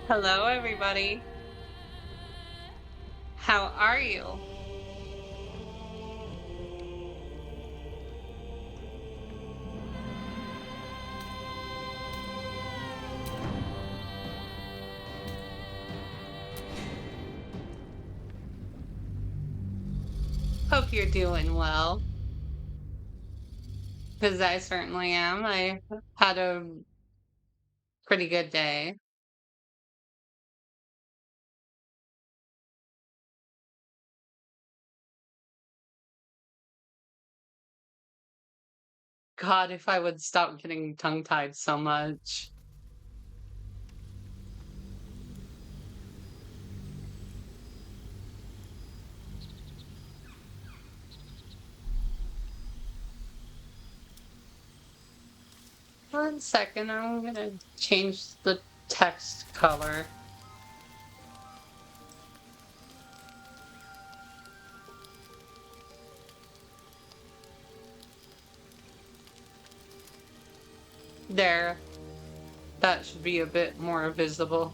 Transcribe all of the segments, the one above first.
Hello, everybody. How are you? Hope you're doing well, because I certainly am. I had a pretty good day. God, if I would stop getting tongue-tied so much. One second, I'm gonna change the text color. There, that should be a bit more visible.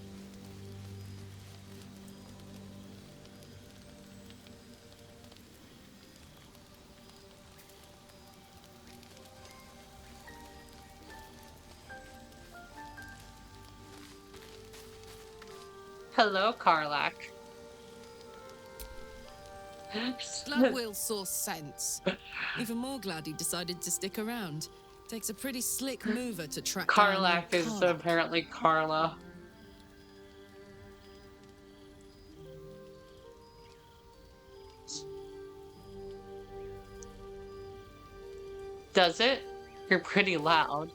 Hello, Karlak. Glad Will saw sense. Even more glad he decided to stick around. Takes a pretty slick mover to track down old Karlak is Karlak. apparently Carla. Does it? You're pretty loud.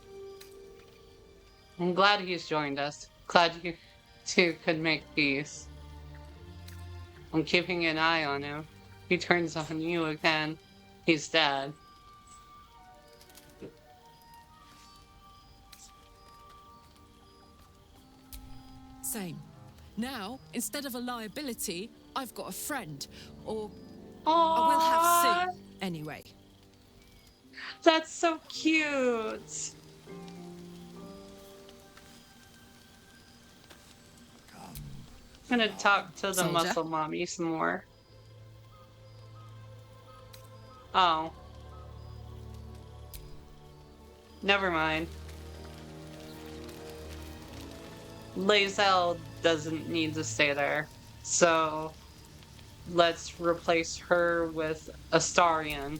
I'm glad he's joined us. Glad you two could make peace. I'm keeping an eye on him. He turns on you again. He's dead. Same. Now, instead of a liability, I've got a friend. Or I will Aww, have soon. Anyway. that's so cute. I'm gonna talk to the Soldier. muscle mommy some more. Oh, never mind. Lae'zel doesn't need to stay there. So let's replace her with Astarion.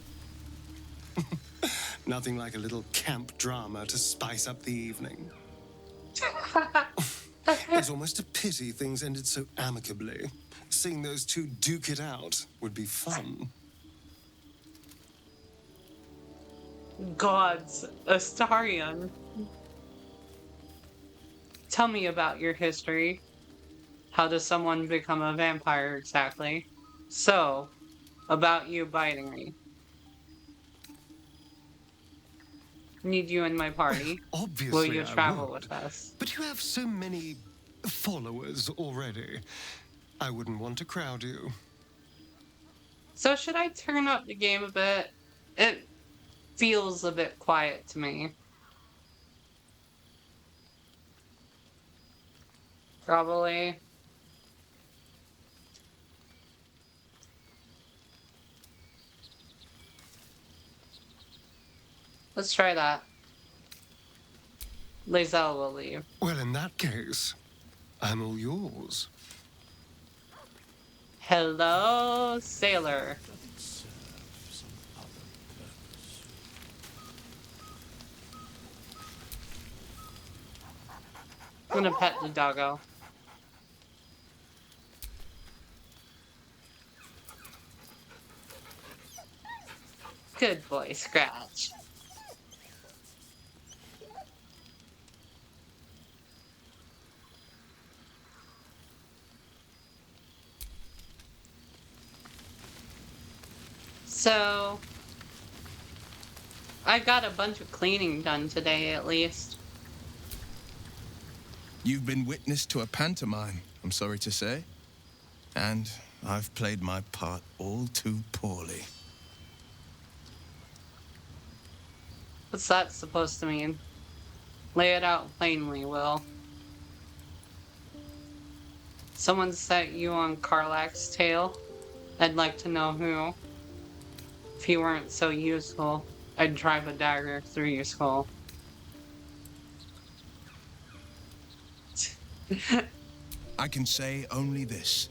Nothing like a little camp drama to spice up the evening. It's almost a pity things ended so amicably. Seeing those two duke it out would be fun. Gods, Astarion. Tell me about your history. How does someone become a vampire exactly? So, about you biting me. Need you in my party. Will Obviously, you I travel with would. us? But you have so many followers already. I wouldn't want to crowd you. So, should I turn up the game a bit? It feels a bit quiet to me. Probably. Let's try that. Lae'zel will leave. Well, in that case, I'm all yours. Hello, sailor. I'm gonna pet the doggo. Good boy, Scratch. So, I got a bunch of cleaning done today, at least. You've been witness to a pantomime, I'm sorry to say. And I've played my part all too poorly. What's that supposed to mean? Lay it out plainly, Will. Someone set you on Karlach's tail. I'd like to know who. If you weren't so useful, I'd drive a dagger through your skull. I can say only this.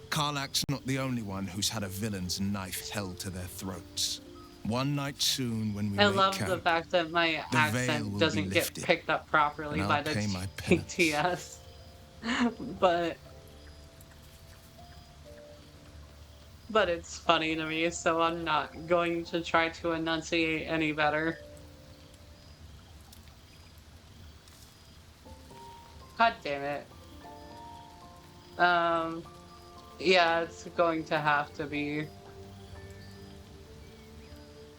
Karlach's not the only one who's had a villain's knife held to their throats. One night soon, when we I make love camp, the fact that my the veil accent will doesn't be get lifted, picked up properly and by I'll the pay my penance. TTS. But it's funny to me, so I'm not going to try to enunciate any better. God damn it. Yeah, it's going to have to be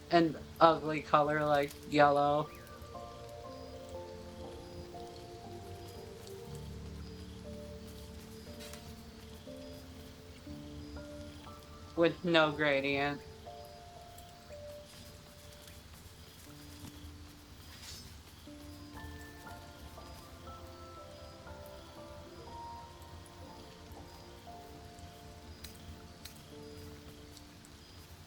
an ugly color like yellow. With no gradient.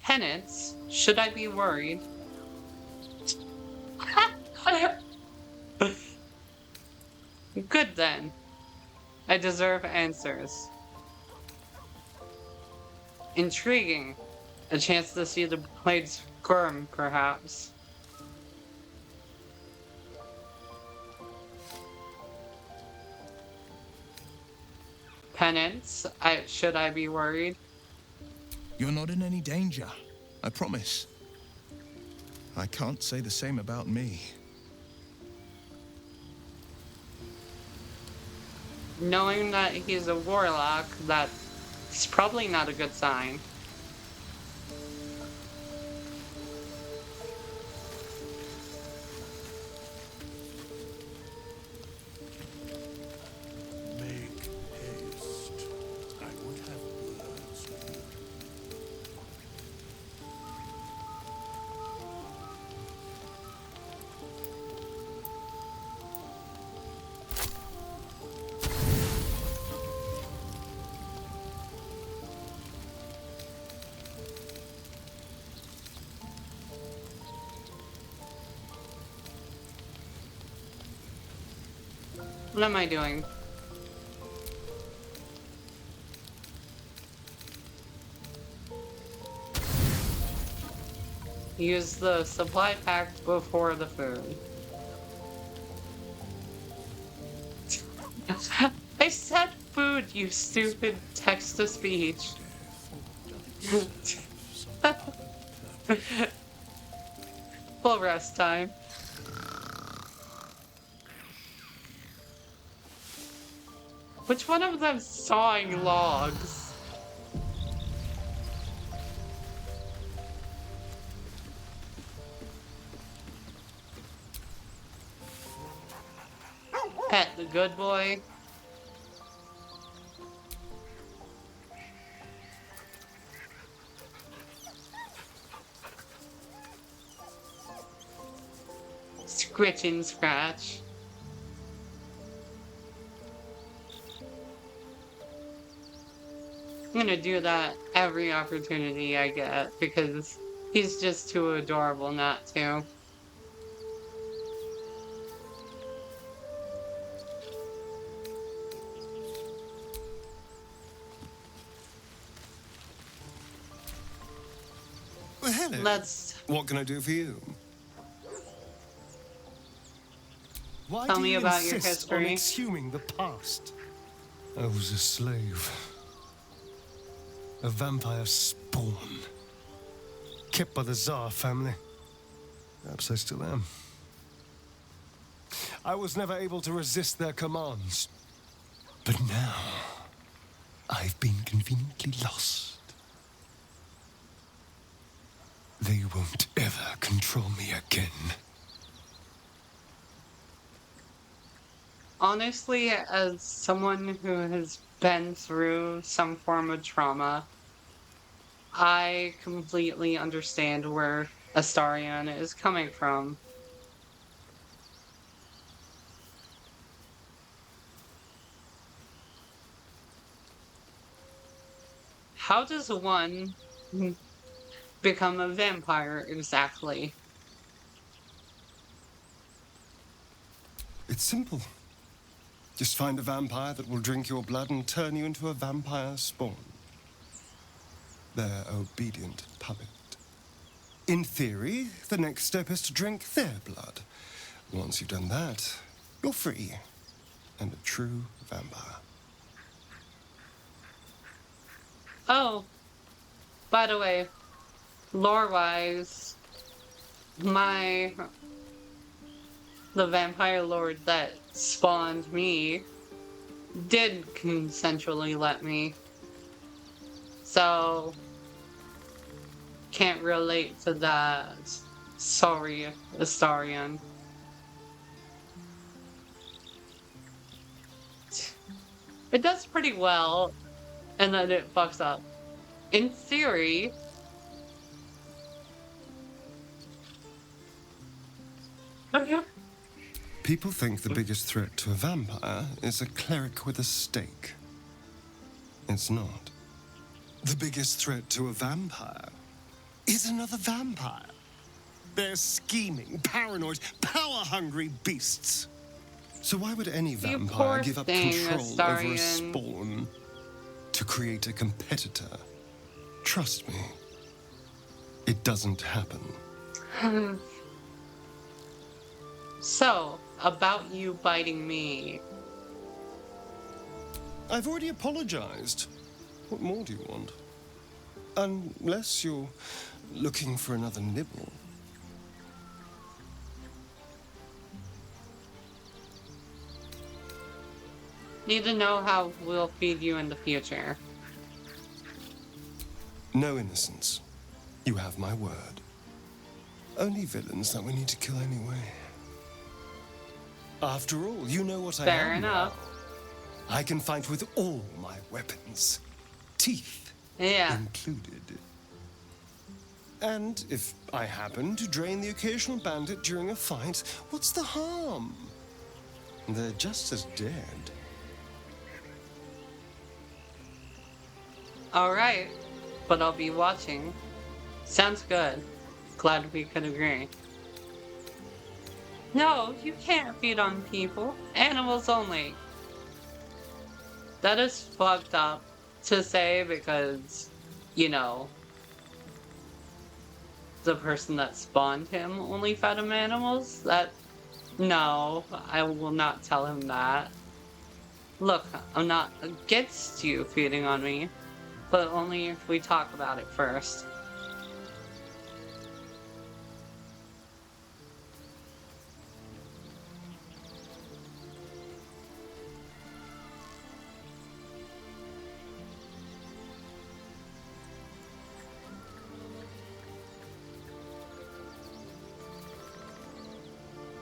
Penance? Should I be worried? Good then. I deserve answers. Intriguing. A chance to see the blade squirm, perhaps. Penance? Should I be worried? You're not in any danger, I promise. I can't say the same about me. Knowing that he's a warlock, that's probably not a good sign. Make haste. I would have words with you. What am I doing? Use the supply pack before the food. I said food, you stupid text-to-speech. Full rest time. Which one of them sawing logs? Pet the good boy. Scritch and scratch. I'm gonna do that every opportunity I get because he's just too adorable not to. Well, hello. What can I do for you? Why Tell do me you about your insist on history. exhuming the past? I was a slave. A vampire spawn. Kept by the Tsar family. Perhaps I still am. I was never able to resist their commands. But now, I've been conveniently lost. They won't ever control me again. Honestly, as someone who has been through some form of trauma, I completely understand where Astarion is coming from. how does one become a vampire exactly? It's simple. Just find a vampire that will drink your blood and turn you into a vampire spawn. Their obedient puppet. In theory, the next step is to drink their blood. Once you've done that, you're free and a true vampire. Oh, by the way, lore-wise, the vampire lord that spawned me did consensually let me. So, can't relate to that. Sorry, Astarion. It does pretty well, and then it fucks up. In theory, People think the biggest threat to a vampire is a cleric with a stake. It's not. The biggest threat to a vampire is another vampire. They're scheming, paranoid, power-hungry beasts. So why would any vampire give up control over a spawn to create a competitor? Trust me, it doesn't happen. So, about you biting me. I've already apologized. What more do you want? Unless you're looking for another nibble. Need to know how we'll feed you in the future. No innocence. You have my word. Only villains that we need to kill anyway. After all, you know what I am. Fair enough. Now. I can fight with all my weapons. Teeth included. And if I happen to drain the occasional bandit during a fight, what's the harm? They're just as dead. Alright, but I'll be watching. Sounds good. Glad we could agree. No, you can't feed on people. Animals only. That is fucked up to say because, you know, the person that spawned him only fed him animals? No, I will not tell him that. Look, I'm not against you feeding on me, but only if we talk about it first.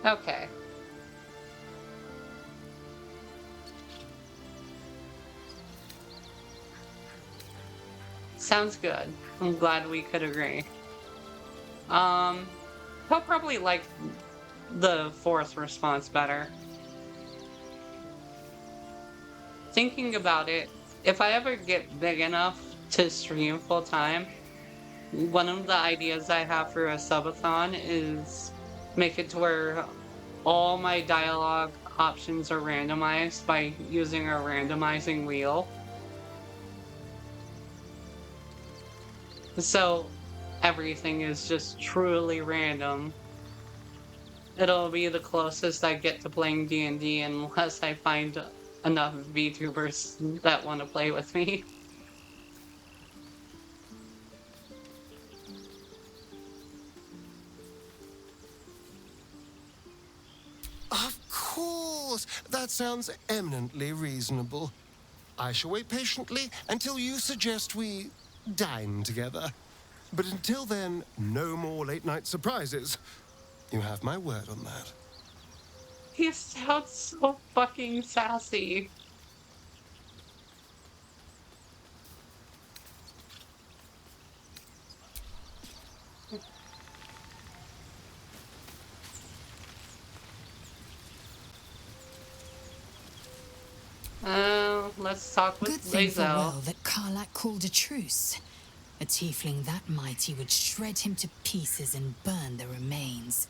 Okay. Sounds good. I'm glad we could agree. He'll probably like the fourth response better. Thinking about it, if I ever get big enough to stream full time, one of the ideas I have for a subathon is make it to where all my dialogue options are randomized by using a randomizing wheel. So everything is just truly random. It'll be the closest I get to playing D&D unless I find enough VTubers that want to play with me. Of course! That sounds eminently reasonable. I shall wait patiently until you suggest we dine together. But until then, no more late-night surprises. You have my word on that. He sounds so fucking sassy. Oh. let's talk Good with thing for Lae'zel. Will that Karlak called a truce. A tiefling that mighty would shred him to pieces and burn the remains.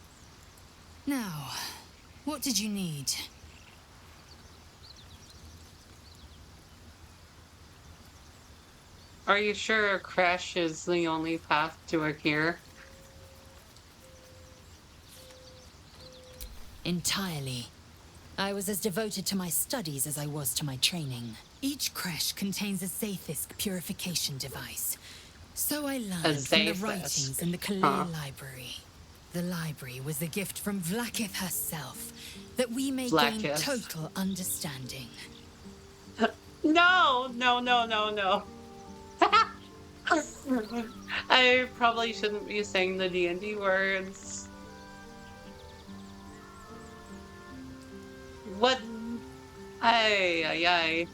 Now, what did you need? Are you sure a crash is the only path to a cure? Entirely. I was as devoted to my studies as I was to my training. Each creche contains a Zaithisk purification device. So I learned from the Zaithisk. writings in the Kalir Library. The library was a gift from Vlaakith herself, that we may gain Vlaakith. total understanding. No, no, no, no, no. I probably shouldn't be saying the D&D words. What? Ay, ay,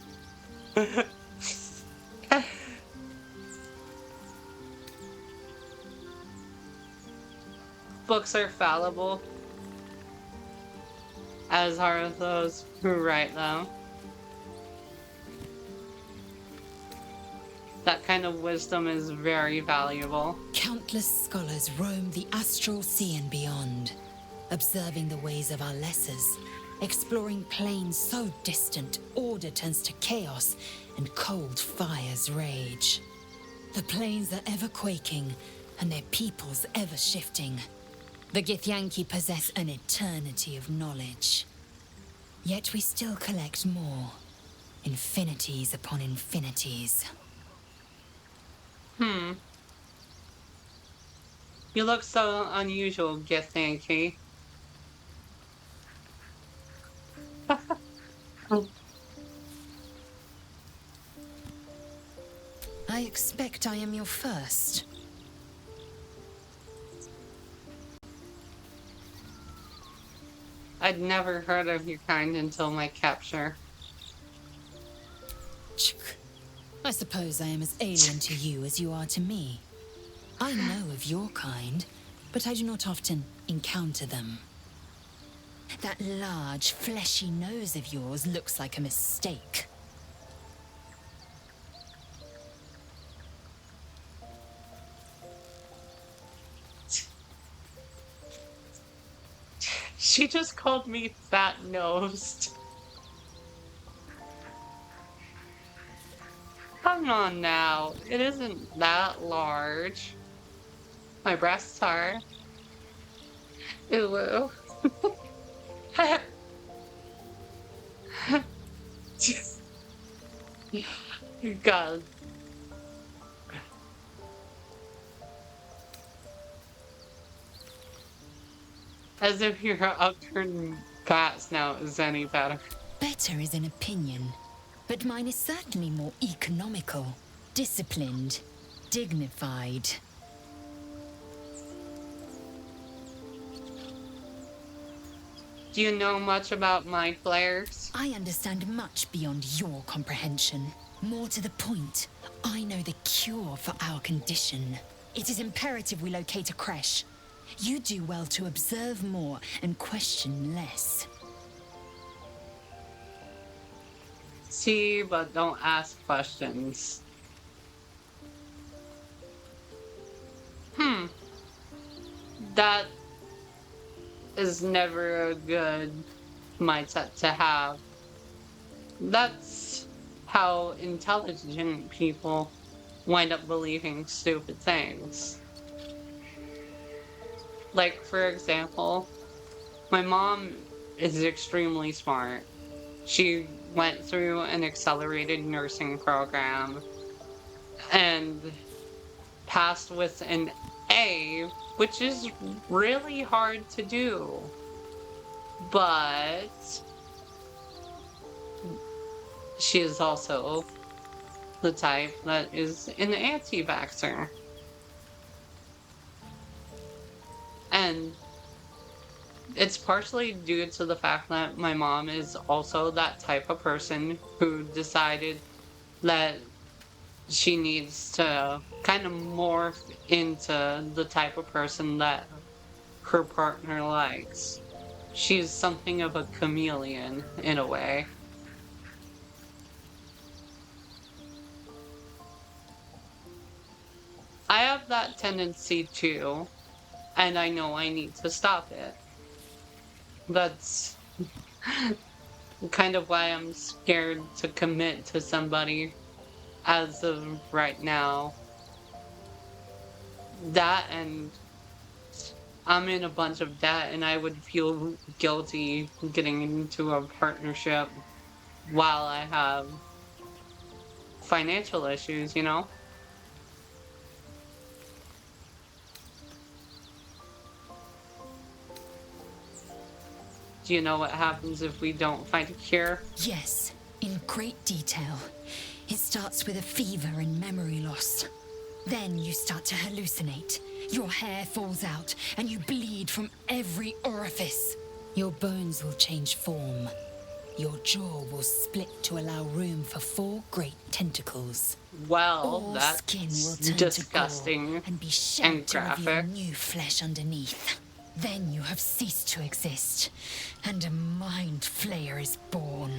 ay. Books are fallible, as are those who write them. That kind of wisdom is very valuable. Countless scholars roam the astral sea and beyond, observing the ways of our lessers, exploring planes so distant order turns to chaos and cold fires rage. The planes are ever quaking and their peoples ever shifting. The Githyanki possess an eternity of knowledge. Yet we still collect more, infinities upon infinities. You look so unusual, Githyanki. I expect I am your first. I'd never heard of your kind until my capture. I suppose I am as alien to you as you are to me. I know of your kind, but I do not often encounter them. That large, fleshy nose of yours looks like a mistake. She just called me fat-nosed. Come on now, it isn't that large. My breasts are. Ooh. God. As if your upturned bat snout is any better. Better is an opinion, but mine is certainly more economical, disciplined, dignified. Do you know much about mind flayers? I understand much beyond your comprehension. More to the point, I know the cure for our condition. It is imperative we locate a creche. You do well to observe more and question less. See, but don't ask questions. That is never a good mindset to have. That's how intelligent people wind up believing stupid things. Like, for example, my mom is extremely smart. She went through an accelerated nursing program and passed with an A, which is really hard to do. But she is also the type that is an anti-vaxxer. And it's partially due to the fact that my mom is also that type of person who decided that she needs to kind of morph into the type of person that her partner likes. She's something of a chameleon in a way. that tendency too, and I know I need to stop it. That's kind of why I'm scared to commit to somebody as of right now. That, and I'm in a bunch of debt, and I would feel guilty getting into a partnership while I have financial issues, you know? Do you know what happens if we don't find a cure? Yes, in great detail. It starts with a fever and memory loss. Then you start to hallucinate. Your hair falls out, and you bleed from every orifice. Your bones will change form. Your jaw will split to allow room for 4 great tentacles. Well, All that's skin will turn disgusting to gore and be and shed to reveal graphic. new flesh underneath. Then you have ceased to exist, and a mind flayer is born.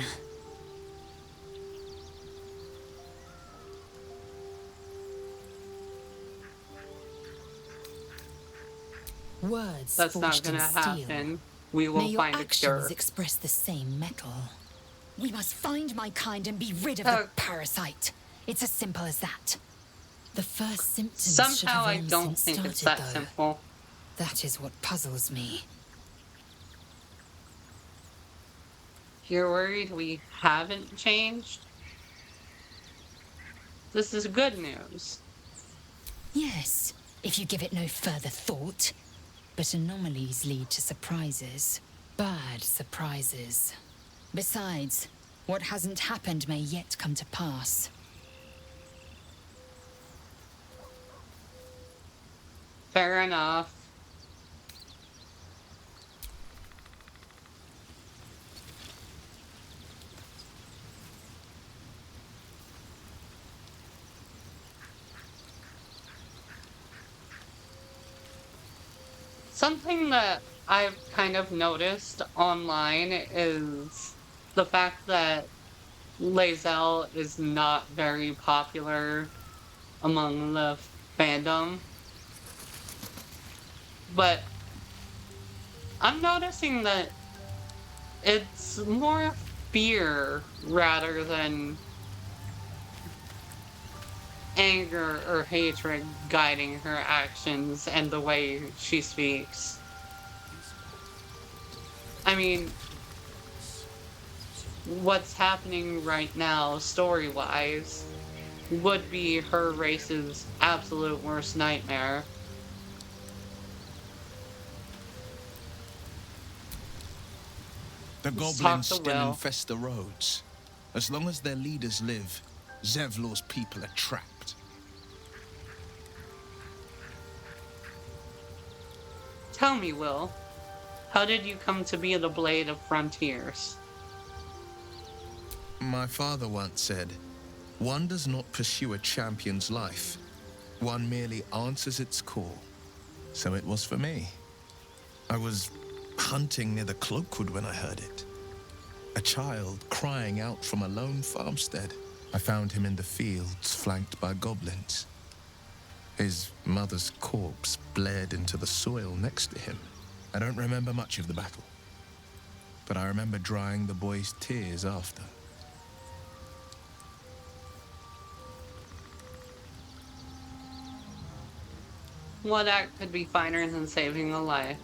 Words That's not forged in gonna steel. happen. We May will your find a cure. actions express the same metal. We must find my kind and be rid of Oh. the parasite. It's as simple as that. The first symptoms should Somehow have I long don't since think started, it's that though. simple. That is what puzzles me. You're worried we haven't changed? This is good news. Yes, if you give it no further thought. But anomalies lead to surprises. Bad surprises. Besides, what hasn't happened may yet come to pass. Fair enough. Something that I've kind of noticed online is the fact that Lae'zel is not very popular among the fandom. But I'm noticing that it's more fear rather than anger or hatred guiding her actions and the way she speaks. I mean, what's happening right now, story-wise, would be her race's absolute worst nightmare. The Let's goblins talk to still Will. infest the roads. As long as their leaders live, Zevlor's people are trapped. Tell me, Will, how did you come to be the Blade of Frontiers? My father once said, one does not pursue a champion's life. One merely answers its call. So it was for me. I was hunting near the Cloakwood when I heard it. A child crying out from a lone farmstead. I found him in the fields, flanked by goblins. His mother's corpse bled into the soil next to him. I don't remember much of the battle, but I remember drying the boy's tears after. What act could be finer than saving a life?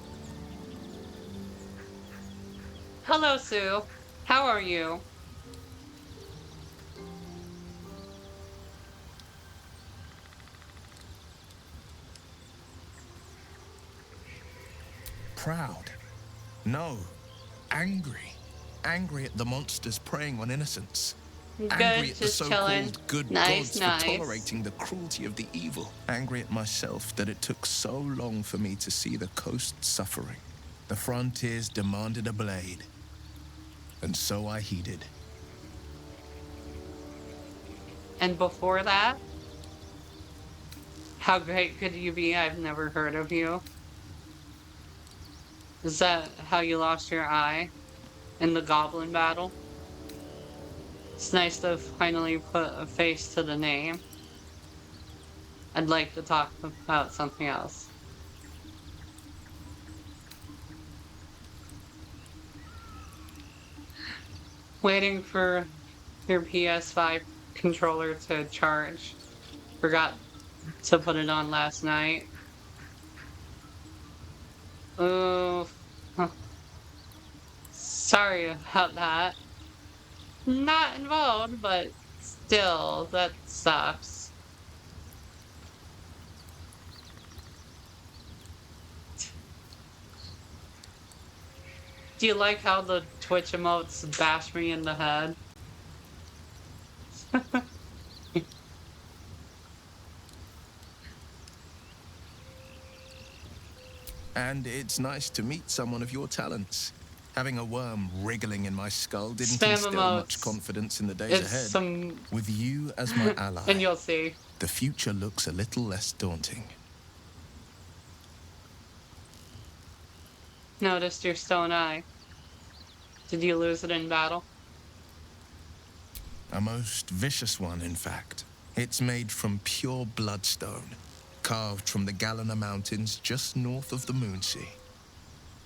Hello, Sue. How are you? Proud? No. Angry. Angry at the monsters preying on innocence. Angry Good, at the just chilling. so-called good Nice, gods nice. for tolerating the cruelty of the evil. Angry at myself that it took so long for me to see the coast suffering. The frontiers demanded a blade. And so I heeded. And before that? How great could you be? I've never heard of you. Is that how you lost your eye in the goblin battle? It's nice to finally put a face to the name. I'd like to talk about something else. Waiting for your PS5 controller to charge. Forgot to put it on last night. Oh, sorry about that. Not involved, but still, that sucks. Do you like how the Twitch emotes bash me in the head? And it's nice to meet someone of your talents. Having a worm wriggling in my skull didn't Spam instill emotes. much confidence in the days It's ahead. some... With you as my ally, And you'll see. the future looks a little less daunting. Noticed your stone eye. Did you lose it in battle? A most vicious one, in fact. It's made from pure bloodstone, carved from the Galena Mountains just north of the Moonsea.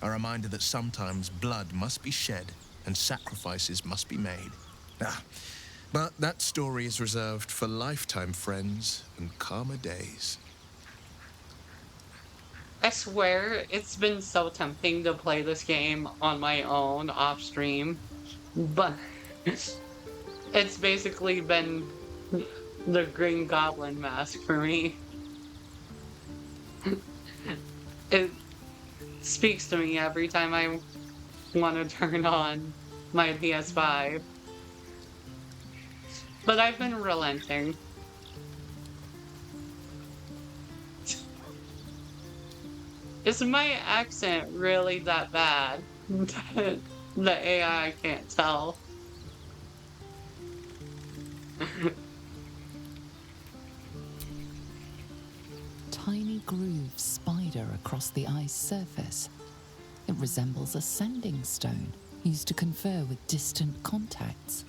A reminder that sometimes blood must be shed and sacrifices must be made. But that story is reserved for lifetime friends and calmer days. I swear, it's been so tempting to play this game on my own, off stream, but it's basically been the Green Goblin mask for me. It speaks to me every time I want to turn on my PS5. But I've been relenting. Is my accent really that bad? The AI can't tell. Tiny grooves spider across the ice surface. It resembles a sending stone used to confer with distant contacts.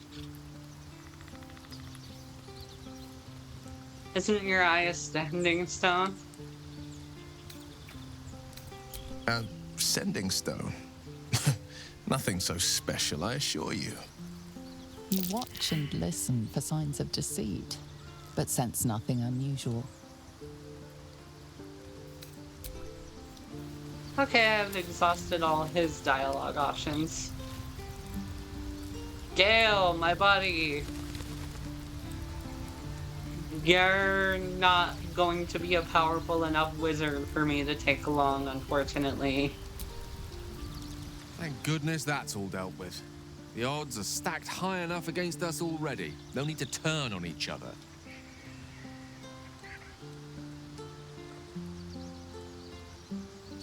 Isn't your eye a standing stone? A sending stone? Nothing so special, I assure you. You watch and listen for signs of deceit, but sense nothing unusual. Okay, I've exhausted all his dialogue options. Gale, my buddy. You're not going to be a powerful enough wizard for me to take along, unfortunately. Thank goodness that's all dealt with. The odds are stacked high enough against us already. No need to turn on each other.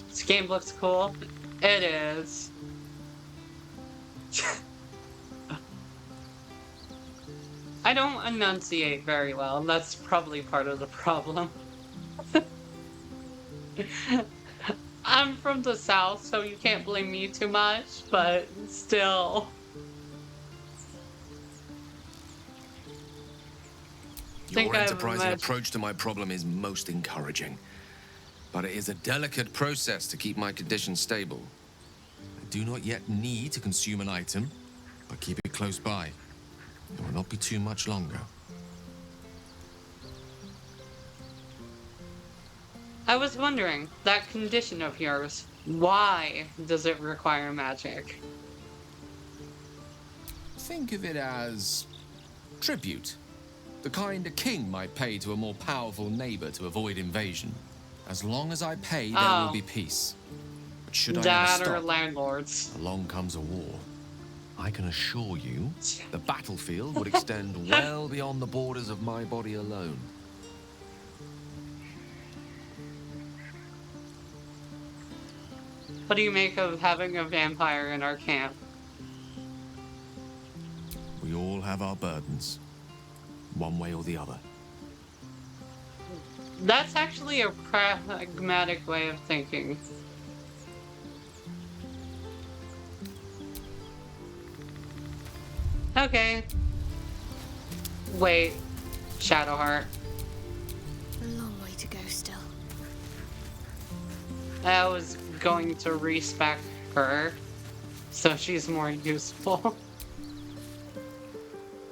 This game looks cool. It is. I don't enunciate very well. That's probably part of the problem. I'm from the South, so you can't blame me too much, but still. Your enterprising approach to my problem is most encouraging. But it is a delicate process to keep my condition stable. I do not yet need to consume an item, but keep it close by. It will not be too much longer. I was wondering, that condition of yours, why does it require magic? Think of it as tribute. The kind a king might pay to a more powerful neighbor to avoid invasion. As long as I pay, there will be peace. But should I ever Dad or stop, landlords. along comes a war. I can assure you, the battlefield would extend well beyond the borders of my body alone. What do you make of having a vampire in our camp? We all have our burdens, one way or the other. That's actually a pragmatic way of thinking. Okay. Wait. Shadowheart. A long way to go still. I was going to respec her, so she's more useful.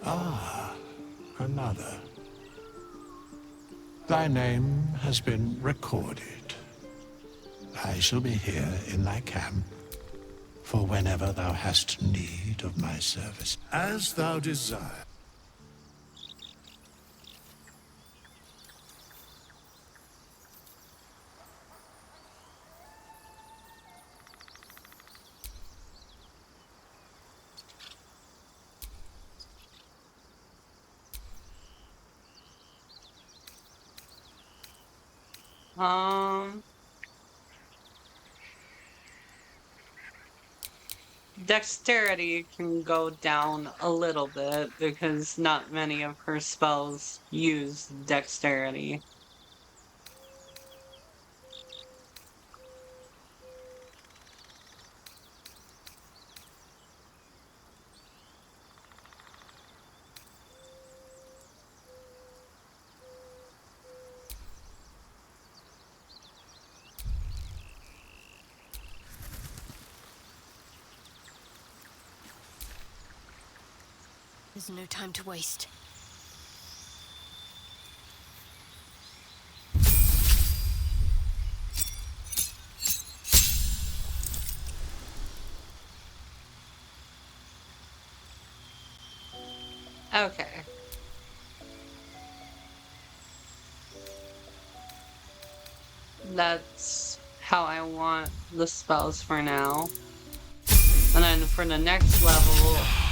Ah, another. Thy name has been recorded. I shall be here in thy camp for whenever thou hast need of my service, as thou desire. Dexterity can go down a little bit because not many of her spells use dexterity. There's no time to waste. Okay. That's how I want the spells for now. And then for the next level, oh,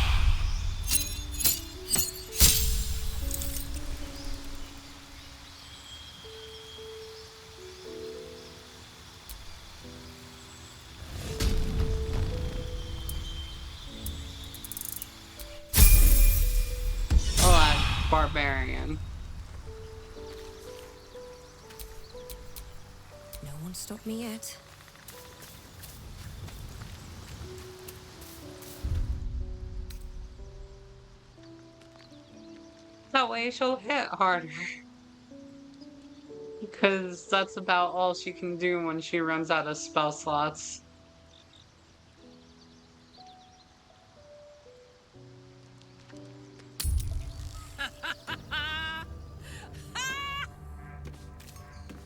barbarian. No one stopped me yet. That way she'll hit harder. Because that's about all she can do when she runs out of spell slots.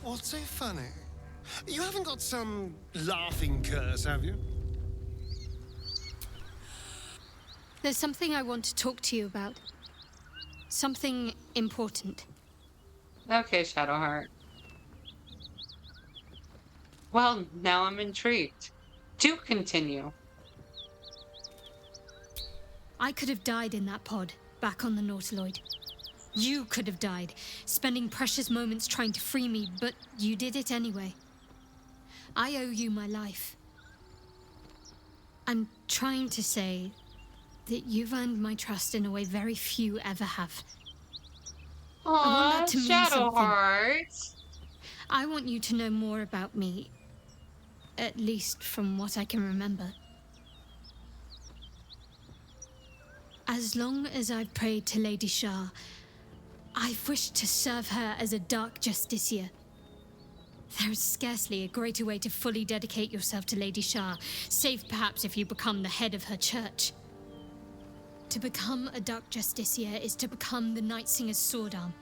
What's so funny? You haven't got some laughing curse, have you? There's something I want to talk to you about. Something important. Okay, Shadowheart. Well, now I'm intrigued. Do continue. I could have died in that pod, back on the Nautiloid. You could have died, spending precious moments trying to free me, but you did it anyway. I owe you my life. I'm trying to say that you've earned my trust in a way very few ever have. I want that to mean Shadowheart. I want you to know more about me, at least from what I can remember. As long as I've prayed to Lady Shah, I've wished to serve her as a dark justiciar. There is scarcely a greater way to fully dedicate yourself to Lady Shah, save perhaps if you become the head of her church. To become a dark justiciar is to become the Night Singer's sword arm,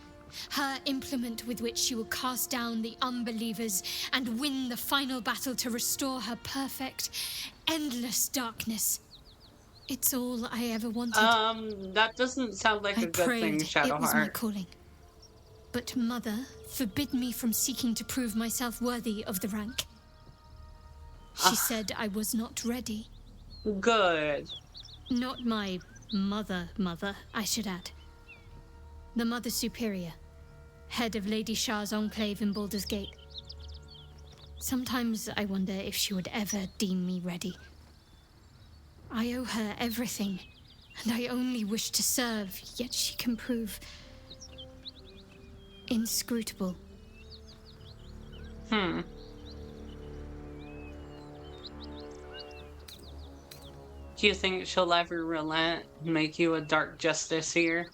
her implement with which she will cast down the unbelievers and win the final battle to restore her perfect, endless darkness. It's all I ever wanted. That doesn't sound like a good thing, Shadowheart. It was my calling. But Mother forbid me from seeking to prove myself worthy of the rank. She said I was not ready. Good. Not my mother, I should add. The Mother Superior, head of Lady Shah's enclave in Baldur's Gate. Sometimes I wonder if she would ever deem me ready. I owe her everything, and I only wish to serve, yet she can prove inscrutable. Do you think she'll ever relent and make you a dark justiciar?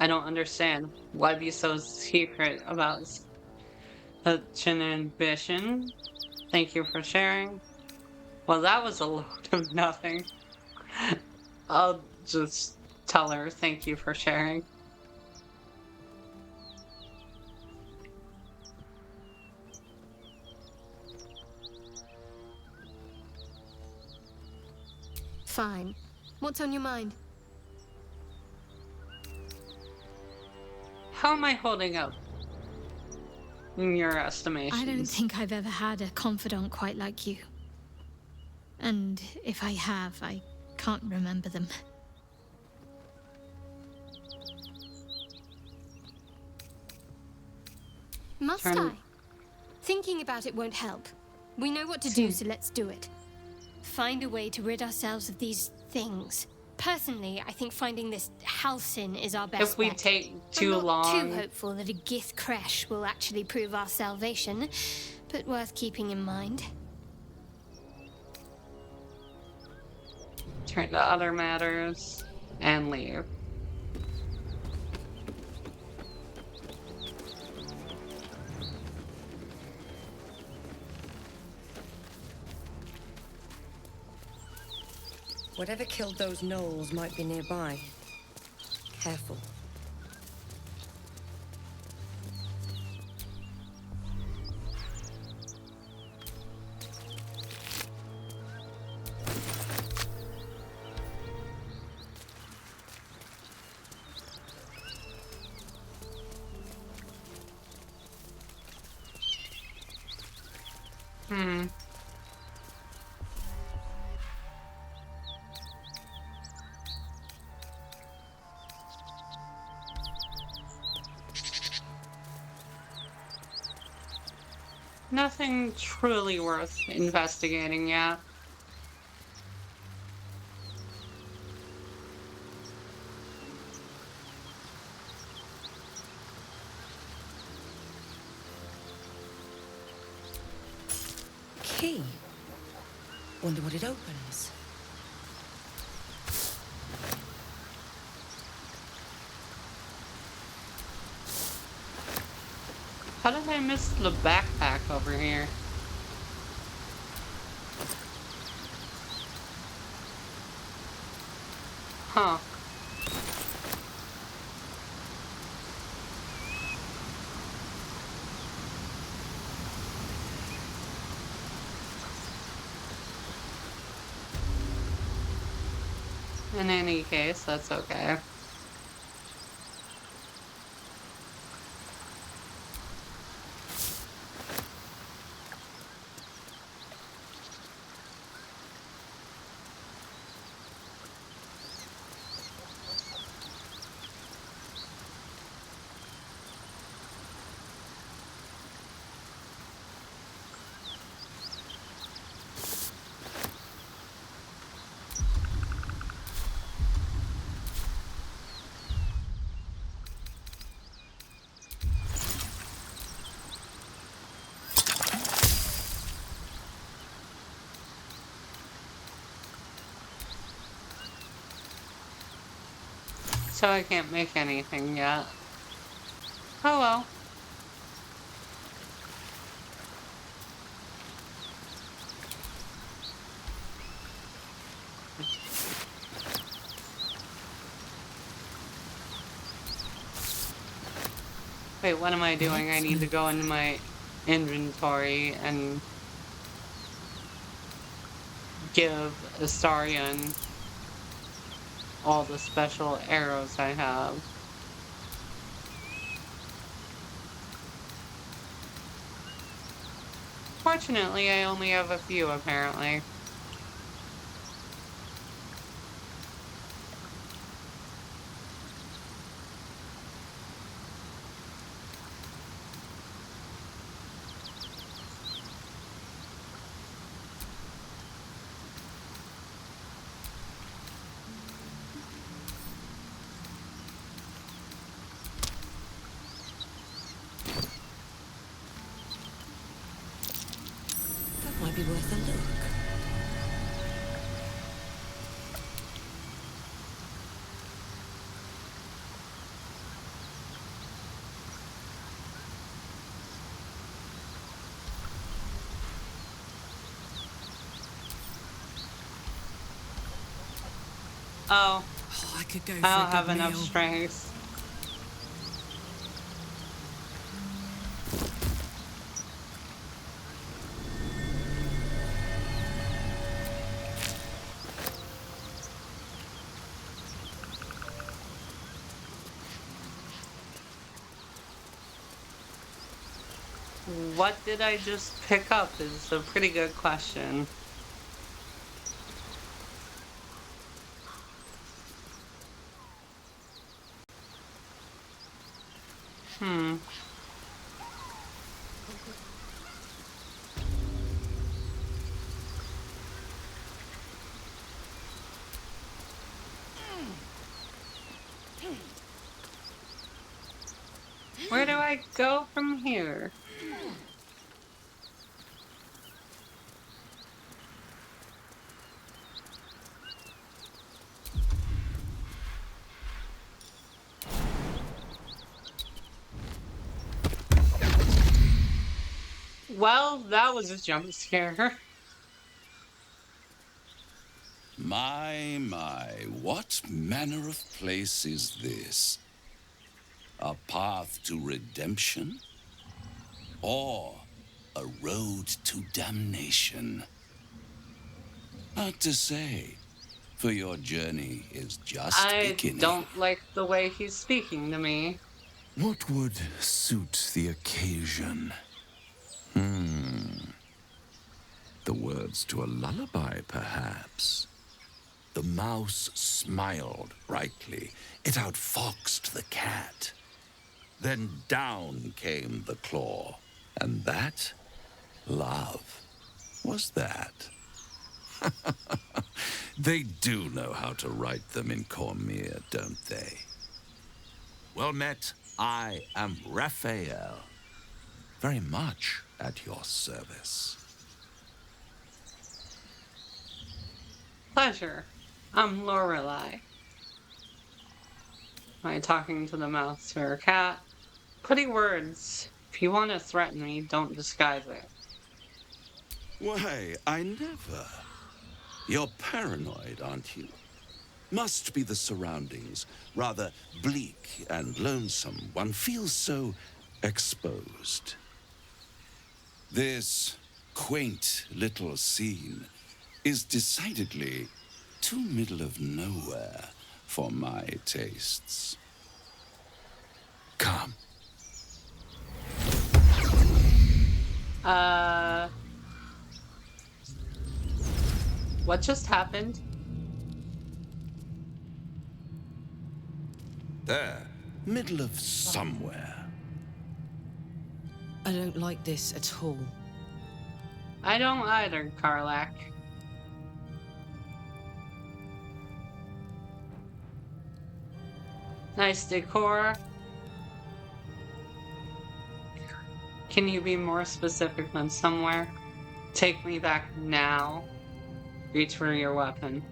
I don't understand. Why be so secret about such an ambition? Thank you for sharing. Well, that was a load of nothing. I'll just tell her thank you for sharing. Fine. What's on your mind? How am I holding up in your estimation? I don't think I've ever had a confidant quite like you. And if I have, I can't remember them. Must I? Thinking about it won't help. We know what to do, so let's do it. Find a way to rid ourselves of these things. Personally, I think finding this Halcyon is our best If we bet. take too long... I'm not too hopeful that a Gith crash will actually prove our salvation, but worth keeping in mind. Turn to other matters and leave. Whatever killed those gnolls might be nearby. Careful. Nothing truly worth investigating yet. Key. Wonder what it opens. How did I miss the backpack over here? Huh. In any case, that's okay. So I can't make anything yet. Oh well. Wait, what am I doing? I need to go into my inventory and give Astarion all the special arrows I have. Fortunately, I only have a few, apparently. Might be worth a look. Oh, Oh, I could go for I a don't have good enough meal. strength. What did I just pick up is a pretty good question. Hmm. Where do I go from here? Well, that was a jump scare. My, what manner of place is this? A path to redemption? Or a road to damnation? Hard to say, for your journey is just I beginning. don't like the way he's speaking to me. What would suit the occasion? The words to a lullaby, perhaps. The mouse smiled brightly. It outfoxed the cat. Then down came the claw. And that, love, was that. They do know how to write them in Cormier, don't they? Well met, I am Raphael. Very much at your service. Pleasure. I'm Lorelei. Am I talking to the mouse or a cat? Pretty words. If you want to threaten me, don't disguise it. Why, I never. You're paranoid, aren't you? Must be the surroundings. Rather bleak and lonesome. One feels so exposed. This quaint little scene is decidedly too middle of nowhere for my tastes. Come. What just happened? There, middle of somewhere. I don't like this at all. I don't either, Karlak. Nice decor. Can you be more specific than somewhere? Take me back now. Reach for your weapon.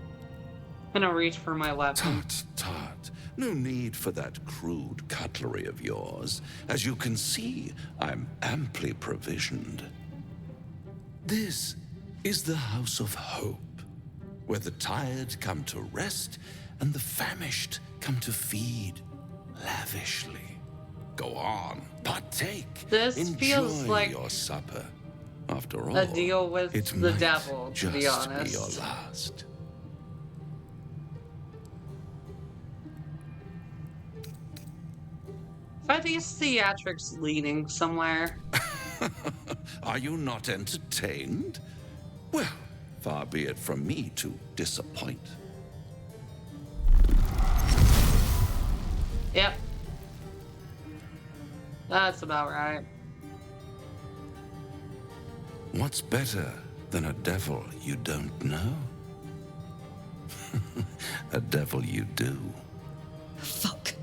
I'm gonna reach for my weapon. Tut. No need for that crude cutlery of yours. As you can see, I'm amply provisioned. This is the House of Hope, where the tired come to rest and the famished come to feed lavishly. Go on, partake. This Enjoy feels like your supper. After all, a deal with it the might devil, to just be honest. be your last. Are these theatrics leading somewhere? Are you not entertained? Well, far be it from me to disappoint. Yep. That's about right. What's better than a devil you don't know? A devil you do. Fuck.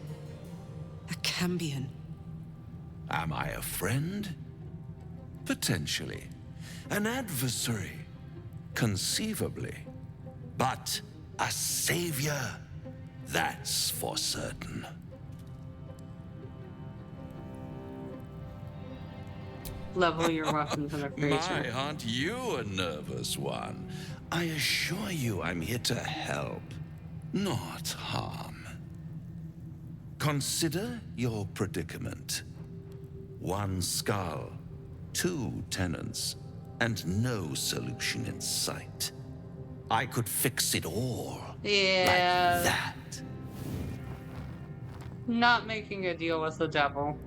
A Cambion. Am I a friend? Potentially. An adversary? Conceivably. But a savior? That's for certain. Level your weapons in a creature. My, aren't you a nervous one? I assure you I'm here to help, not harm. Consider your predicament. One skull, 2 tenants, and no solution in sight. I could fix it all. Yeah. Like that. Not making a deal with the devil.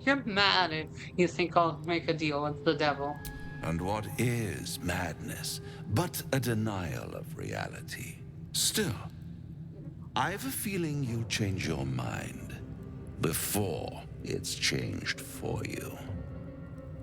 You're mad if you think I'll make a deal with the devil. And what is madness but a denial of reality? Still, I've a feeling you'll change your mind before it's changed for you.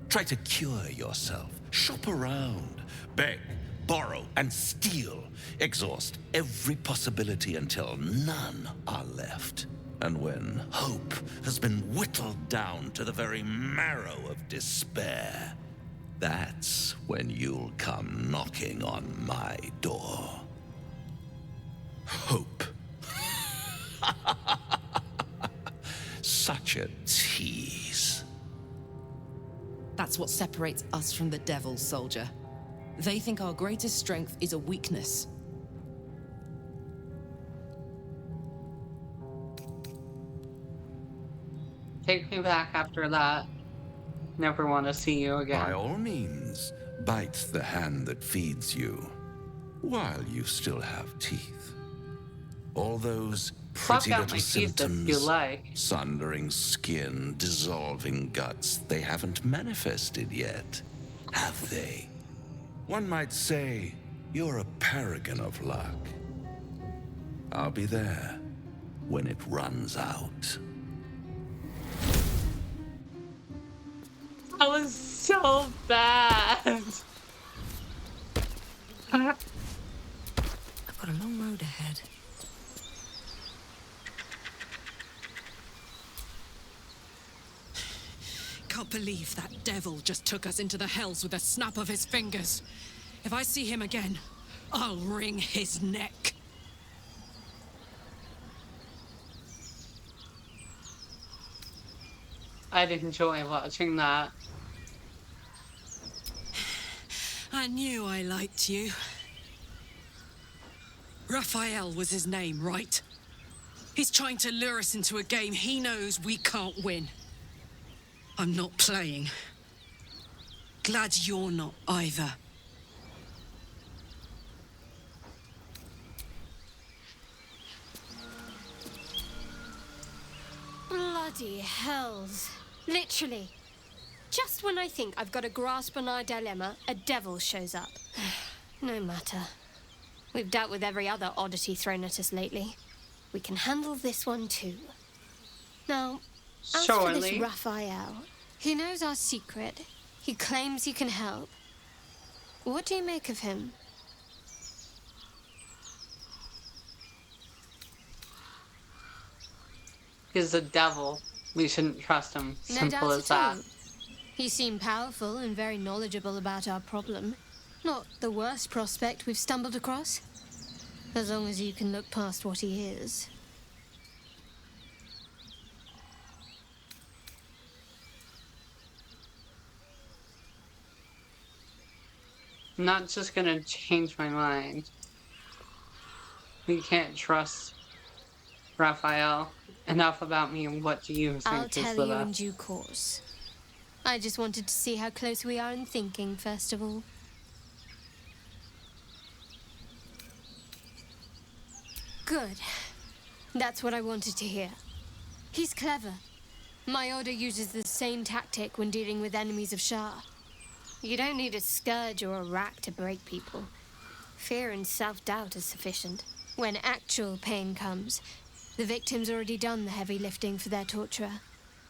Try to cure yourself. Shop around. Beg, borrow, and steal. Exhaust every possibility until none are left. And when hope has been whittled down to the very marrow of despair, that's when you'll come knocking on my door. Hope. Such a tease. That's what separates us from the devil, soldier. They think our greatest strength is a weakness. Take me back after that. Never want to see you again. By all means, bite the hand that feeds you, while you still have teeth. All those pretty Fuck out little my teeth if symptoms, you like. sundering skin, dissolving guts, they haven't manifested yet, have they? One might say you're a paragon of luck. I'll be there when it runs out. That was so bad. I've got a long road ahead. Can't believe that devil just took us into the hells with a snap of his fingers. If I see him again, I'll wring his neck. I'd enjoy watching that. I knew I liked you. Raphael was his name, right? He's trying to lure us into a game he knows we can't win. I'm not playing. Glad you're not either. Bloody hells. Literally. Just when I think I've got a grasp on our dilemma, a devil shows up. No matter. We've dealt with every other oddity thrown at us lately. We can handle this one too. Now, as for this Surely. Raphael, he knows our secret. He claims he can help. What do you make of him? He's the devil. We shouldn't trust him. No Simple doubt as at that. all. He seemed powerful and very knowledgeable about our problem. Not the worst prospect we've stumbled across. As long as you can look past what he is. I'm not just gonna change my mind. We can't trust Raphael. Enough about me and what do you think I'll is tell the you in best? due course. I just wanted to see how close we are in thinking, first of all. Good. That's what I wanted to hear. He's clever. My order uses the same tactic when dealing with enemies of Shah. You don't need a scourge or a rack to break people. Fear and self-doubt is sufficient. When actual pain comes, the victim's already done the heavy lifting for their torturer.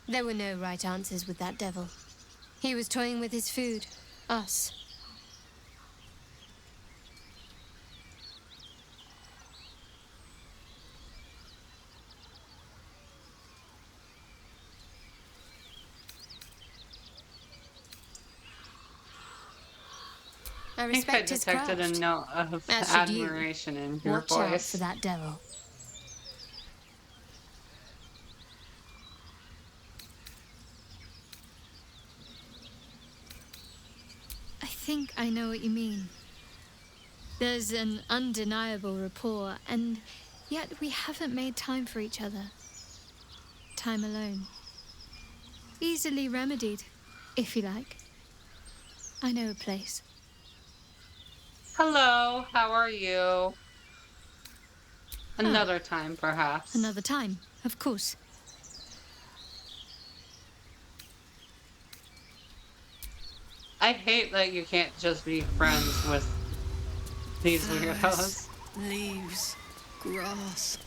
There were no right answers with that devil. He was toying with his food. Us. I I think I respect his detected craft. a note of As should you. admiration in your Watch out voice. for that devil. I think I know what you mean. There's an undeniable rapport, and yet we haven't made time for each other. Time alone. Easily remedied, if you like. I know a place. Hello, how are you? Another time, perhaps. Another time, of course. I hate that you can't just be friends with these weirdos. Leaves, grass.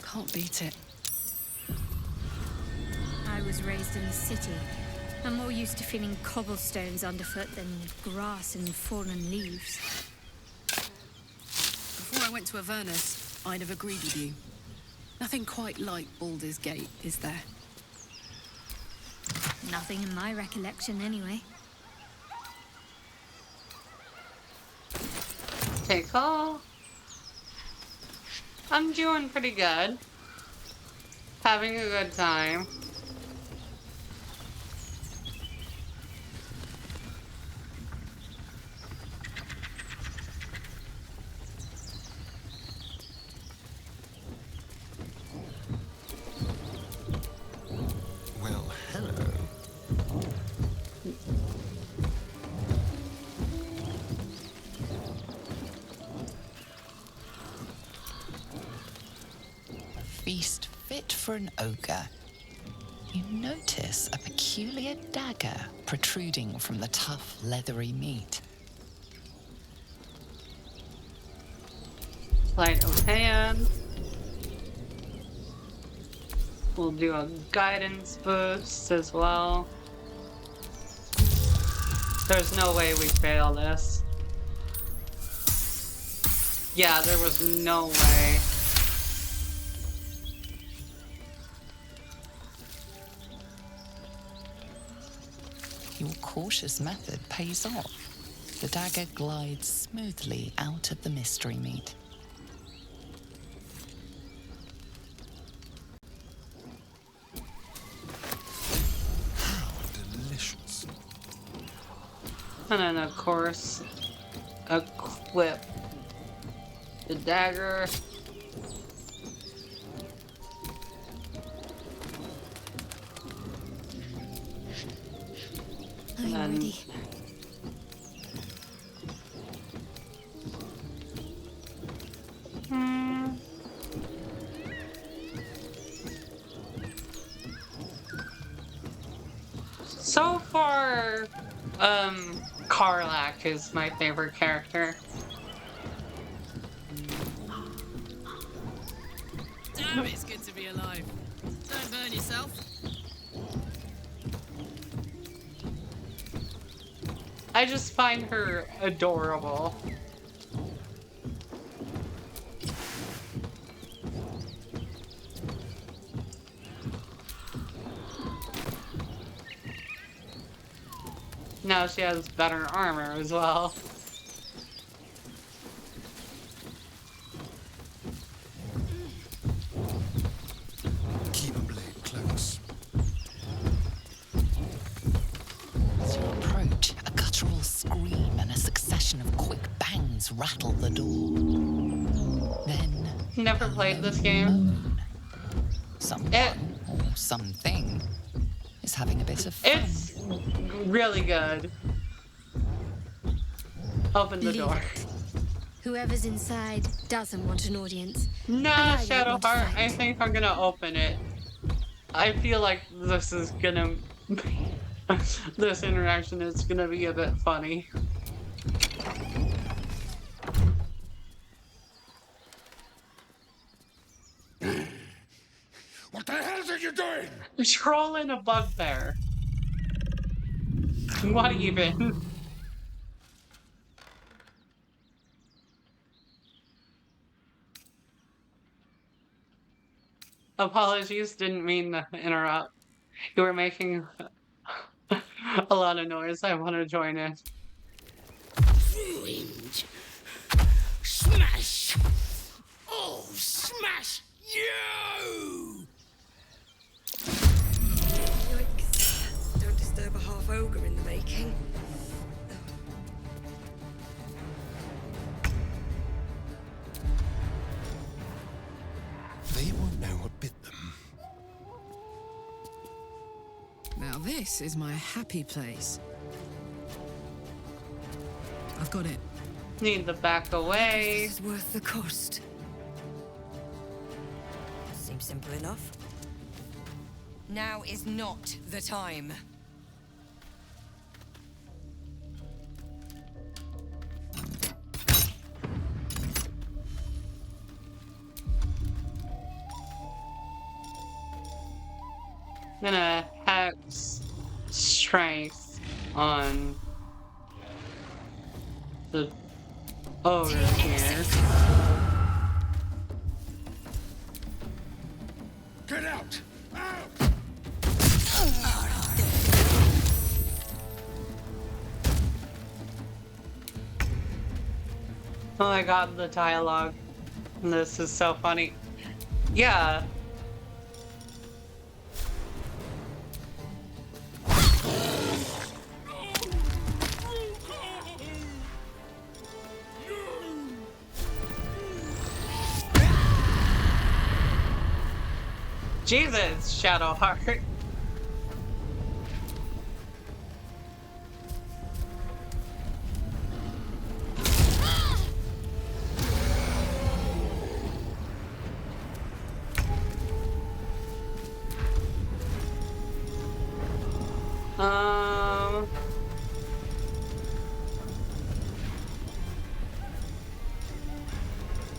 Can't beat it. I was raised in the city. I'm more used to feeling cobblestones underfoot than grass and fallen leaves. Before I went to Avernus, I'd have agreed with you. Nothing quite like Baldur's Gate, is there? Nothing in my recollection, anyway. Take call. I'm doing pretty good. Having a good time. Well, hello. A feast fit for an ogre. You notice a peculiar dagger protruding from the tough, leathery meat. Sleight of hand. We'll do a guidance boost as well. There's no way we fail this. Yeah, there was no way. Your cautious method pays off. The dagger glides smoothly out of the mystery meat. Delicious. And then, of course, equip the dagger. I'm ready. So far, Karlach is my favorite character. Damn, it's good to be alive. Don't burn yourself. I just find her adorable. Now she has better armor as well. Keep a blade close. As you approach, a guttural scream and a succession of quick bangs rattle the door. Then, Never played this game. Someone or something is having a bit of fun. It's really good. Open the door. Whoever's inside doesn't want an audience. Nah, Shadowheart, I think I'm gonna open it. I feel like this is gonna... this interaction is gonna be a bit funny. What the hell are you doing? Trolling a bugbear. What even? Apologies, didn't mean to interrupt. You were making a lot of noise. I want to join in. Ruined. Smash! Oh, smash you! Yikes. Don't disturb a half ogre in the making. This is my happy place. I've got it. Need to back away. This is worth the cost. Seems simple enough. Now is not the time. I'm gonna hex strength on the ogre here. Get out! Oh my god, the dialogue. This is so funny. Yeah. Jesus, Shadowheart.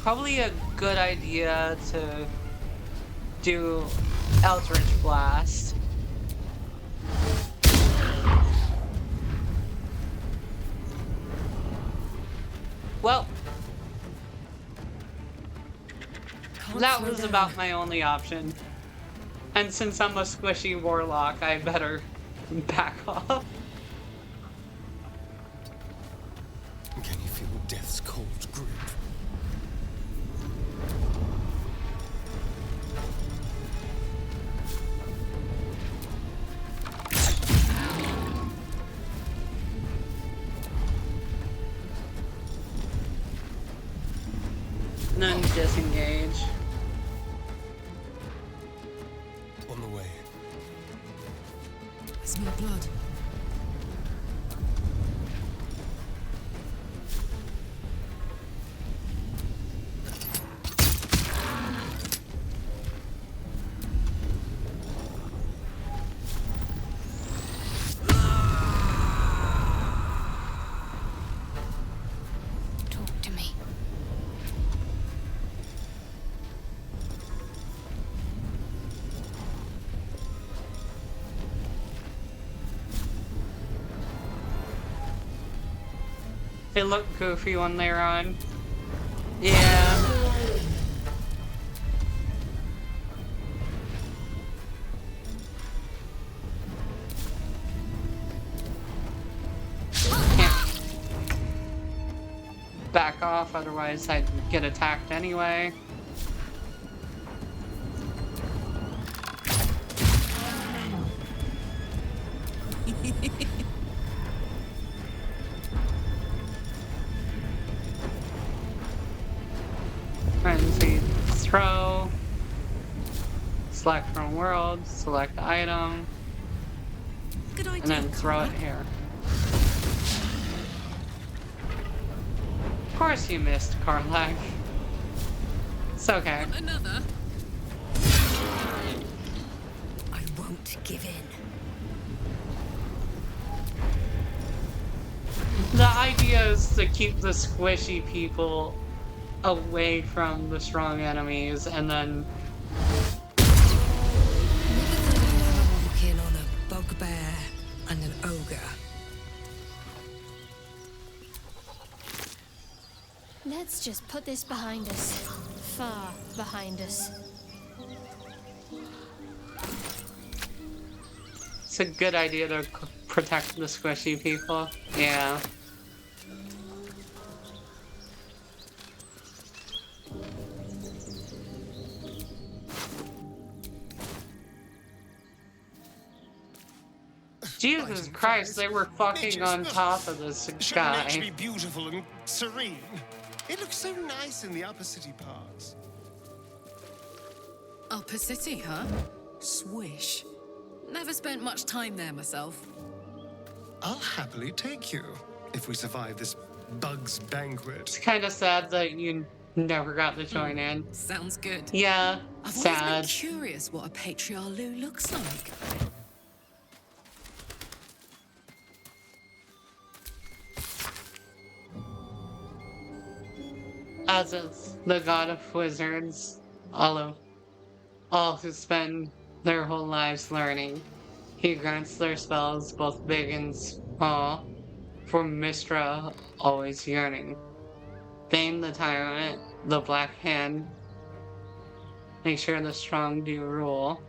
Probably a good idea to do Eldritch Blast. Well, that was about my only option. And since I'm a squishy warlock, I better back off. Can you feel death's cold grip? And then disengage. On the way. I smell blood. Talk to me. They look goofy when they run. Yeah. Can't back off, otherwise I'd get attacked anyway. Frenzy throw. Select from world, select item, Good idea. and then throw it here. Of course you missed, Karlach. It's okay. Another. I won't give in. The idea is to keep the squishy people away from the strong enemies, and then Walk in on a bugbear and an ogre. Let's just put this behind us. Far behind us. it's a good idea to protect the squishy people. Yeah. Jesus Christ, they were fucking on top of this Should guy. nature be beautiful and serene? It looks so nice in the upper city parts. Upper City, huh? Swish. Never spent much time there myself. I'll happily take you if we survive this bug's banquet. It's kind of sad that you never got to join in. Sounds good. Yeah, I've sad. always been curious what a patriarch looks like. As is the god of wizards, all who spend their whole lives learning. He grants their spells both big and small, for Mistra always yearning. Bane the tyrant, the Black Hand, make sure the strong do rule.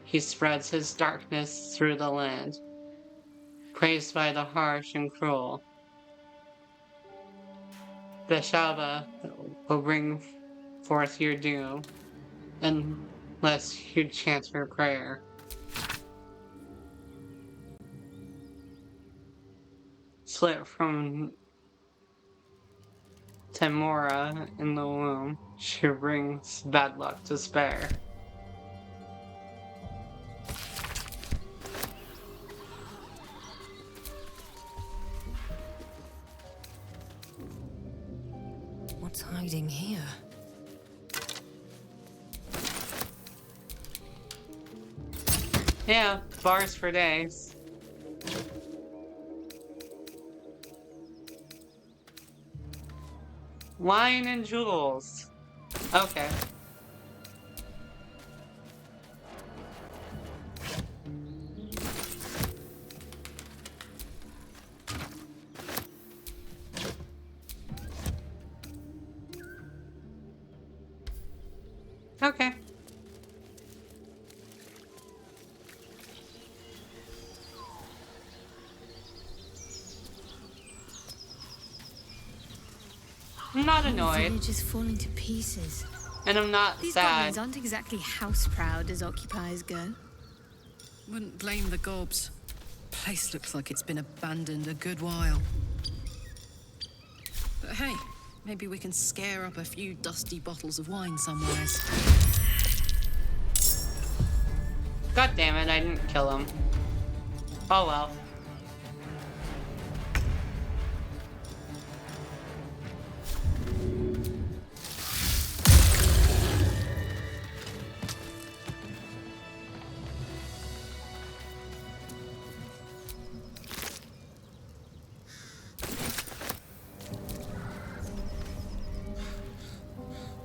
He spreads his darkness through the land, praised by the harsh and cruel. Beshaba will bring forth your doom, unless you chant your prayer. Split from Temora in the womb, she brings bad luck to spare. What's hiding here? Yeah, bars for days. Wine and jewels. Okay. Okay. I'm not annoyed. The village is falling to pieces. And I'm not These sad. goblins aren't exactly house-proud as occupiers go. Wouldn't blame the gobs. Place looks like it's been abandoned a good while. But hey, maybe we can scare up a few dusty bottles of wine somewheres. God damn it, I didn't kill him. Oh well.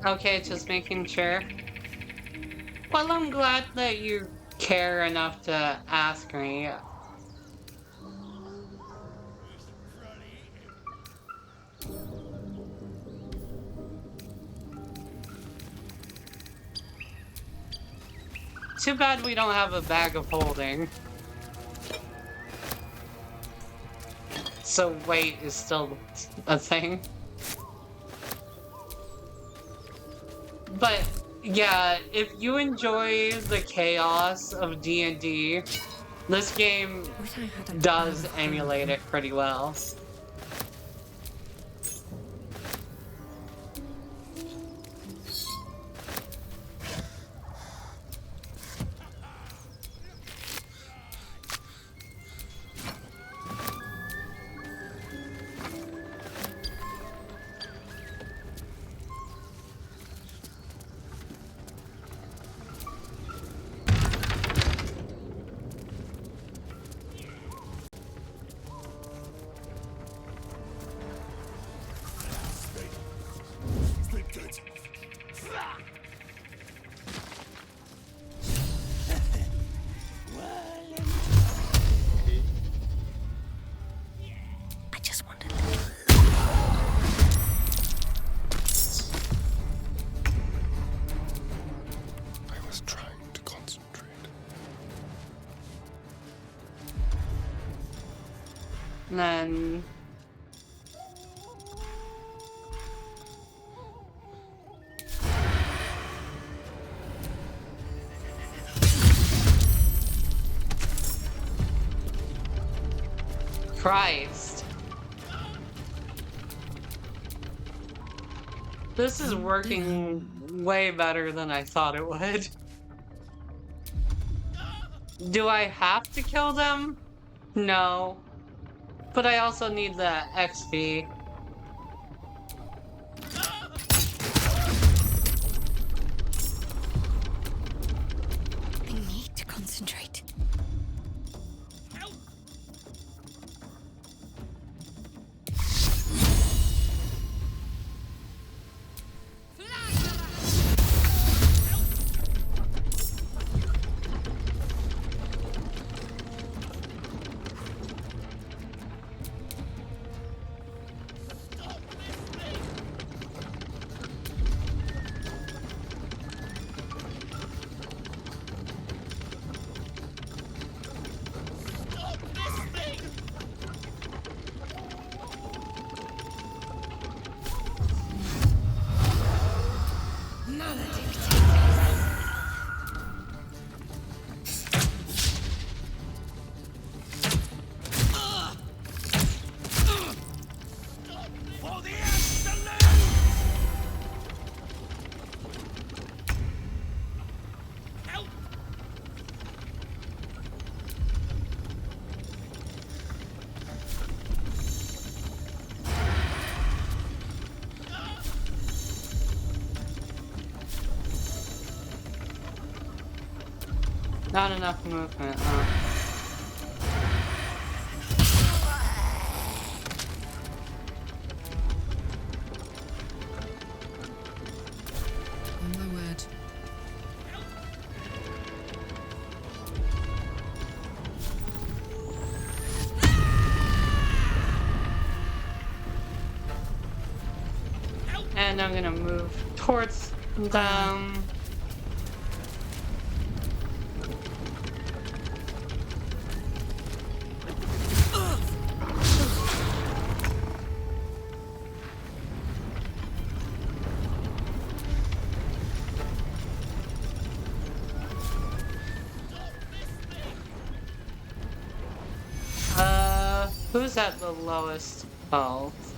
Okay, just making sure. Well, I'm glad that you care enough to ask me. Too bad we don't have a bag of holding. So weight is still a thing. But yeah, if you enjoy the chaos of D&D, this game does emulate it pretty well. And then Christ. This is working way better than I thought it would. Do I have to kill them? No. But I also need the XP. I need to concentrate. Not enough movement. Oh my word. And I'm gonna move towards them. Who's at the lowest health?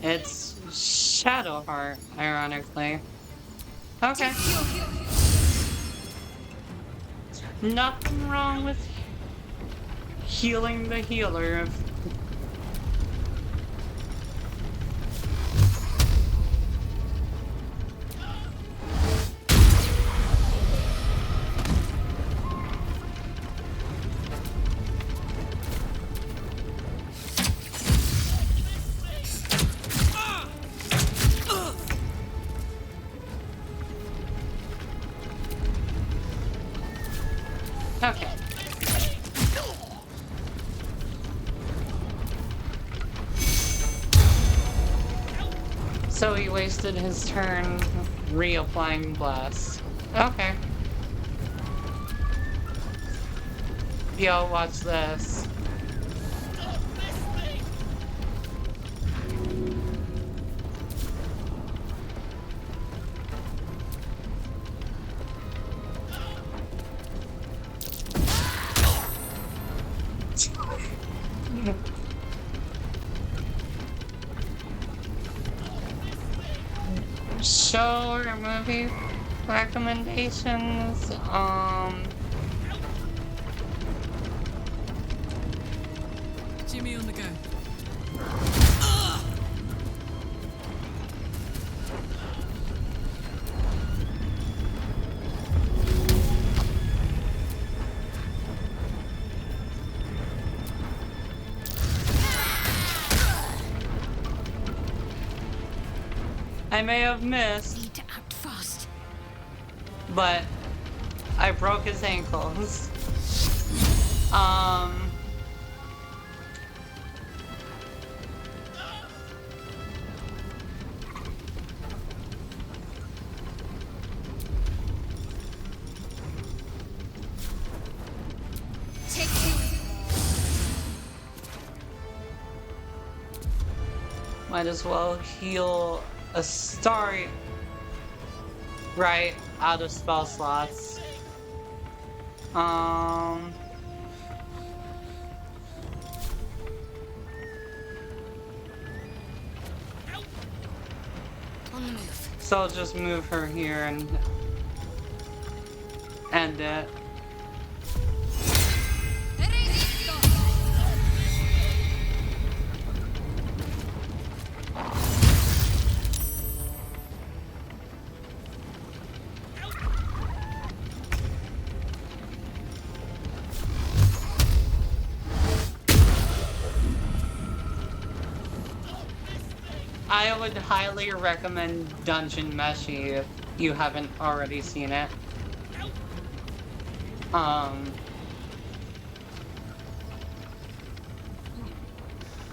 It's Shadowheart, ironically. Okay. Nothing wrong with healing the healer. Okay. So he wasted his turn reapplying blast. Okay. Yo, watch this. Show or movie recommendations. Jimmy on the go. I may have missed, Need to act fast. but I broke his ankles. Take two. Might as well heal a star right out of spell slots. On the move. So I'll just move her here and end it. I would highly recommend Dungeon Meshi if you haven't already seen it.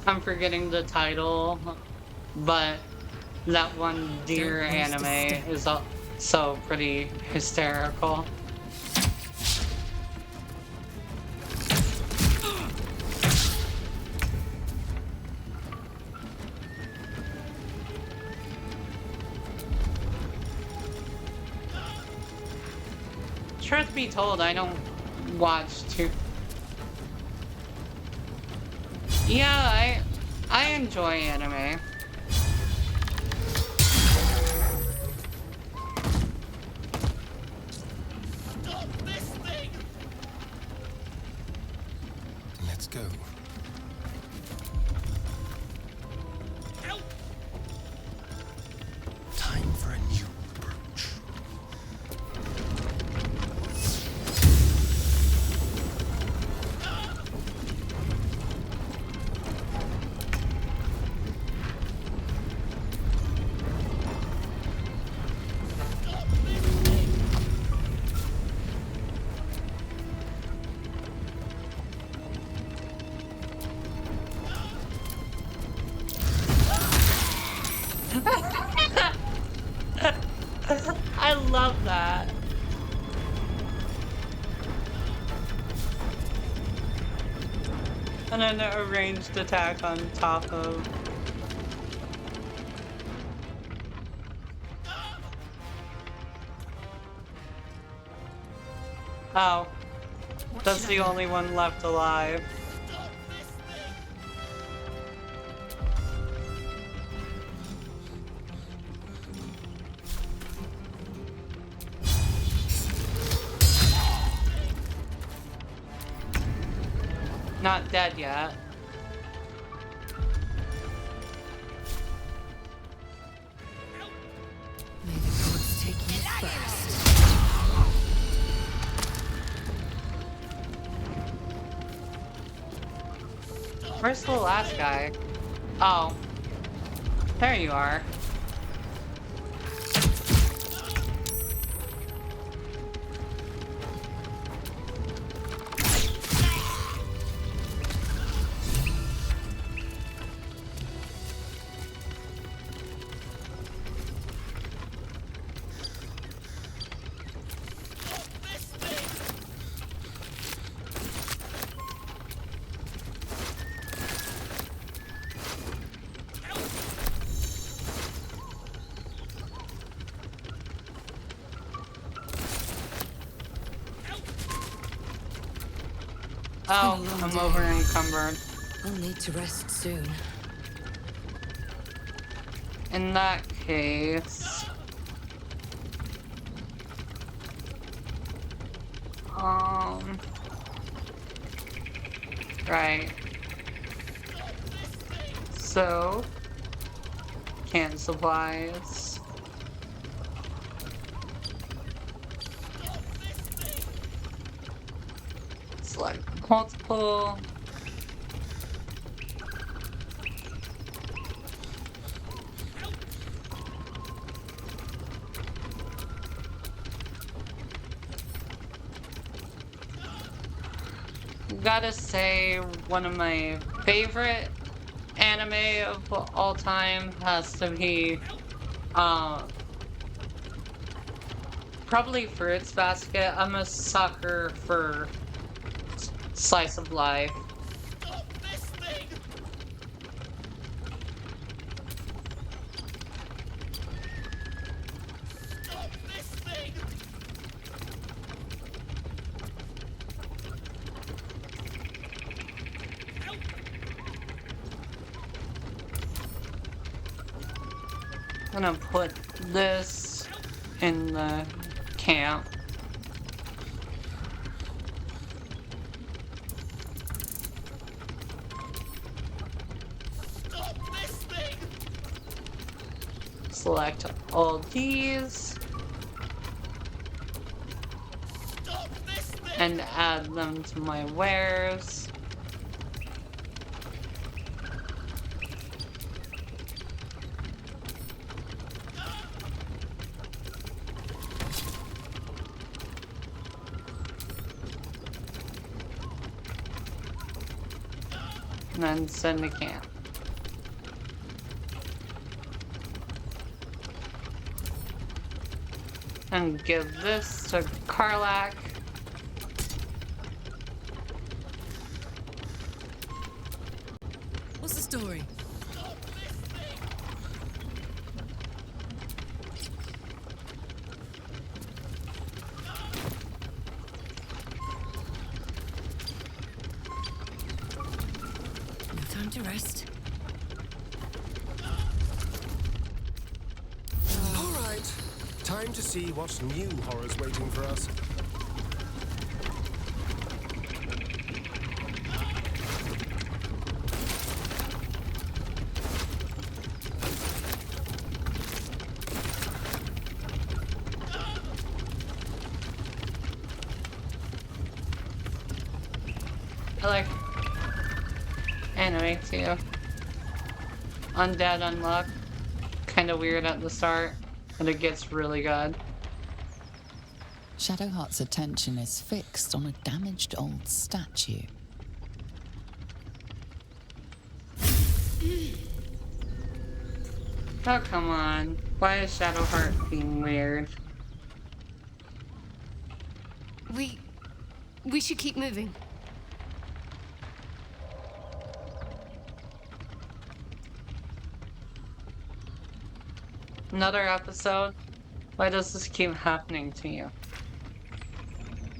I'm forgetting the title, but that one deer anime is also pretty hysterical. Truth be told, I don't watch too. Yeah, I enjoy anime. Let's go. Time for a new approach. I love that. And then a ranged attack on top of. Oh. That's the only one left alive. Not dead yet. May the gods take you first. Where's the last guy? Oh. There you are. Oh, I'm over encumbered. I'll need to rest soon. In that case... Right. So... Canned supplies... Select multiple... Gotta say, one of my favorite anime of all time has to be, probably Fruits Basket. I'm a sucker for slice of life. I'm gonna put this in the camp. select all these and add them to my wares. And then send to camp. And give this to Karlak. What's the story? No time to rest. All right. Time to see what new horror's waiting for us. I like anime too. Undead Unluck. Kinda weird at the start, but it gets really good. Shadowheart's attention is fixed on a damaged old statue. Oh, come on. Why is Shadowheart being weird? We should keep moving. Another episode? Why does this keep happening to you?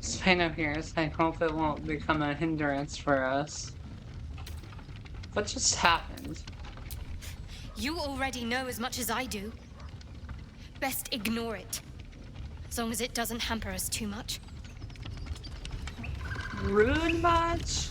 Span of years, I hope it won't become a hindrance for us. What just happened? You already know as much as I do. Best ignore it. As long as it doesn't hamper us too much. Rude much?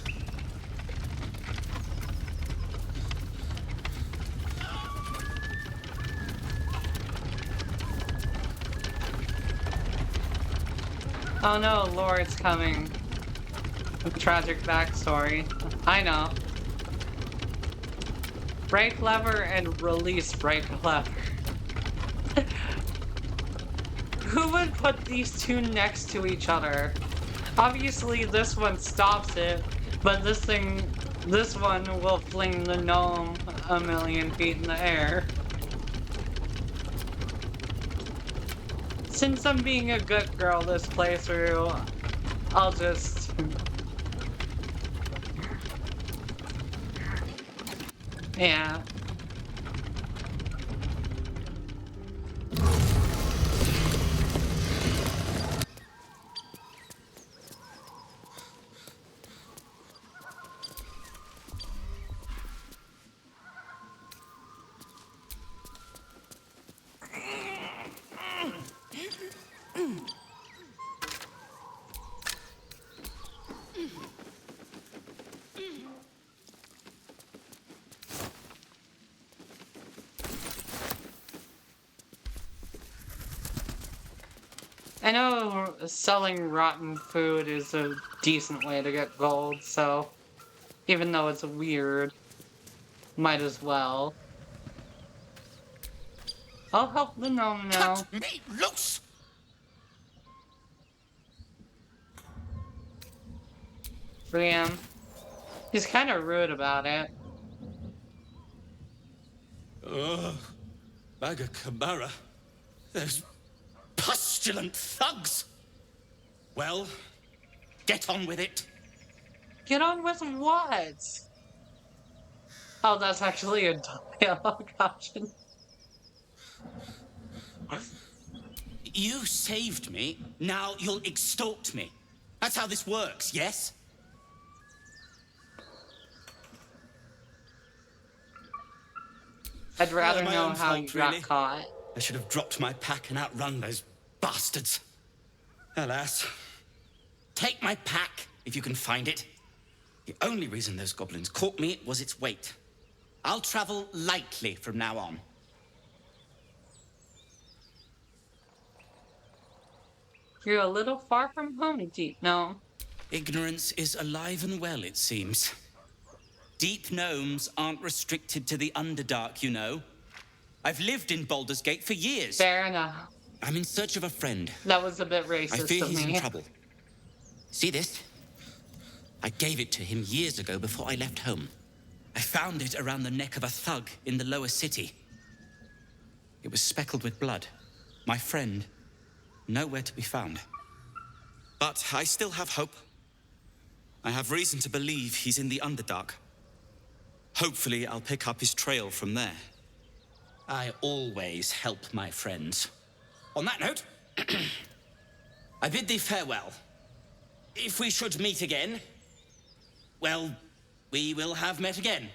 Oh no, Lord's coming. A tragic backstory. I know. Break lever and release break lever. Who would put these two next to each other? Obviously this one stops it, but this one will fling the gnome a million feet in the air. Since I'm being a good girl this playthrough, I'll just... yeah. I know selling rotten food is a decent way to get gold, so even though it's weird, might as well. I'll help the gnome now. Cut me loose! Free him. He's kind of rude about it. Ugh. Bagakabara. Those pestilent thugs! Well, get on with it. Get on with what? Oh, that's actually a dialogue option. You saved me, now you'll extort me. That's how this works, yes? I'd rather My know own how you fault, got really. caught. I should have dropped my pack and outrun those bastards. Alas. Take my pack, if you can find it. The only reason those goblins caught me was its weight. I'll travel lightly from now on. You're a little far from home, Deep Gnome. Ignorance is alive and well, it seems. Deep gnomes aren't restricted to the Underdark, you know. I've lived in Baldur's Gate for years. Fair enough. I'm in search of a friend. That was a bit racist. I fear he's in trouble. See this? I gave it to him years ago before I left home. I found it around the neck of a thug in the lower city. It was speckled with blood. My friend, nowhere to be found. But I still have hope. I have reason to believe he's in the Underdark. Hopefully, I'll pick up his trail from there. I always help my friends. On that note, I bid thee farewell. If we should meet again, well, we will have met again.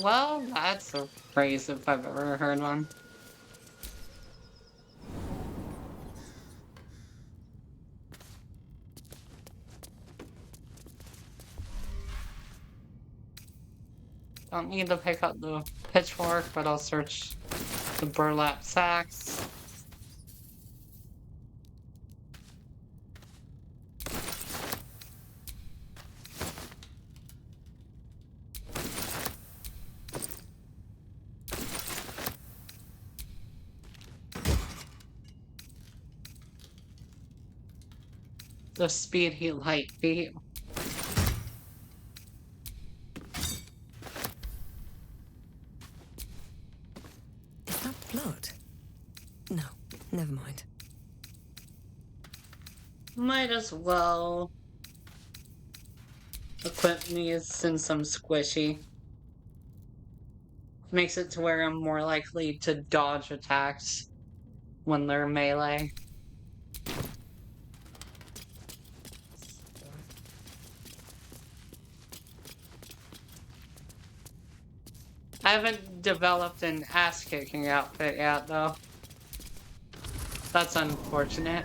Well, that's a phrase if I've ever heard one. Don't need to pick up the pitchfork, but I'll search the burlap sacks. The speed he light feet. Is that blood? No, never mind. Might as well equip these in some squishy. Makes it to where I'm more likely to dodge attacks when they're melee. I haven't developed an ass-kicking outfit yet, though. That's unfortunate.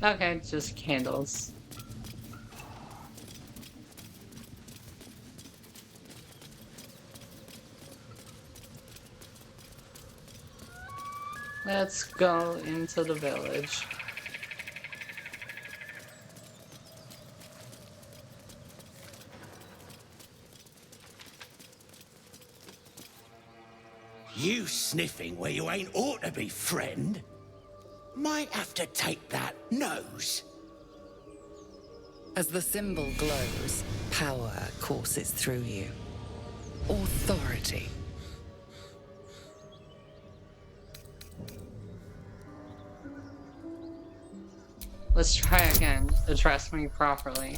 Okay, just candles. Let's go into the village. You sniffing where you ain't ought to be, friend? Might have to take that nose. As the symbol glows, power courses through you. Authority. Let's try again. Address me properly.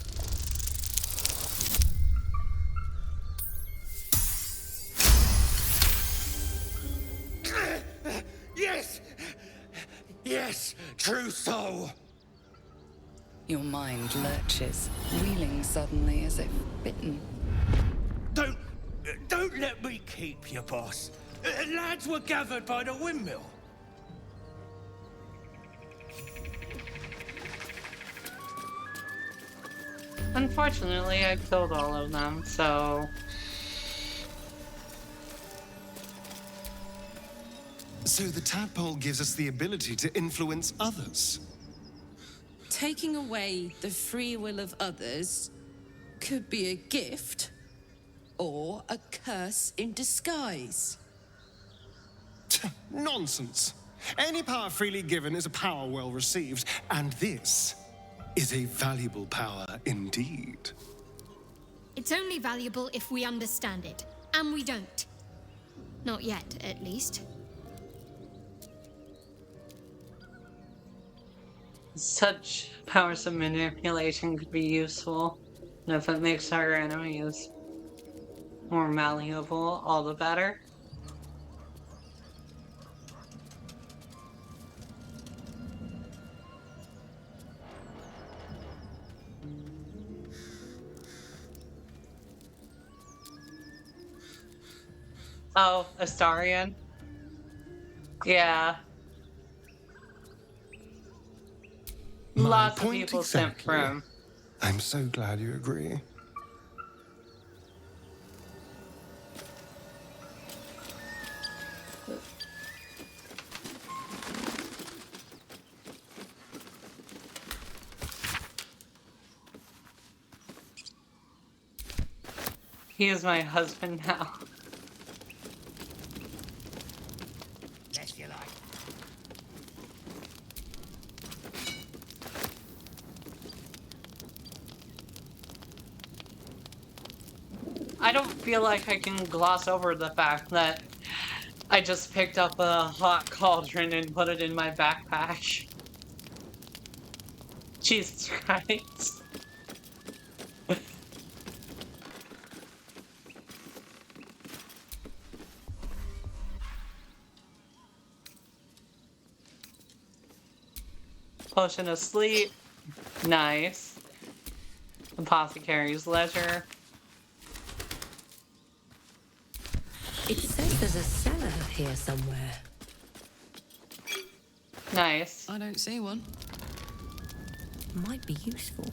Yes! Yes, true soul! Your mind lurches, wheeling suddenly as if bitten. Don't let me keep you, boss. Lads were gathered by the windmill. Unfortunately, I killed all of them, so... So the tadpole gives us the ability to influence others. Taking away the free will of others could be a gift or a curse in disguise. Nonsense. Any power freely given is a power well received, and this is a valuable power indeed. It's only valuable if we understand it, and we don't. Not yet, at least. Such powers of manipulation could be useful, and if it makes our enemies more malleable, all the better. Oh, Astarion? Yeah. My Lots of point people sent for exactly. him. I'm so glad you agree. He is my husband now. Yes, you like. I don't feel like I can gloss over the fact that I just picked up a hot cauldron and put it in my backpack. Jesus Christ. Potion of sleep. Nice. Apothecary's leisure. It says there's a cellar here somewhere. Nice. I don't see one. Might be useful.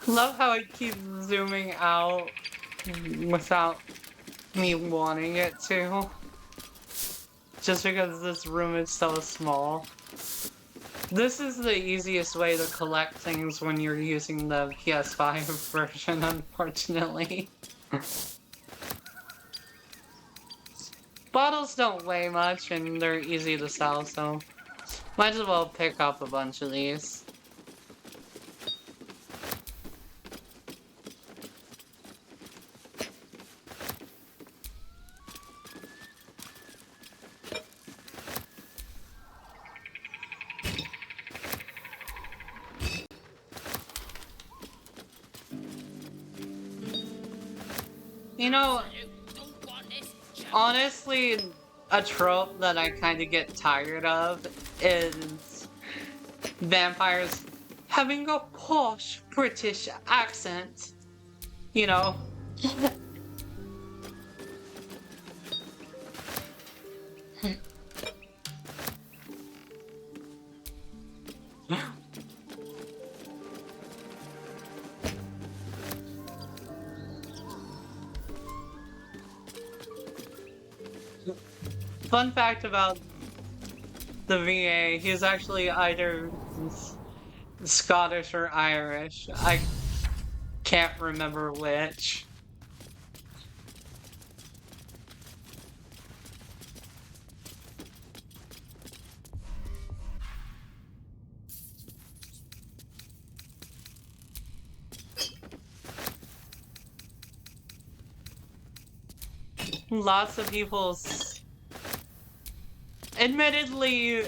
Love how it keeps zooming out without me wanting it to. Just because this room is so small. This is the easiest way to collect things when you're using the PS5 version, unfortunately. Bottles don't weigh much and they're easy to sell, so might as well pick up a bunch of these. You know, honestly, a trope that I kind of get tired of is vampires having a posh British accent. You know? Fun fact about the VA, he's actually either Scottish or Irish. I can't remember which. Lots of people's... Admittedly,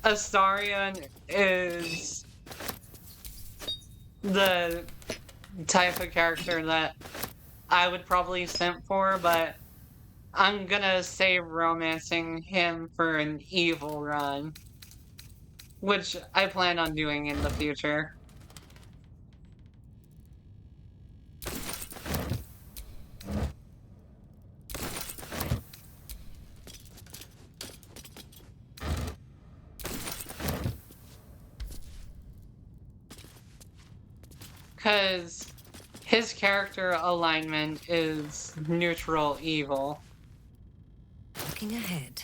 Astarion is the type of character that I would probably simp for, but I'm gonna save romancing him for an evil run, which I plan on doing in the future. Because his character alignment is neutral evil. Looking ahead.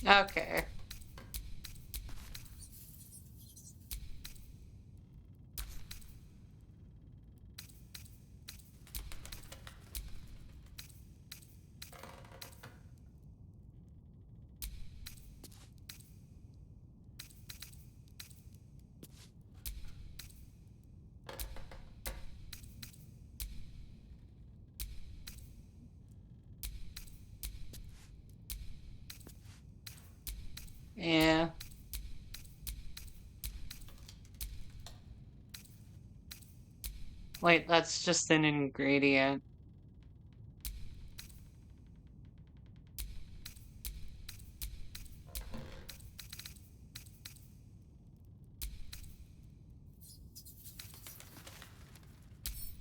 Okay. Yeah. Wait, that's just an ingredient.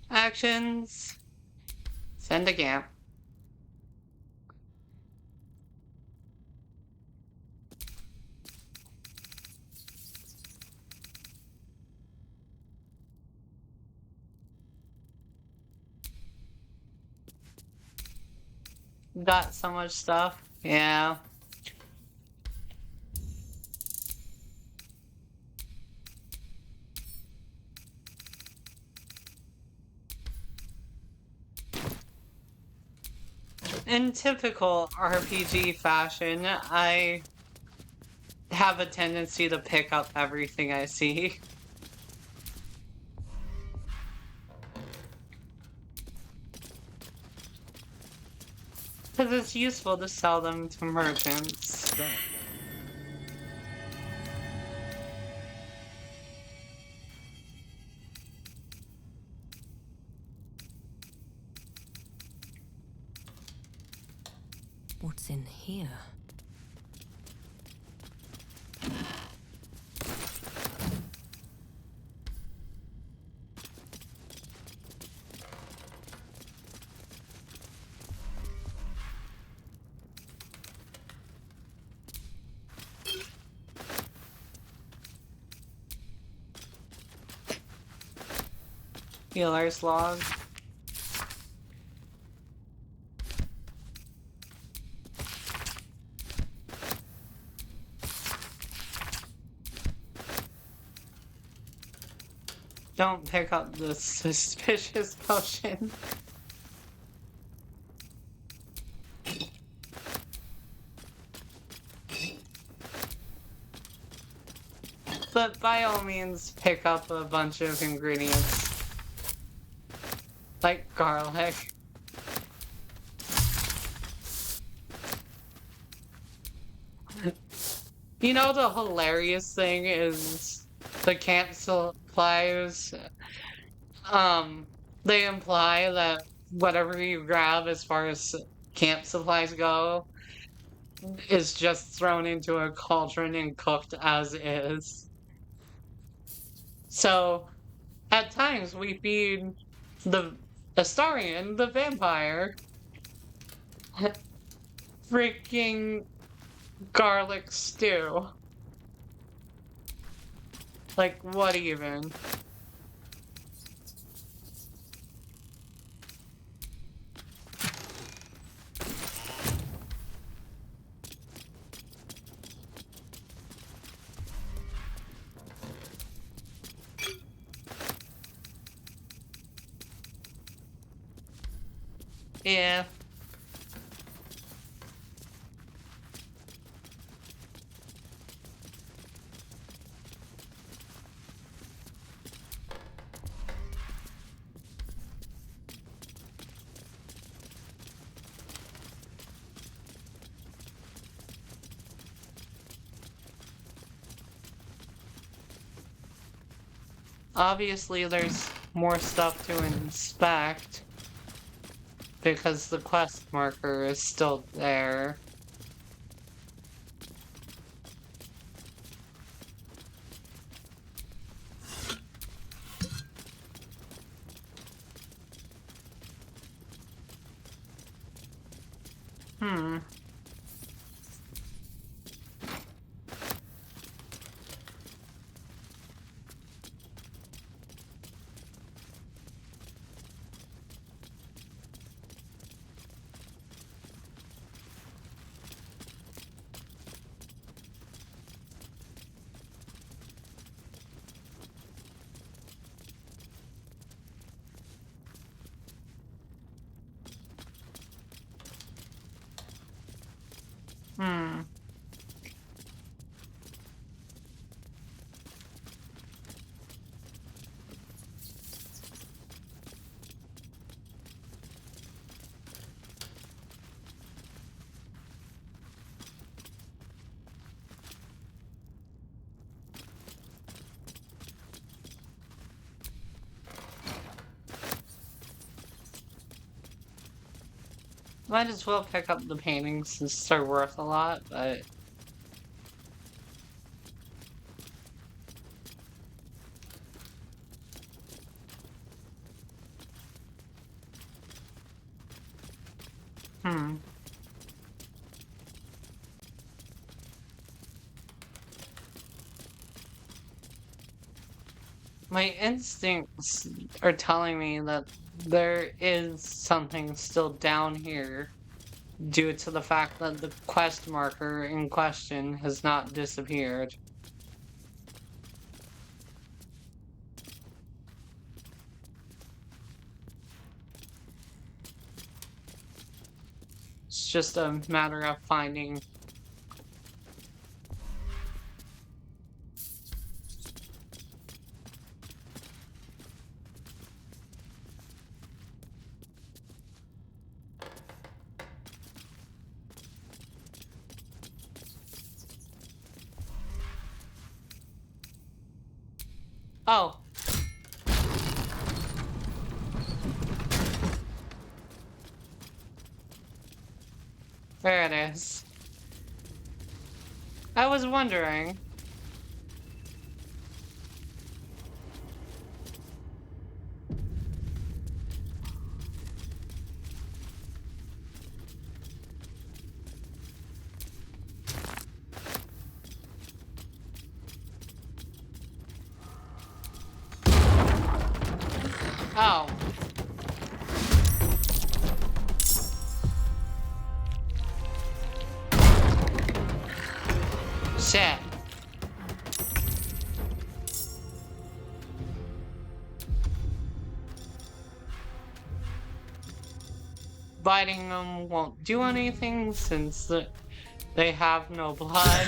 Actions. Send a camp. Got so much stuff. Yeah. In typical RPG fashion, I have a tendency to pick up everything I see. Because it's useful to sell them to merchants. What's in here? Healer's log. Don't pick up the suspicious potion. But by all means, pick up a bunch of ingredients. Like garlic. You know, the hilarious thing is the camp supplies, they imply that whatever you grab as far as camp supplies go is just thrown into a cauldron and cooked as is. So, at times we feed the Astarian, the vampire, freaking garlic stew. Like, what even? Yeah. Obviously, there's more stuff to inspect because the quest marker is still there. Hmm. Hmm. Might as well pick up the paintings since they're worth a lot, but... Hmm. My instincts are telling me that there is something still down here due to the fact that the quest marker in question has not disappeared. It's just a matter of finding. Oh. There it is. I was wondering. Oh. Shit. Biting them won't do anything since they have no blood.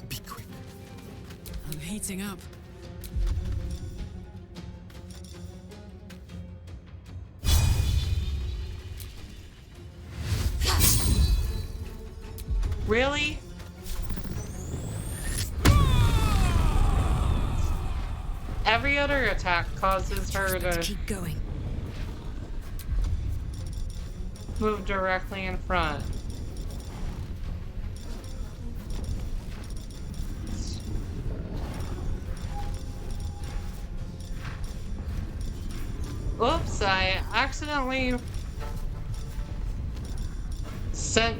Be quick. I'm heating up. Really? Every other attack causes her to keep going. Move directly in front. Oops, I accidentally sent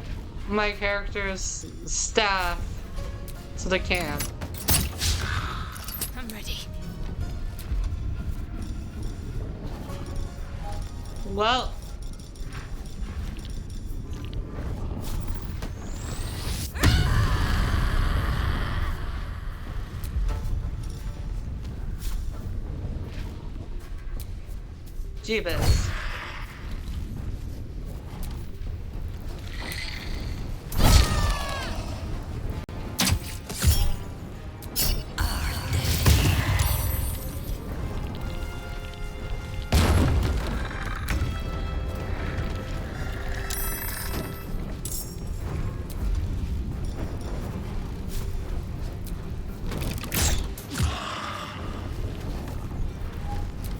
my character's staff to the camp. I'm ready. Well, Jeebus.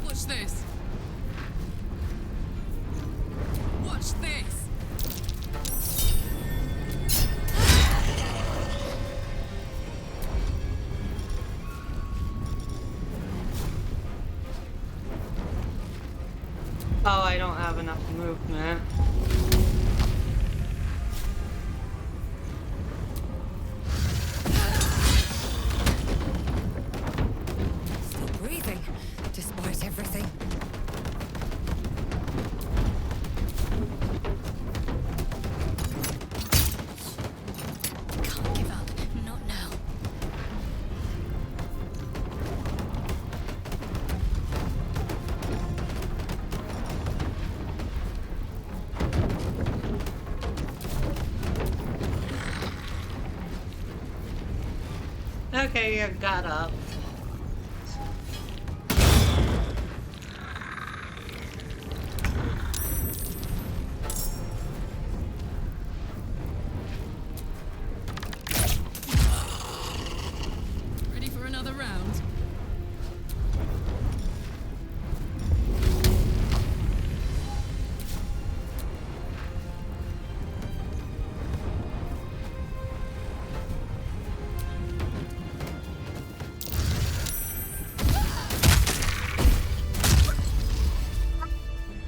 Watch this. Watch this. Oh, I don't have enough movement. Still breathing, despite everything. Can't give up. Not now. Okay, I got up. Ready for another round?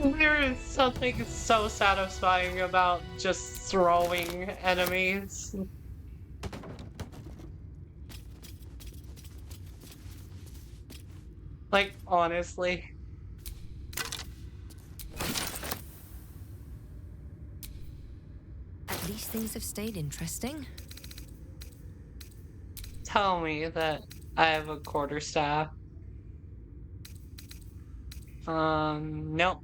There is something so satisfying about just throwing enemies. Like, honestly. At least things have stayed interesting. Tell me that I have a quarterstaff. Nope.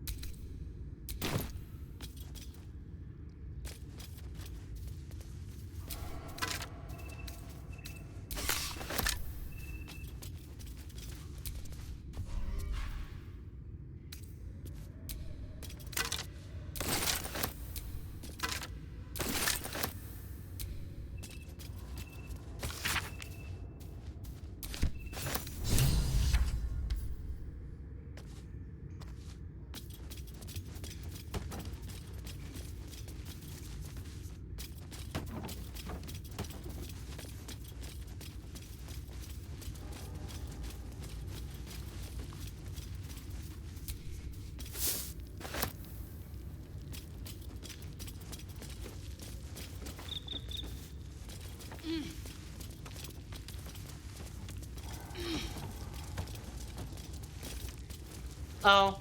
Oh.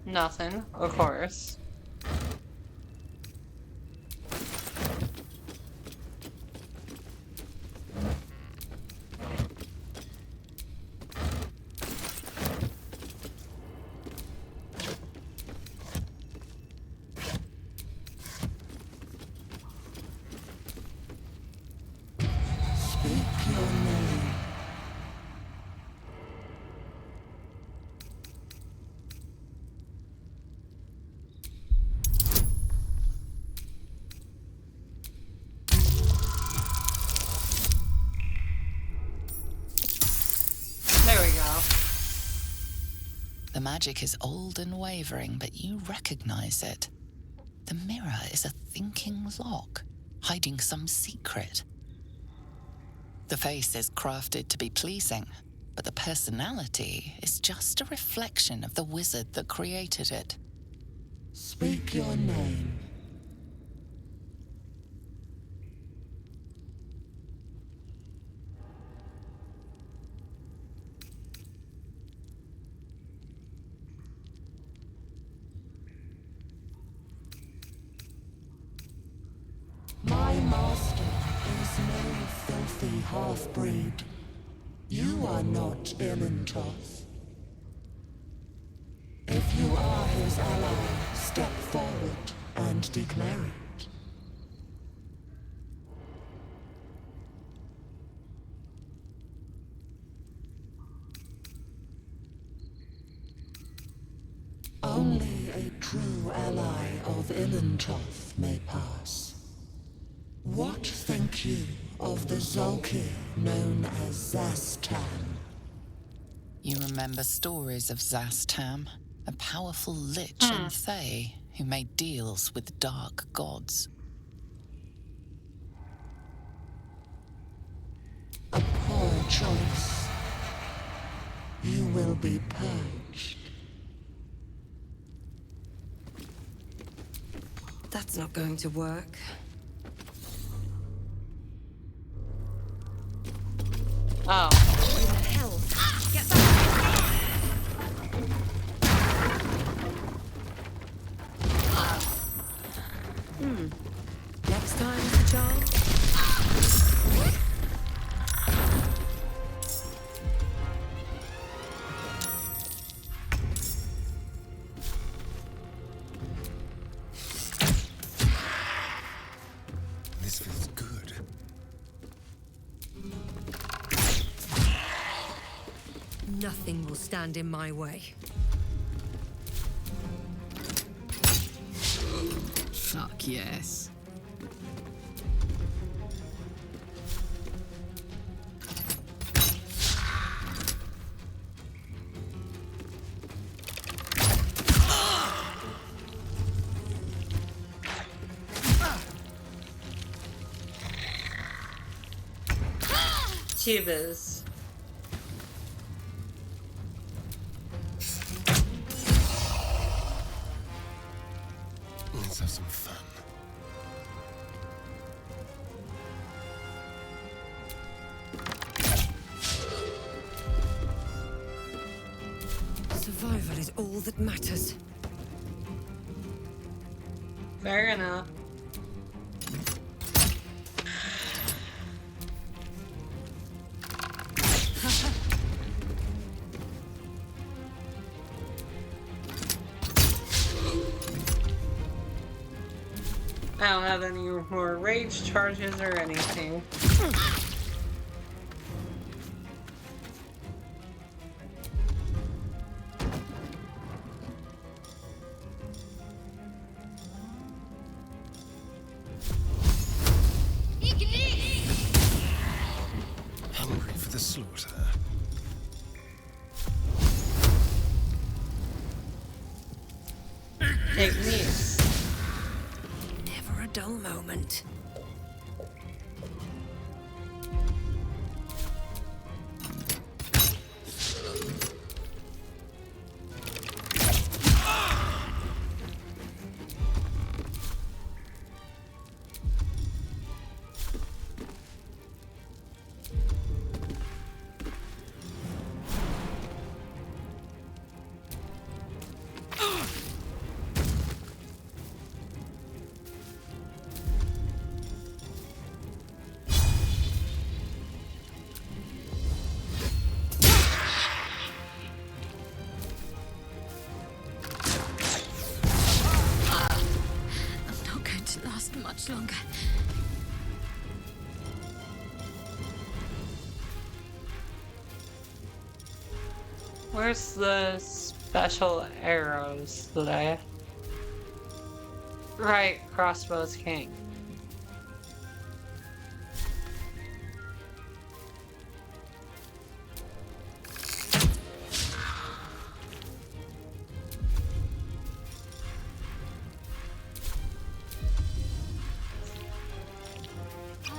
Nothing, of course. There we go. The magic is old and wavering, but you recognize it. The mirror is a thinking lock, hiding some secret. The face is crafted to be pleasing, but the personality is just a reflection of the wizard that created it. Speak your name. My master is no filthy half-breed. You are not Ilintoth. If you are his ally, step forward and declare it. Only a true ally of Ilintoth may pass. What think you of the Zolkir known as Zastam? You remember stories of Zastam, a powerful lich and fae who made deals with dark gods. A poor choice. You will be purged. That's not going to work. Oh. What in the hell? Get back! Next time, Charles. Nothing will stand in my way. Fuck yes. Tubers. Let's have some fun. Survival is all that matters. Fair enough. I don't have any more rage charges or anything. Hungry for the slaughter. Take these. Never a dull moment. Much longer. Where's the special arrows that I... Right, crossbows king.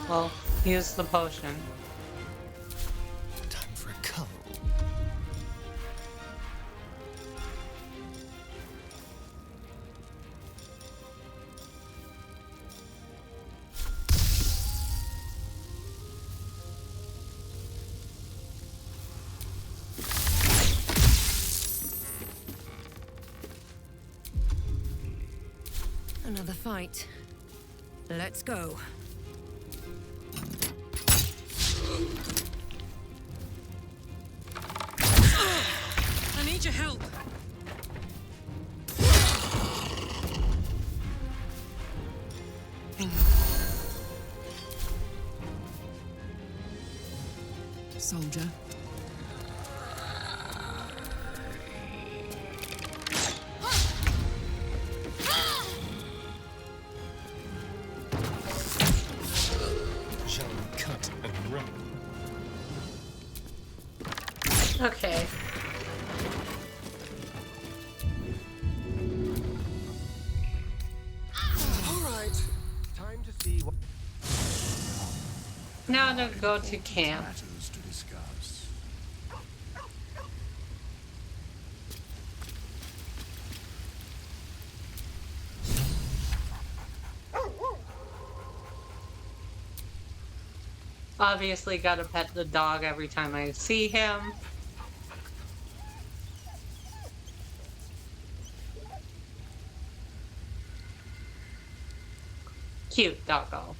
Well, use the potion. Time for a cull. Another fight. Let's go. I need your help. Soldier. Shall we cut and run? Okay. Alright. Time to see what Now to go to camp. matters to discuss. Obviously gotta pet the dog every time I see him. Cute doggo.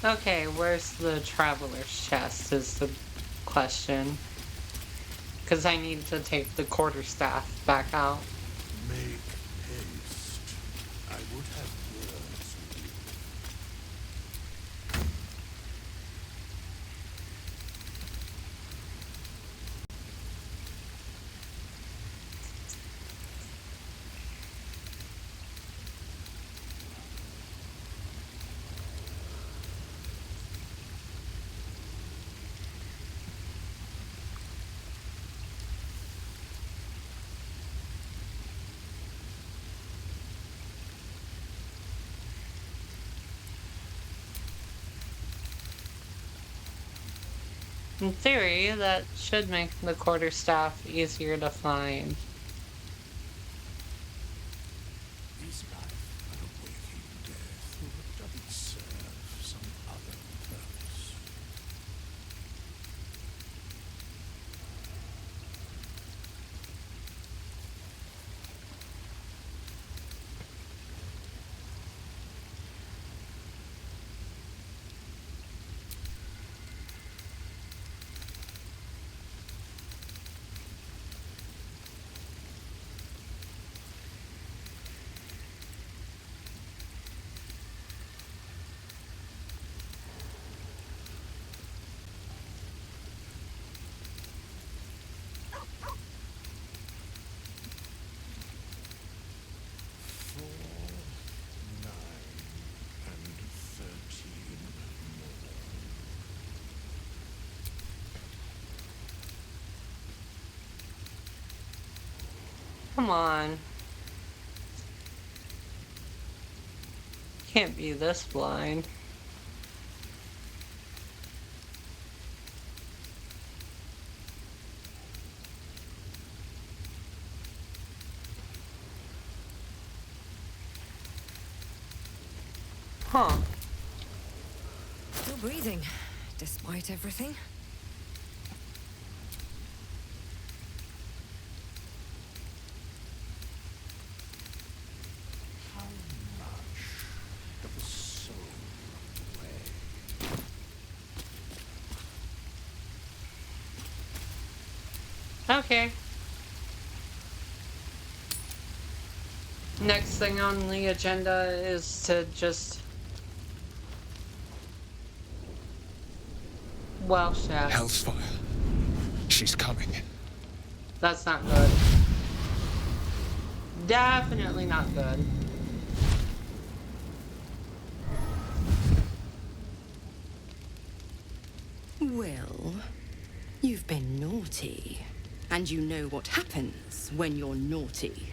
Okay, where's the traveler's chest is the question. Because I need to take the quarterstaff back out. Make haste. I would have words with you. In theory, that should make the quarterstaff easier to find. Is life but a waking death, or does it serve some other purpose? Come on. Can't be this blind. Huh. Still breathing, despite everything. How much of the soul away? Okay. Next thing on the agenda is to just... Well, chef. Hell's fire. She's coming. That's not good. Definitely not good. Well, you've been naughty. And you know what happens when you're naughty.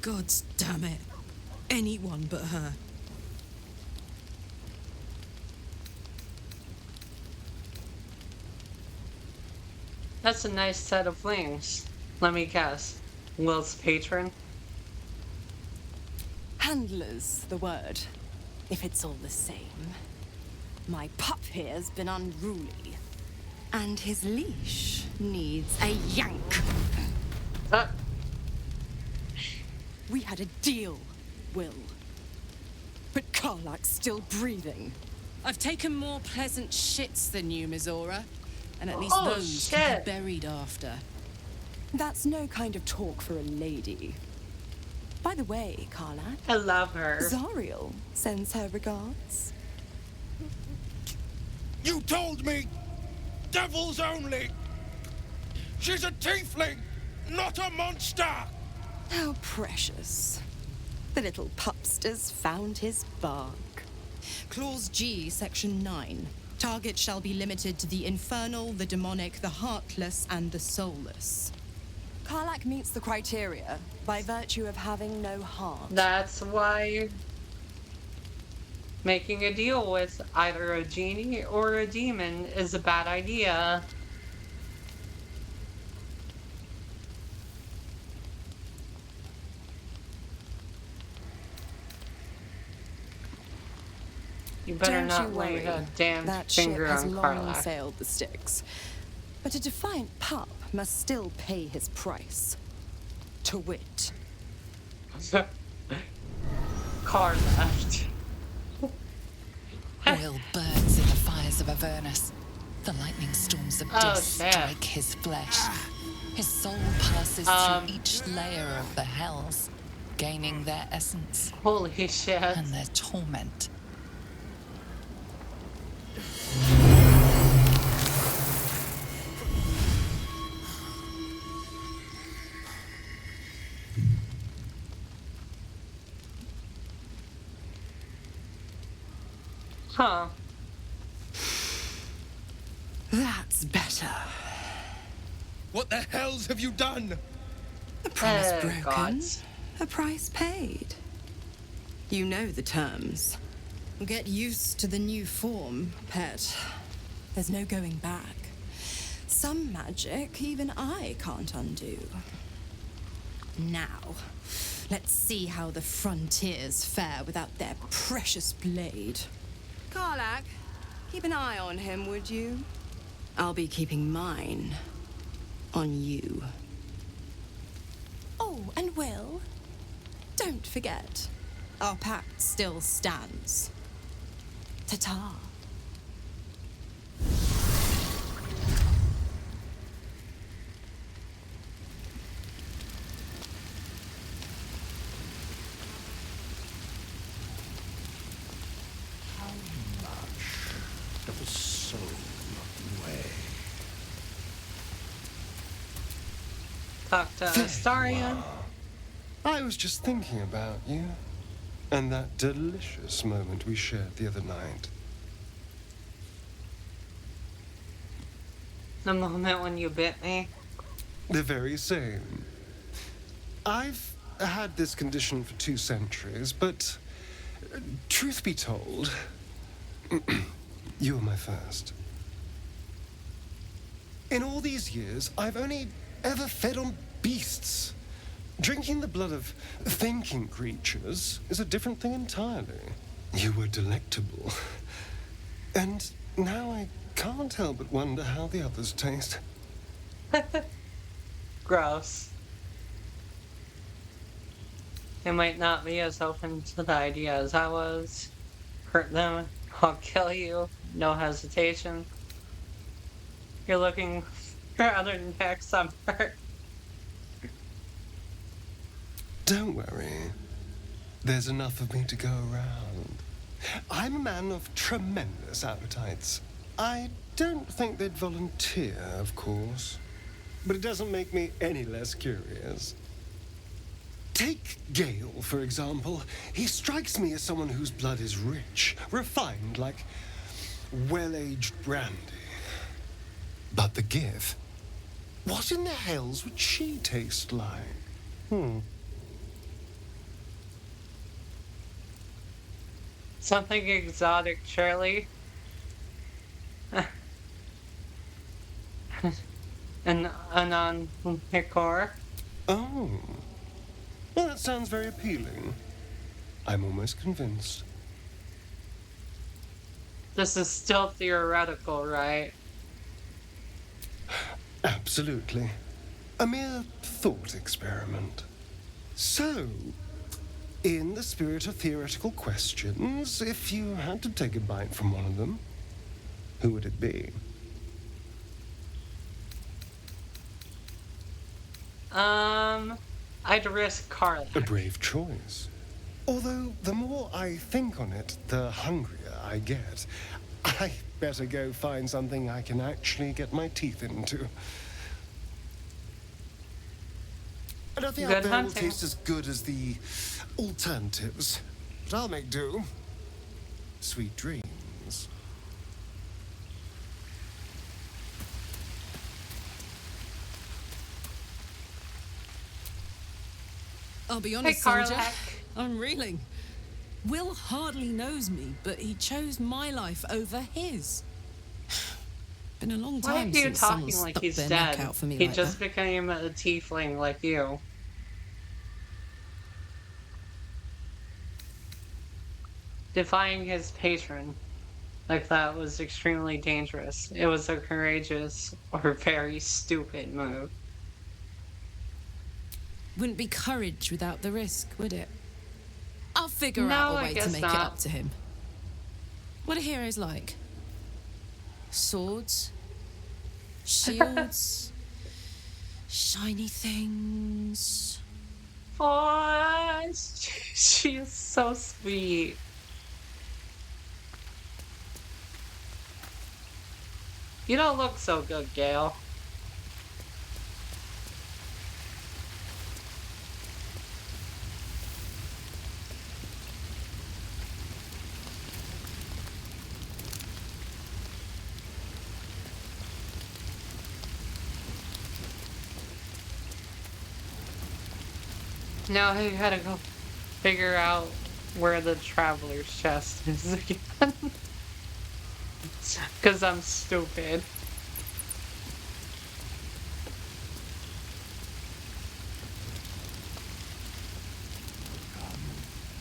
God damn it. Anyone but her. That's a nice set of wings. Let me guess. Will's patron? Handler's the word, if it's all the same. My pup here's been unruly. And his leash needs a yank. We had a deal, Will. But Karlak's still breathing. I've taken more pleasant shits than you, Mizora. And at least those can be buried after. That's no kind of talk for a lady. By the way, Karlak. I love her. Zariel sends her regards. You told me! Devils only! She's a tiefling, not a monster! How precious. The little pupster's found his bark. Clause G, Section 9. Target shall be limited to the infernal, the demonic, the heartless, and the soulless. Karlak meets the criteria by virtue of having no heart. That's why making a deal with either a genie or a demon is a bad idea. You better Don't not you lay worry. a damn That finger ship has on long Karlak. sailed the Styx. But a defiant pup must still pay his price. To wit. Car left. Oil burns in the fires of Avernus. The lightning storms of death strike his flesh. His soul passes through each layer of the hells, gaining their essence. Holy shit. And their torment. Huh. That's better. What the hells have you done? A promise broken, gods. a price paid. You know the terms. Get used to the new form, pet. There's no going back. Some magic even I can't undo. Now, let's see how the frontiers fare without their precious blade. Karlach, keep an eye on him, would you? I'll be keeping mine on you. Oh, and Will, don't forget, our pact still stands. Ta-ta. Of a soul away. Talk to Astarion. I was just thinking about you, and that delicious moment we shared the other night. The moment when you bit me. The very same. I've had this condition for 2 centuries, but truth be told, you were my first. In all these years, I've only ever fed on beasts. Drinking the blood of thinking creatures is a different thing entirely. You were delectable. And now I can't help but wonder how the others taste. Gross. They might not be as open to the idea as I was. Hurt them, I'll kill you, no hesitation. You're looking for other next summer. Don't worry. There's enough of me to go around. I'm a man of tremendous appetites. I don't think they'd volunteer, of course. But it doesn't make me any less curious. Take Gale, for example. He strikes me as someone whose blood is rich, refined, like well-aged brandy. But the Gith? What in the hells would she taste like? Something exotic, surely. An non-Picor. Oh. Well, that sounds very appealing. I'm almost convinced. This is still theoretical, right? Absolutely. A mere thought experiment. So, in the spirit of theoretical questions, if you had to take a bite from one of them, who would it be? I'd risk Karlach. A brave choice. Although, the more I think on it, the hungrier I get. I better go find something I can actually get my teeth into. I don't think Good our bear will hunting. taste as good as the alternatives, but I'll make do. Sweet dreams. I'll be honest, Hey, soldier. Karlach. I'm reeling. Will hardly knows me, but he chose my life over his. Been a long Why are time you since someone talking like stuck he's their neck dead? out for me He like just that. became a tiefling like you. Defying his patron like that was extremely dangerous. It was a courageous or very stupid move. Wouldn't be courage without the risk, would it? I'll figure No, out a I way to guess make not. it up to him. What are heroes like? Swords? Shields? Shiny things? Oh, she is so sweet. You don't look so good, Gale. Now he had to go figure out where the traveler's chest is again. Because I'm stupid.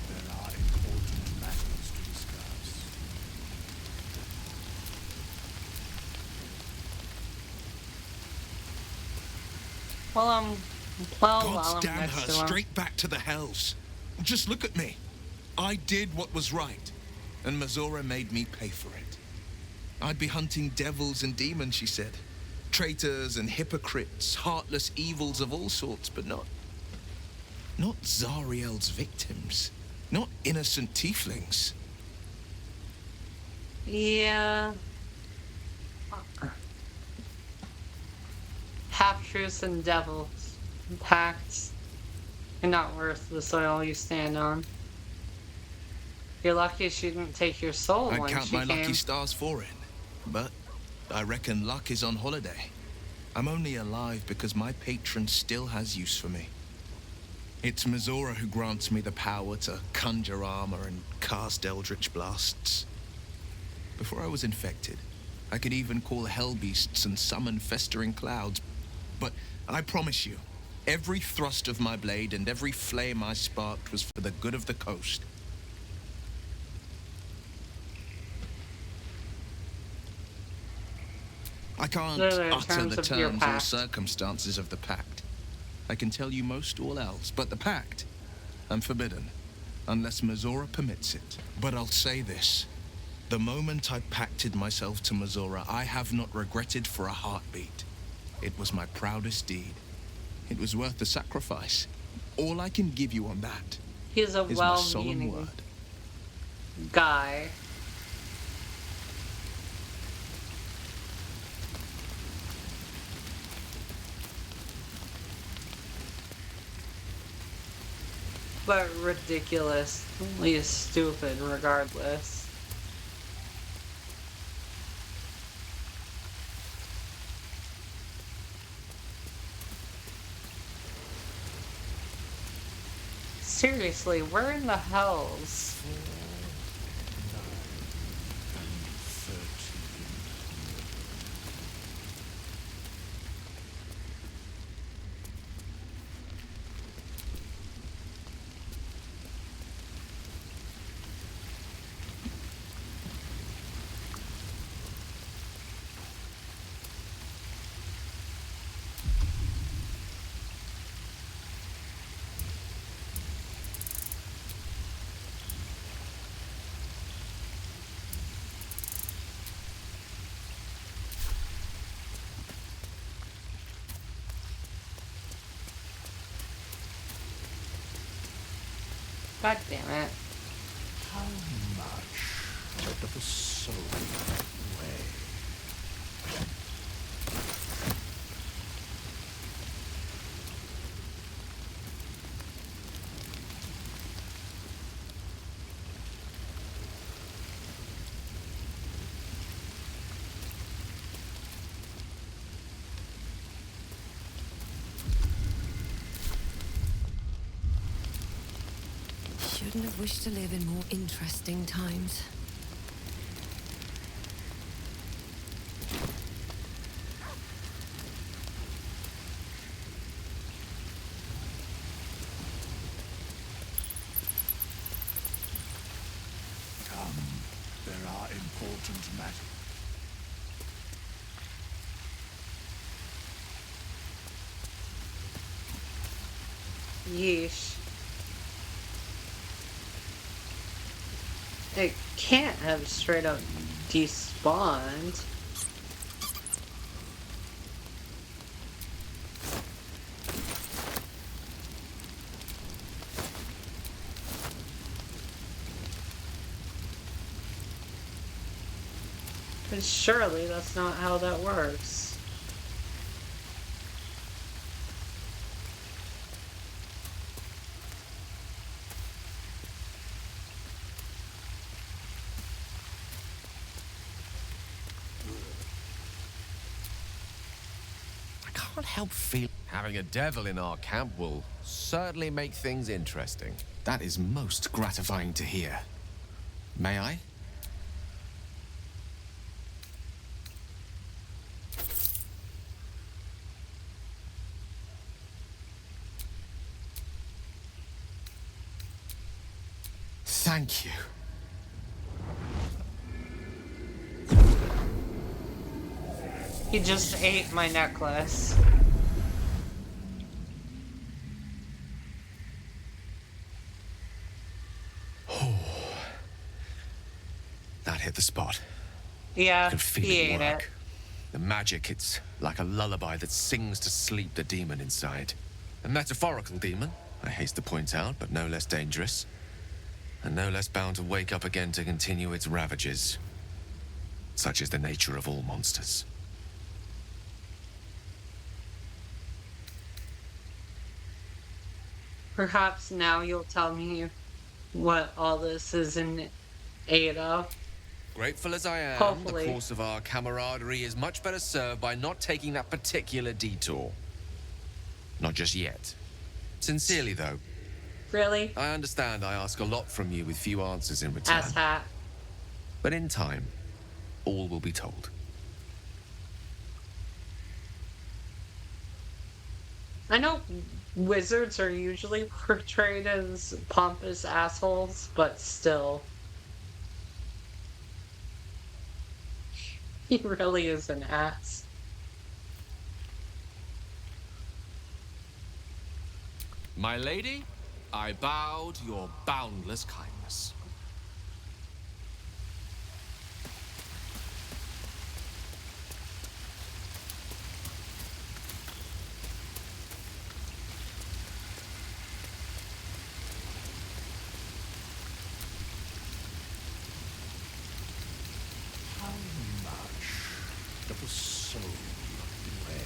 There are important matters to discuss. Well, God's while I'm damn next her, to him. straight back to the hells. Just look at me. I did what was right, and Mazora made me pay for it. I'd be hunting devils and demons, she said. Traitors and hypocrites, heartless evils of all sorts, but not Zariel's victims. Not innocent tieflings. Yeah. Half-truths and devils. Pacts. You're not worth the soil you stand on. You're lucky she didn't take your soul I'd when count she my came. lucky stars for it, but I reckon luck is on holiday. I'm only alive because my patron still has use for me. It's Mazora who grants me the power to conjure armor and cast eldritch blasts. Before I was infected, I could even call hell beasts and summon festering clouds. But I promise you, every thrust of my blade and every flame I sparked was for the good of the coast. I can't utter the terms or circumstances of the pact. I can tell you most all else, but the pact, I'm forbidden, unless Mazora permits it. But I'll say this. The moment I pacted myself to Mazora, I have not regretted for a heartbeat. It was my proudest deed. It was worth the sacrifice. All I can give you on that He's a is my solemn well-meaning word. guy. But ridiculously stupid regardless. Seriously, where in the hells? 4, 9, and 13. God damn it. How much out of a soul way? Shouldn't have wished to live in more interesting times. Come, there are important matters. Yeesh. It can't have straight up despawned. But surely that's not how that works. I can't help feeling having a devil in our camp will certainly make things interesting. That is most gratifying to hear. May I? Thank you. He just ate my necklace. Oh. That hit the spot. Yeah, I can feel he it ate work. it. The magic, it's like a lullaby that sings to sleep the demon inside. A metaphorical demon, I haste to point out, but no less dangerous. And no less bound to wake up again to continue its ravages. Such is the nature of all monsters. Perhaps now you'll tell me what all this is in aid of. Grateful as I am, Hopefully. the course of our camaraderie is much better served by not taking that particular detour. Not just yet. Sincerely, though. Really? I understand I ask a lot from you with few answers in return. Asshat. But in time, all will be told. I know wizards are usually portrayed as pompous assholes, but still. He really is an ass. My lady, I bow to your boundless kindness. How much of a soul you weigh?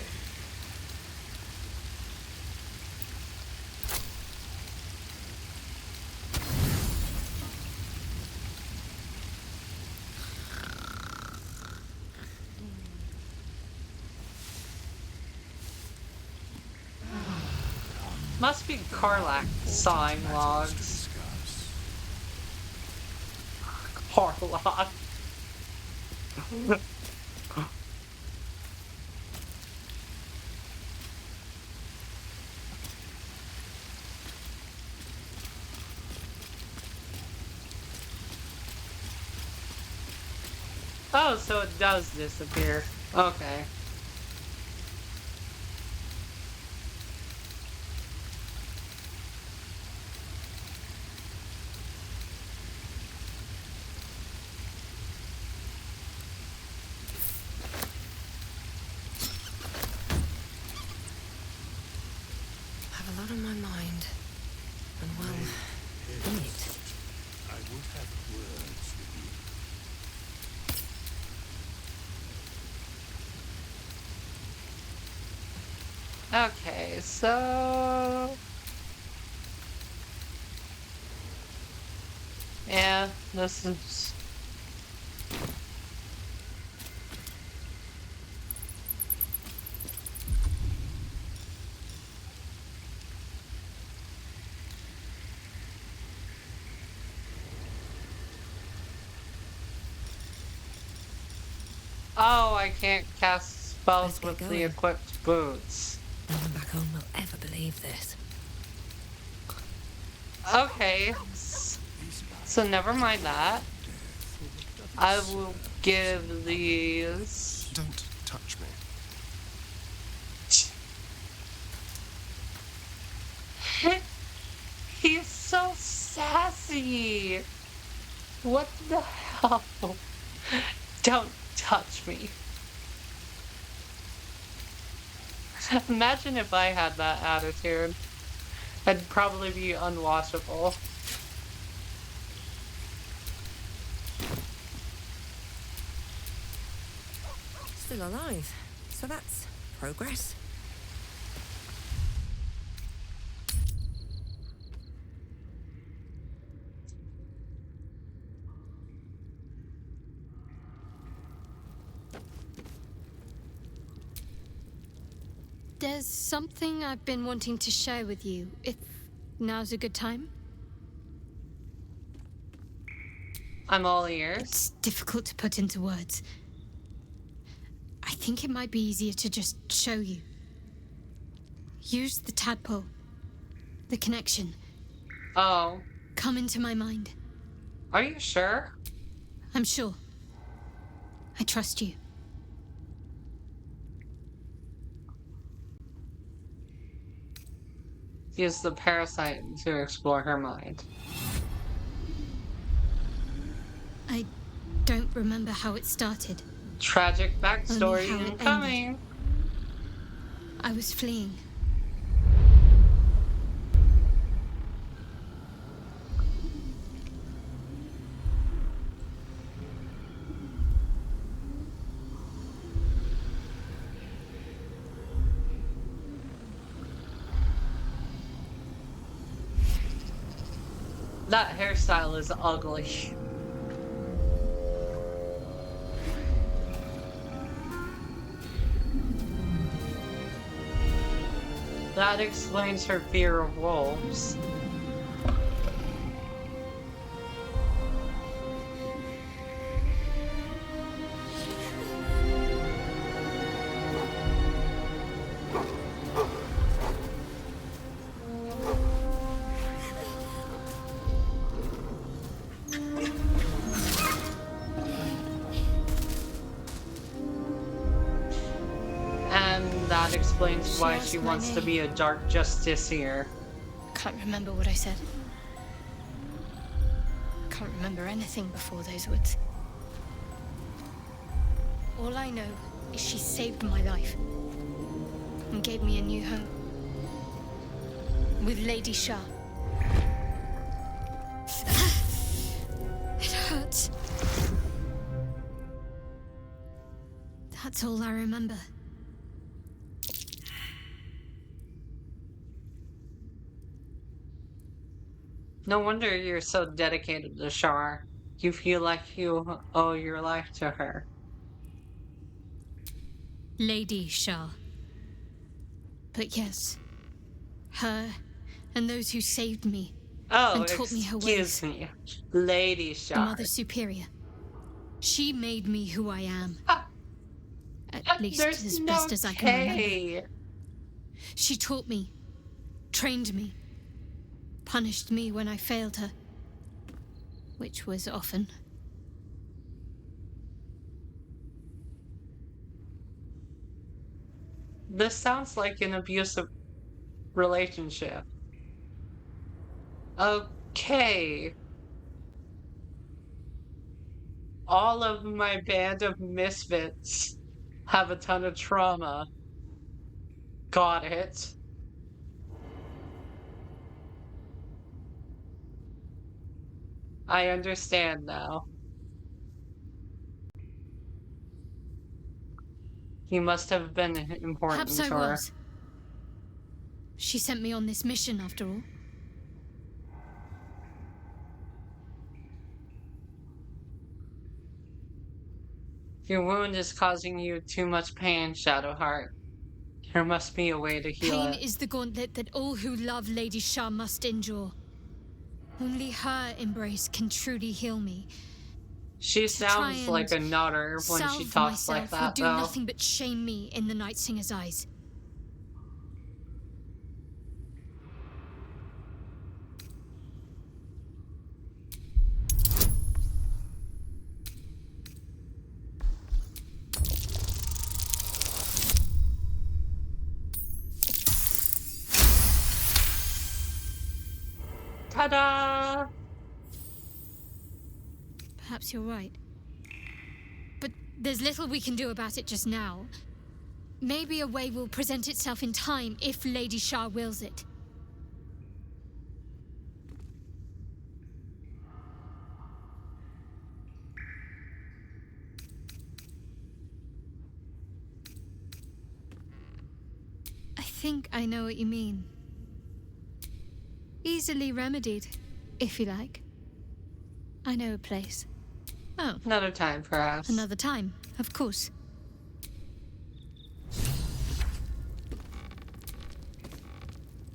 Must be Karlach sawing logs. Karlach. Oh, so it does disappear. Okay. I have a lot on my mind. And well, in it. I would have words with you. Okay, so... Yeah, this is... Oh, I can't cast spells with the equipped boots. No one back home will ever believe this. Okay, so never mind that. I will give these... Don't touch me. He's so sassy. What the hell? Don't touch me. Imagine if I had that attitude. I'd probably be unwatchable. Still alive. So that's progress. There's something I've been wanting to share with you, if now's a good time. I'm all ears. It's difficult to put into words. I think it might be easier to just show you. Use the tadpole. The connection. Oh. Come into my mind. Are you sure? I'm sure. I trust you. Use the parasite to explore her mind. I don't remember how it started. Tragic backstory Only how it incoming. ended. I was fleeing. That hairstyle is ugly. That explains her fear of wolves. That explains why she wants to be a dark justiciar. Can't remember what I said. Can't remember anything before those words. All I know is she saved my life and gave me a new home with Lady Shah. It hurts. That's all I remember. No wonder you're so dedicated to Shar. You feel like you owe your life to her. Lady Shah. But yes, her and those who saved me and taught me her ways. Excuse me, Lady Shah. The Mother Superior. She made me who I am. At least as best as I can remember. She taught me, trained me, punished me when I failed her, which was often. This sounds like an abusive relationship. Okay. All of my band of misfits have a ton of trauma. Got it. I understand now. He must have been important Perhaps I to her. was. She sent me on this mission, after all. Your wound is causing you too much pain, Shadowheart. There must be a way to heal Pain it. is the gauntlet that all who love Lady Shah must endure. Only her embrace can truly heal me. She sounds like a nutter when she talks like that, would do though. nothing but shame me in the Night Singer's eyes. Ta-da! Perhaps you're right. But there's little we can do about it just now. Maybe a way will present itself in time if Lady Shah wills it. I think I know what you mean. Easily remedied, if you like. I know a place. Oh. Another time, perhaps. Another time, of course.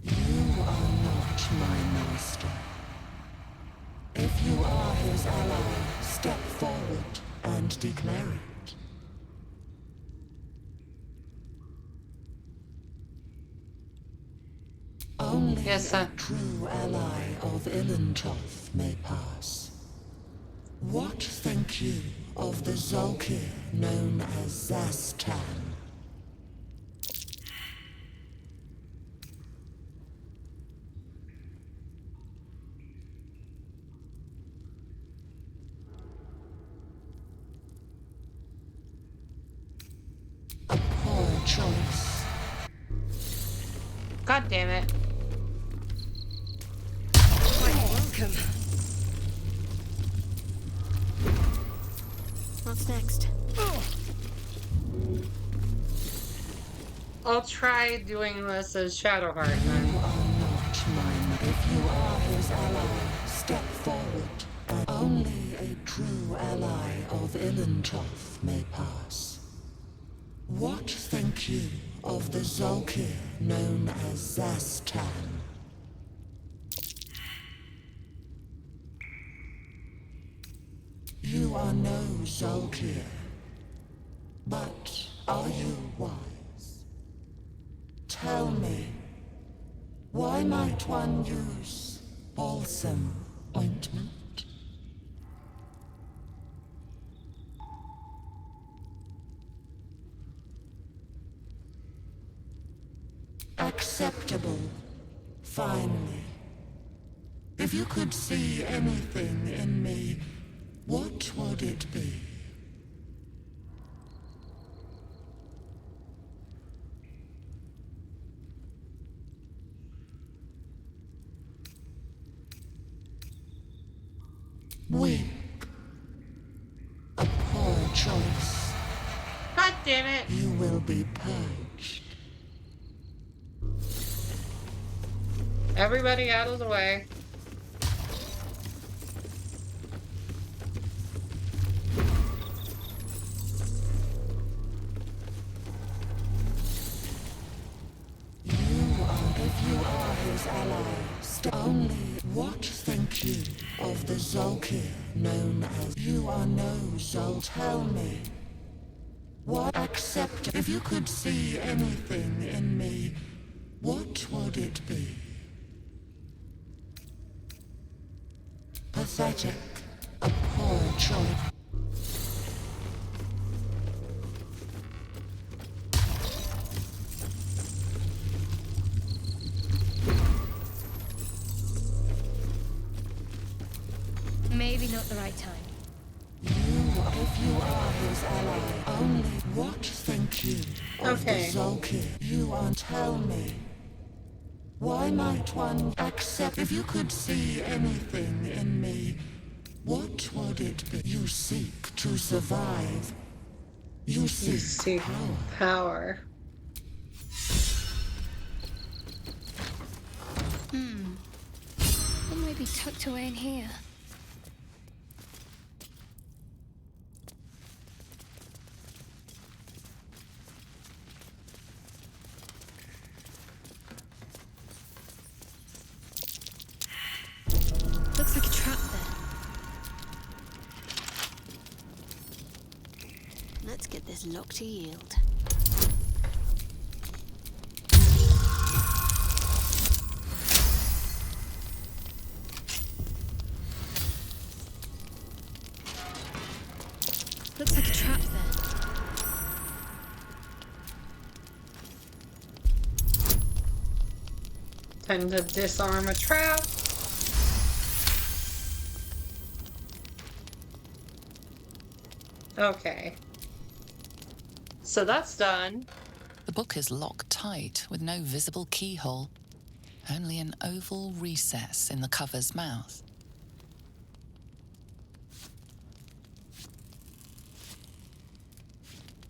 You are not my master. If you are his ally, step forward and declare it. Only a true ally of Ilintoth may pass. What think you of the Zolkir known as Zastan? A poor choice. God damn it. Welcome. What's next? I'll try doing this as Shadowheart then. You are not mine. If you are his ally, step forward. Only a true ally of Ilintoth may pass. What think you of the Zolkir known as Zastan? You are no Zolkir, but are you wise? Tell me, why might one use balsam ointment? Acceptable, finally. If you could see anything in me, what would it be? Weak. A poor choice. God damn it. You will be purged. Everybody out of the way. If you are his ally, only what think you of the Zolkir known as you are no Zol? Tell me. What accept if you could see anything in me, what would it be? Pathetic, a poor choice. Maybe not the right time. If you are his ally, only what think you of the Zolkir? You are. Tell me. Why might one accept if you could see anything in me? What would it be? You seek to survive. You seek power. What might be tucked away in here? Looks like a trap there. Let's get this lock to yield. Looks like a trap there. Time to disarm a trap. Okay. So that's done. The book is locked tight with no visible keyhole, only an oval recess in the cover's mouth.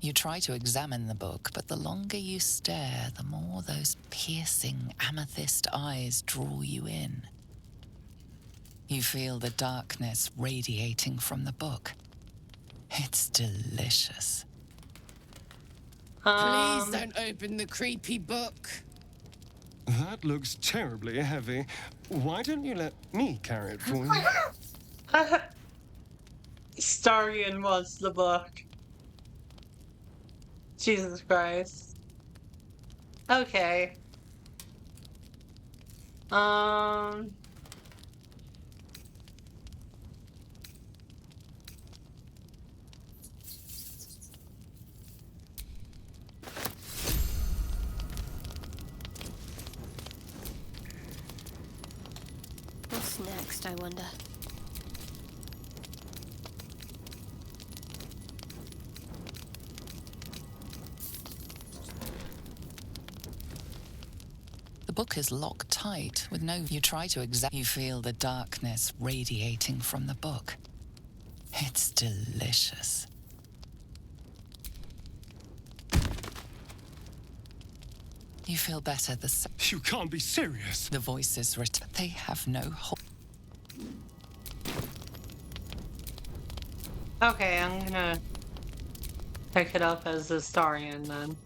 You try to examine the book, but the longer you stare, the more those piercing amethyst eyes draw you in. You feel the darkness radiating from the book. It's delicious. Please don't open the creepy book. That looks terribly heavy. Why don't you let me carry it for you? Starion was the book. Jesus Christ. Okay. What's next, I wonder? The book is locked tight with no... You try to examine... You feel the darkness radiating from the book. It's delicious. You feel better You can't be serious. The voices return. They have no hold. Okay, I'm gonna pick it up as a Starion then.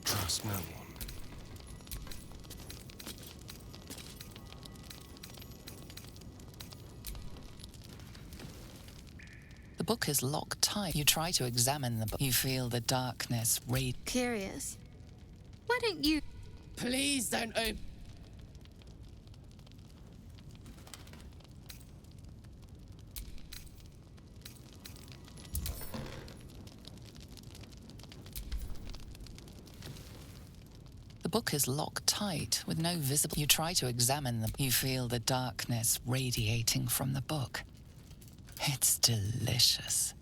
Trust no one. The book is locked tight. You try to examine the book. You feel the darkness raid. Curious. Why don't you... Please don't open... The book is locked tight with no visible... You try to examine the... You feel the darkness radiating from the book. It's delicious.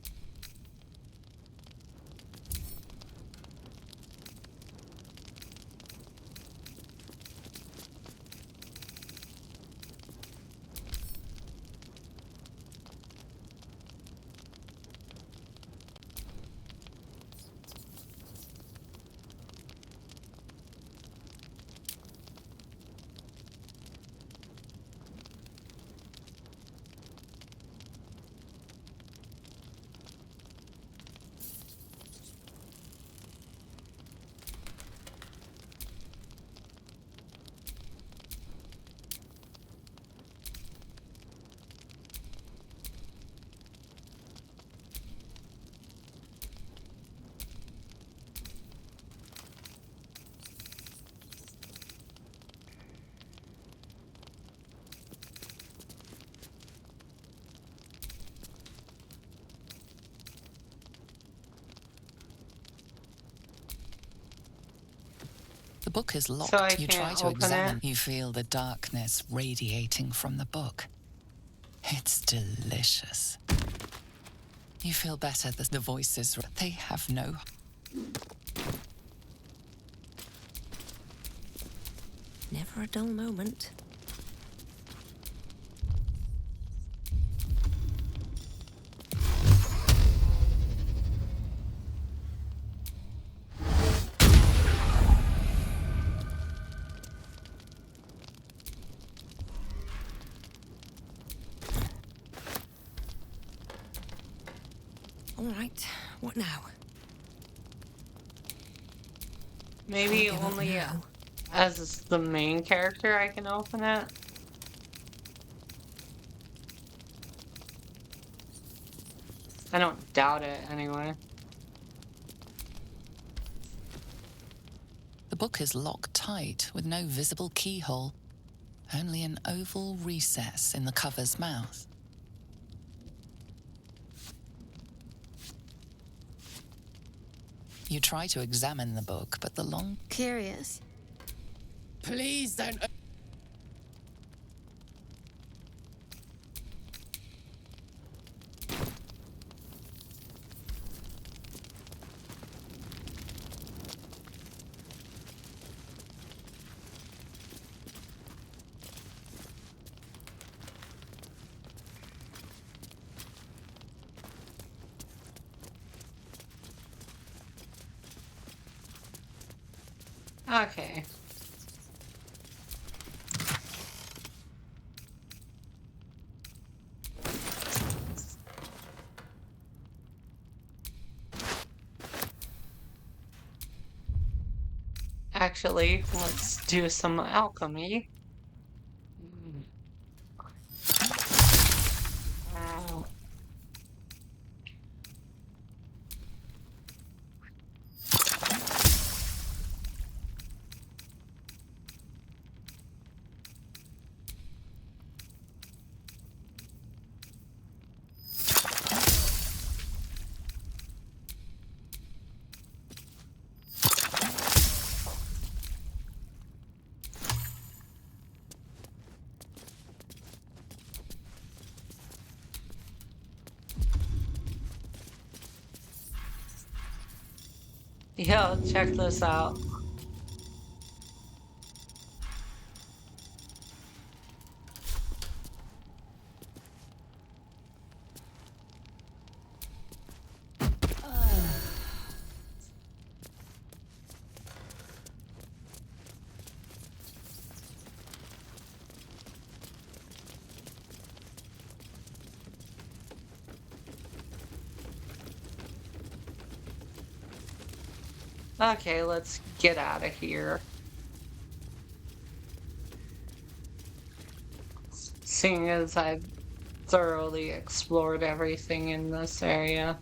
The book is locked. So I You can't try to open examine. it? You feel the darkness radiating from the book. It's delicious. You feel better. The voices, they have no... Never a dull moment. All right, what now? Maybe Can't give up only now. as the main character I can open it. I don't doubt it anyway. The book is locked tight with no visible keyhole, only an oval recess in the cover's mouth. You try to examine the book, but the long... Curious. Please don't... Okay. Actually, let's do some alchemy. Ow. Yo, check this out. Okay, let's get out of here. Seeing as I've thoroughly explored everything in this area.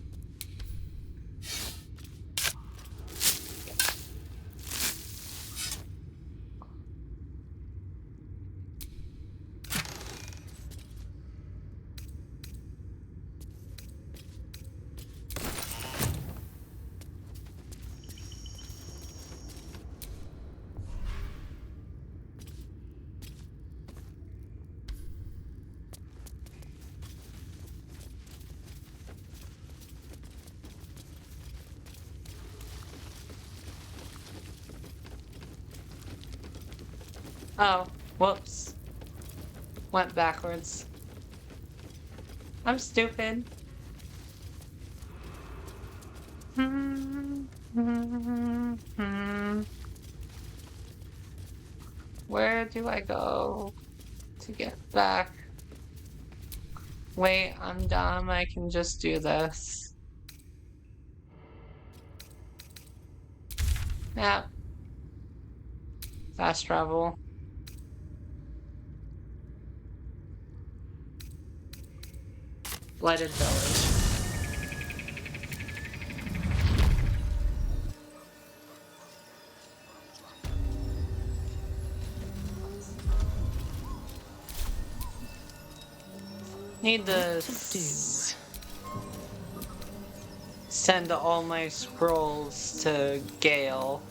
Oh, whoops. Went backwards. I'm stupid. Where do I go to get back? Wait, I'm dumb. I can just do this. Yeah. Fast travel. Blighted Village. Need to send all my scrolls to Gale.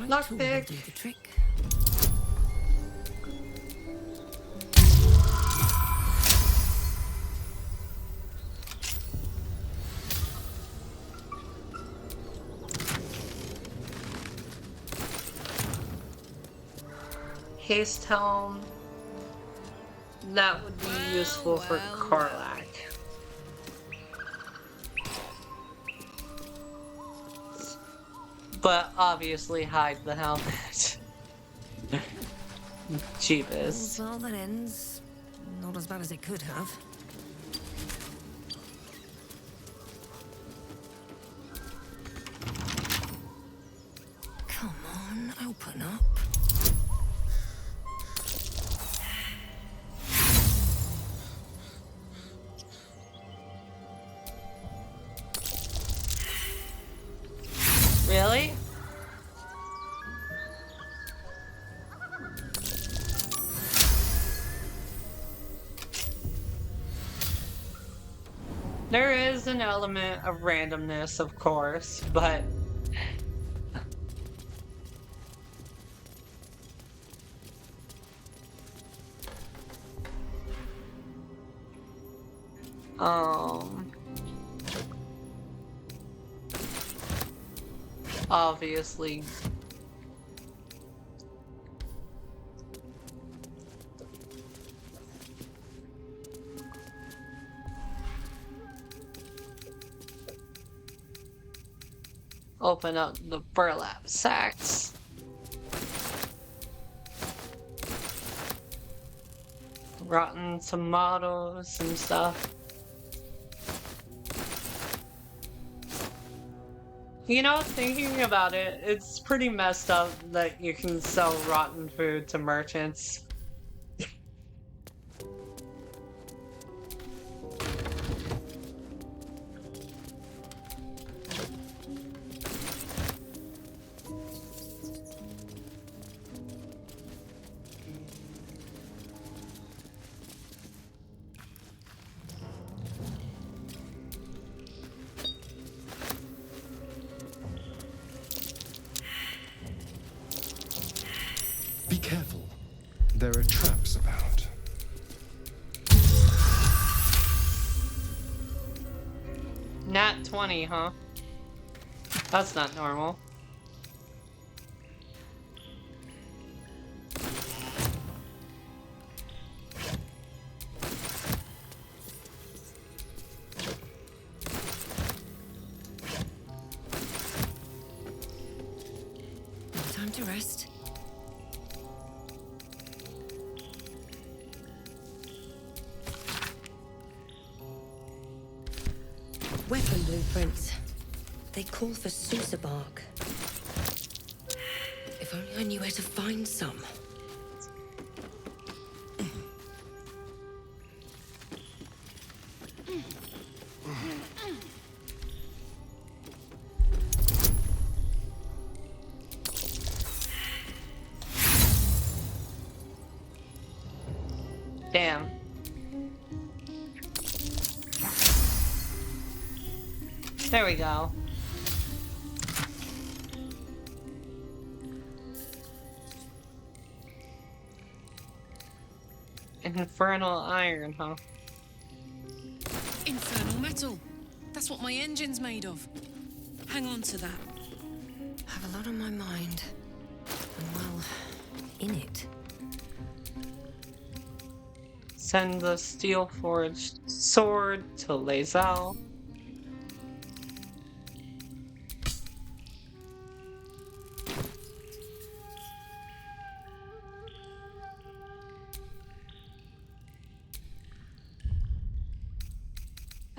Lockpick. Do the trick. Haste helm. That would be useful for Karlach. But obviously hide the helmet. Jeebus. Well, that ends not as bad as it could have. Come on, open up. Really? There is an element of randomness, of course, but obviously open up the burlap sacks. Rotten tomatoes and stuff. You know, thinking about it, it's pretty messed up that you can sell rotten food to merchants. Be careful. There are traps about. Nat 20, huh? That's not normal. Time to rest. Weapon blueprints. They call for Sousa bark. If only I knew where to find some. Damn. There we go. Infernal iron, huh? Infernal metal. That's what my engine's made of. Hang on to that. I have a lot on my mind. And well, in it. Send the steel-forged sword to Lae'zel.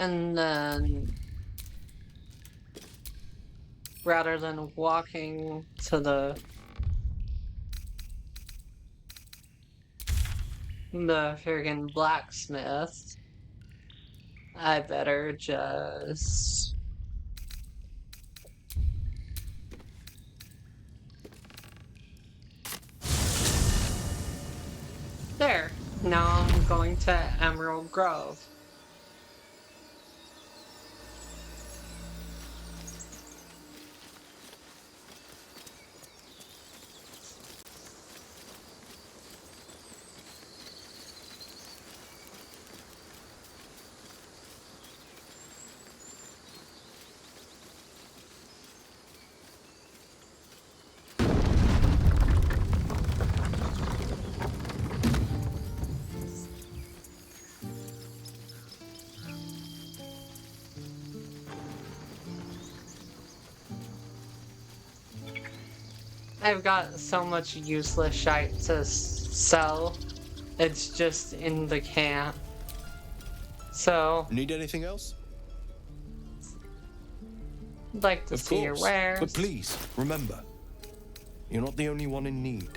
And then, rather than walking to the friggin' blacksmith, I better just... There. Now I'm going to Emerald Grove. I've got so much useless shite to sell. It's just in the camp. So. Need anything else? I'd like to see your wares. But please, remember, you're not the only one in need.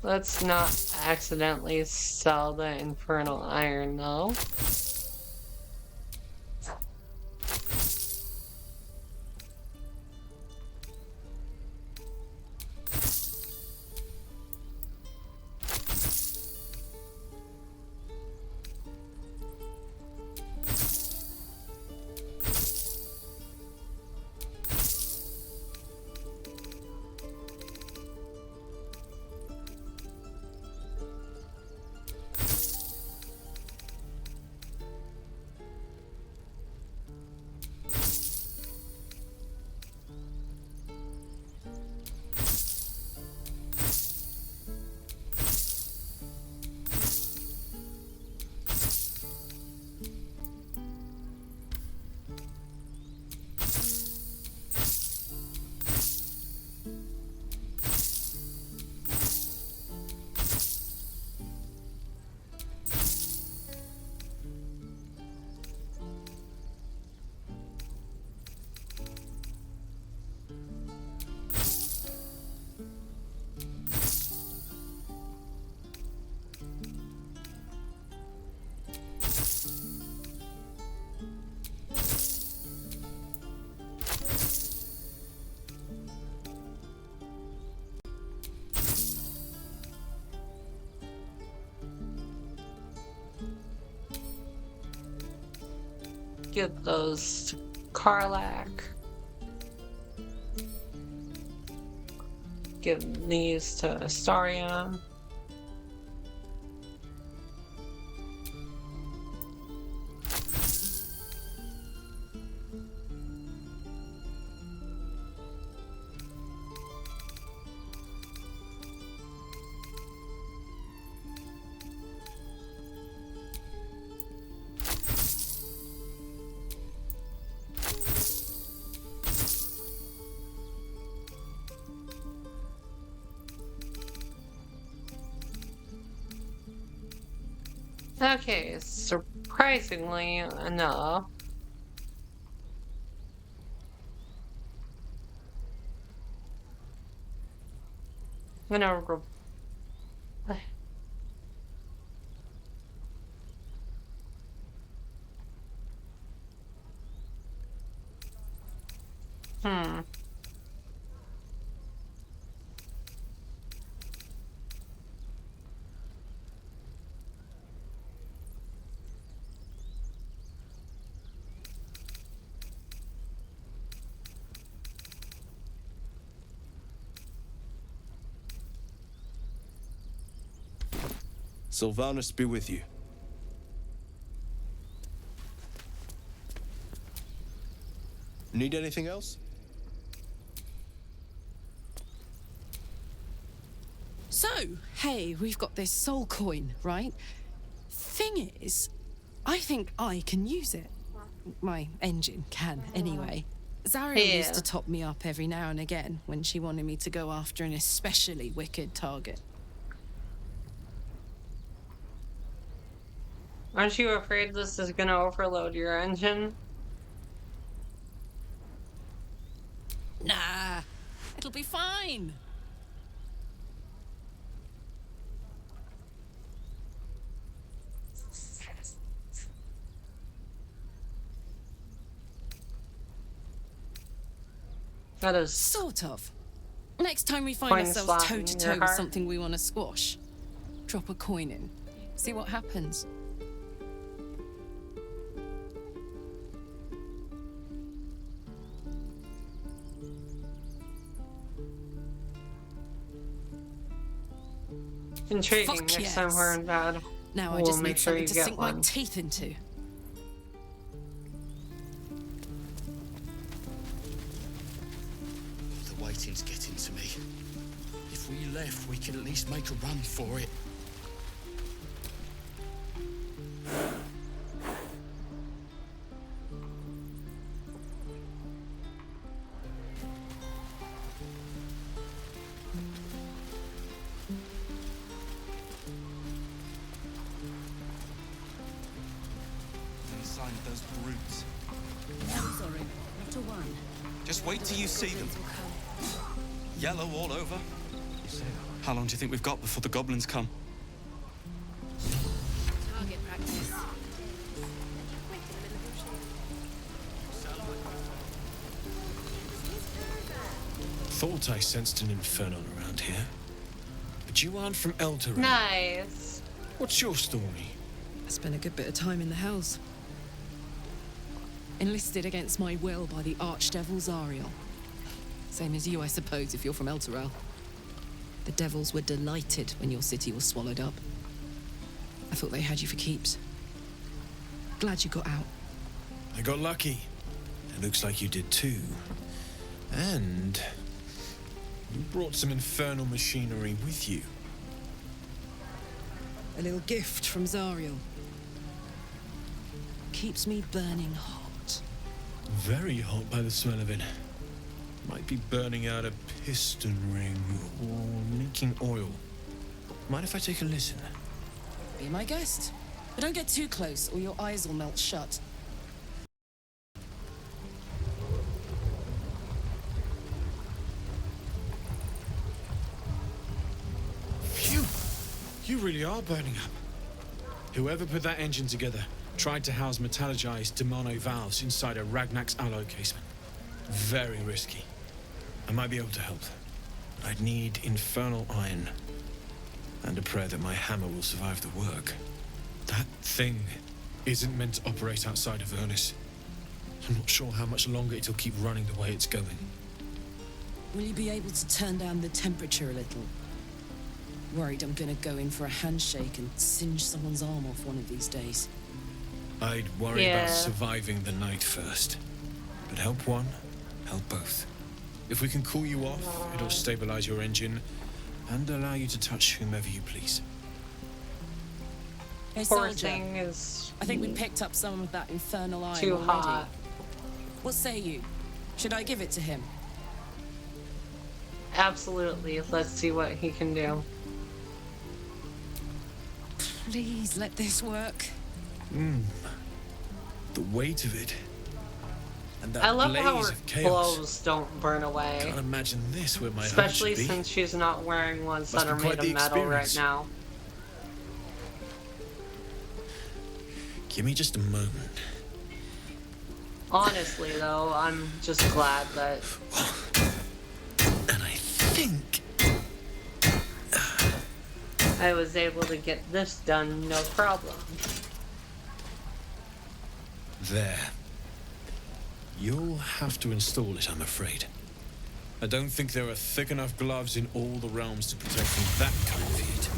Let's not accidentally sell the infernal iron, though. Get those to Karlak. Give these to Astarion. Okay, surprisingly enough. I'm gonna Sylvanus be with you. Need anything else? So, hey, we've got this soul coin, right? Thing is, I think I can use it. My engine can, anyway. Zariel used to top me up every now and again when she wanted me to go after an especially wicked target. Aren't you afraid this is gonna overload your engine? Nah, it'll be fine. That is sort of. Next time we find Coin ourselves slot toe in to your toe with heart. something we want to squash, drop a coin in. See what happens. intriguing. Fuck Next time yes. we're in bed, Now I we'll just make need sure something you to get sink my one. teeth into. The waiting's getting to me. If we left, we could at least make a run for it. Any sign of those brutes? Sorry, not a one. Just wait till you see them. Yellow all over. How long do you think we've got before the goblins come? Target practice. Thought I sensed an infernal around here. But you aren't from Elturel. Nice. What's your story? I spent a good bit of time in the Hells. Enlisted against my will by the Archdevil Zariel. Same as you, I suppose, if you're from Elturel. The devils were delighted when your city was swallowed up. I thought they had you for keeps. Glad you got out. I got lucky. It looks like you did too. And you brought some infernal machinery with you. A little gift from Zariel. Keeps me burning hot. Very hot by the smell of it. Might be burning out a piston ring or leaking oil. Mind if I take a listen? Be my guest. But don't get too close or your eyes will melt shut. Phew! You really are burning up. Whoever put that engine together tried to house metallogized Demano valves inside a Ragnak's alloy casement. Very risky. I might be able to help. I'd need infernal iron. And a prayer that my hammer will survive the work. That thing isn't meant to operate outside of Vernus. I'm not sure how much longer it'll keep running the way it's going. Will you be able to turn down the temperature a little? Worried I'm gonna go in for a handshake and singe someone's arm off one of these days. I'd worry about surviving the night first. But help one, help both. If we can cool you off, it'll stabilize your engine and allow you to touch whomever you please. Hey, Poor soldier. thing is I think we picked up some of that infernal iron too already. hot. What say you? Should I give it to him? Absolutely. Let's see what he can do. Please let this work. The weight of it. And that I love blaze how her of chaos. clothes don't burn away. Can't imagine this where my Especially heart should be. since she's not wearing ones Must that are be quite made of the metal right experience. now. Give me just a moment. Honestly, though, I'm just glad that And I think I was able to get this done no problem. there. You'll have to install it, I'm afraid. I don't think there are thick enough gloves in all the realms to protect from that kind of heat.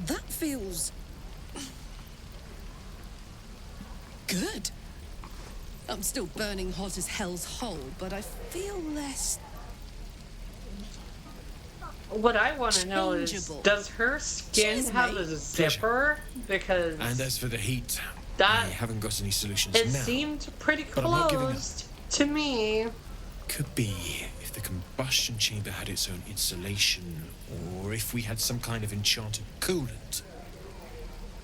That feels good. I'm still burning hot as hell's hole, but I feel less. What I want to know is, Changeable. does her skin Cheers, have mate. a zipper? Because And as for the heat, that I haven't got any solutions it now. seemed pretty But I'm not giving up. closed to me. Could be if the combustion chamber had its own insulation, or if we had some kind of enchanted coolant.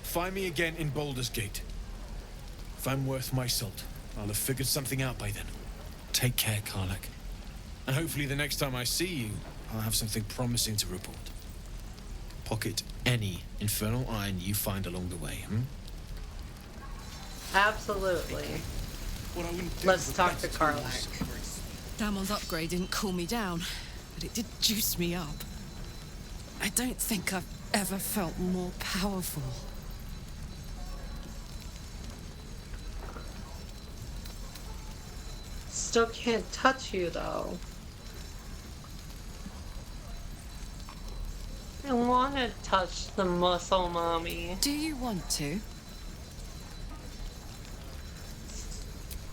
Find me again in Baldur's Gate. If I'm worth my salt, I'll have figured something out by then. Take care, Karlak. And hopefully the next time I see you, I'll have something promising to report. Pocket any infernal iron you find along the way, Absolutely. Let's talk to Karlach. Damon's upgrade didn't cool me down, but it did juice me up. I don't think I've ever felt more powerful. Still can't touch you, though. I want to touch the muscle mommy. Do you want to?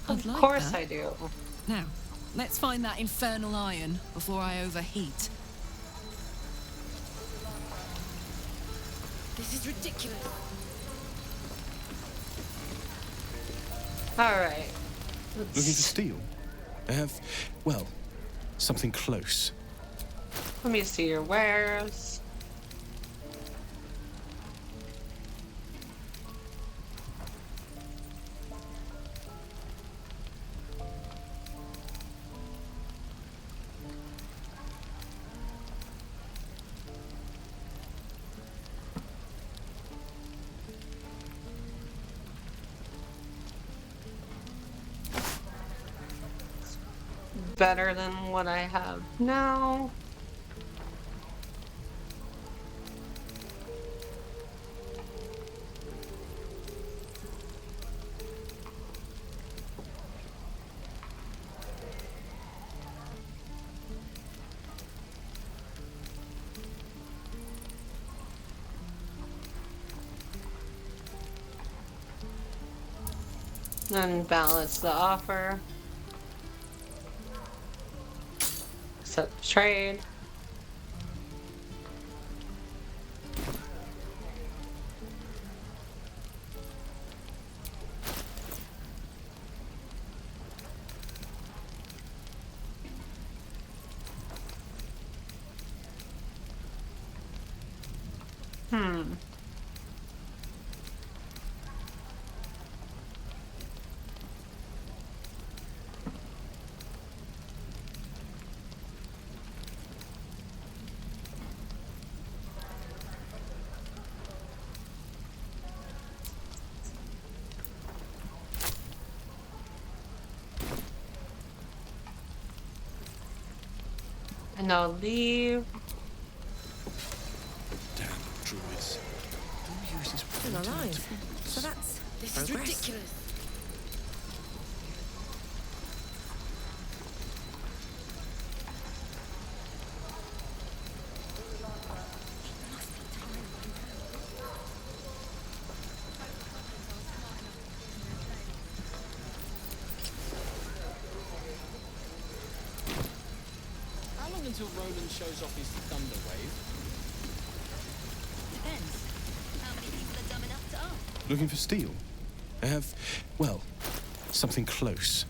Of course I do. Now, let's find that infernal iron before I overheat. This is ridiculous. Alright. Looking for steel? I have, well, something close. Let me see your wares. Better than what I have now. And balance the offer. Accept the trade. And I'll leave. Damn druids. Who uses Still alive. So that's... This is ridiculous. Until Roland shows off his thunder wave. Depends. How many people are dumb enough to ask? Looking for steel? I have, well, something close.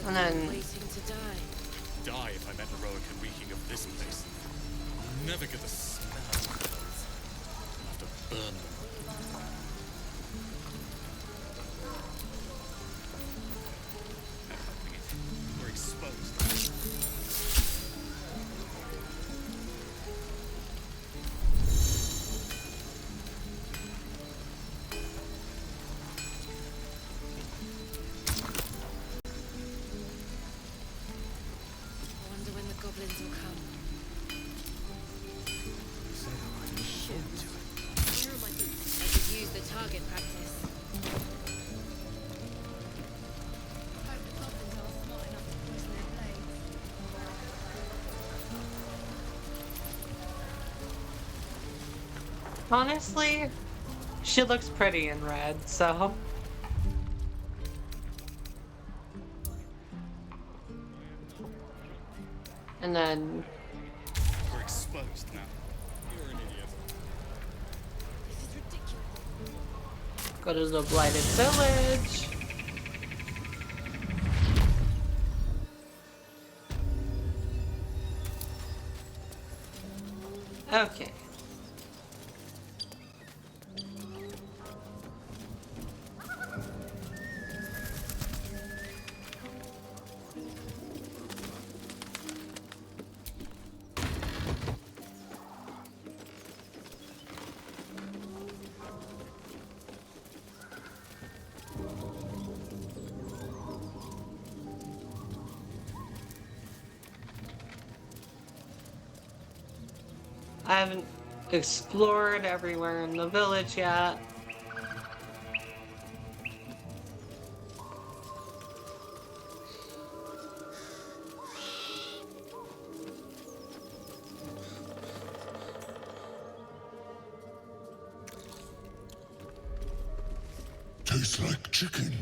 And then Die if I met heroic and reeking of this place. I'll never get the smell of my clothes. I'll have to burn them. We're exposed. Goblins will come. Shoot. Where are my boots? I could use the target practice. Hope the goblins are smart enough to poison their blades. honestly, she looks pretty in red, so. And then we're exposed now. You're an idiot. This is Go to the blighted village. Okay. I haven't explored everywhere in the village yet. Tastes like chicken.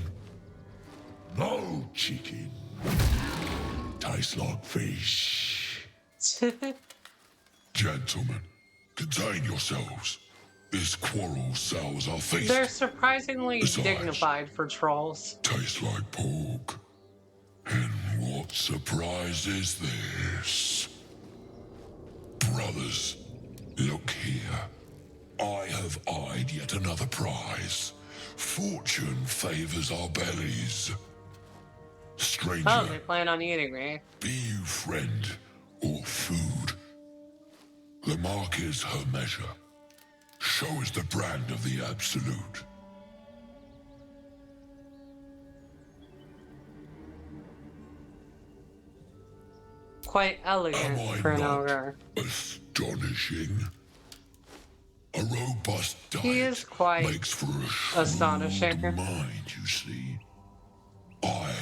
No chicken. Tastes like fish. Gentlemen, contain yourselves. This quarrel sours our feast. They're surprisingly Besides, dignified for trolls. Tastes like pork. And what surprise is this? Brothers, look here. I have eyed yet another prize. Fortune favors our bellies. Stranger, Oh, they plan on eating me. be you friend or food. The mark is her measure. Show is the brand of the absolute. Quite elegant for an ogre. Astonishing. A robust diet He is quite makes for a astonishing. mind, you see. I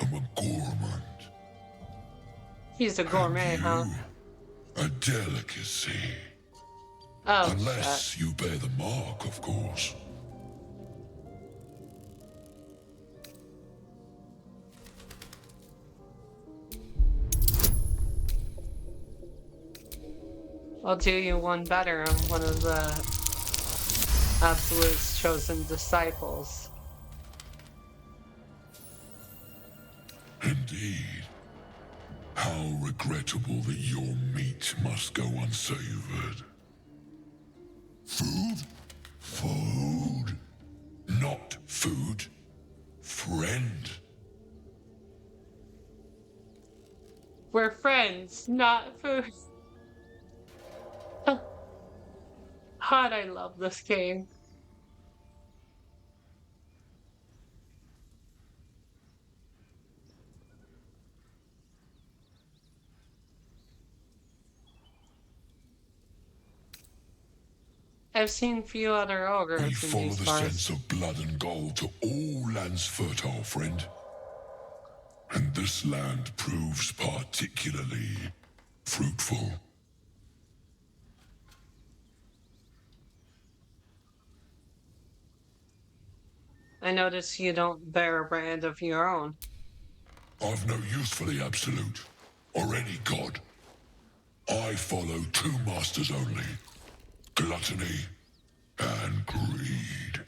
am a gourmand. He's a gourmet, huh? A delicacy. Oh, unless you bear the mark, of course. I'll do you one better. I'm one of the Absolute's chosen disciples. Indeed. How regrettable that your meat must go unsavored. Food? Food. Not food. Friend. We're friends, not food. God, I love this game. I've seen few other ogres in We these follow the parts. sense of blood and gold to all lands fertile, friend. And this land proves particularly fruitful. I notice you don't bear a brand of your own. I've no use for the absolute, or any god. I follow two masters only. Gluttony and greed.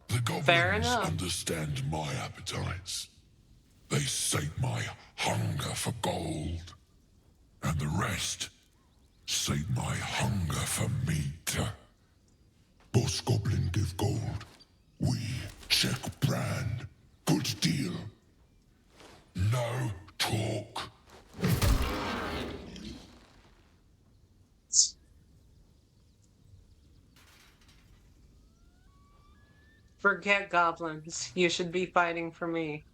The goblins understand my appetites. They sate my hunger for gold. And the rest sate my hunger for meat. Boss goblin give gold. We check brand. Good deal. No talk. Forget goblins. You should be fighting for me.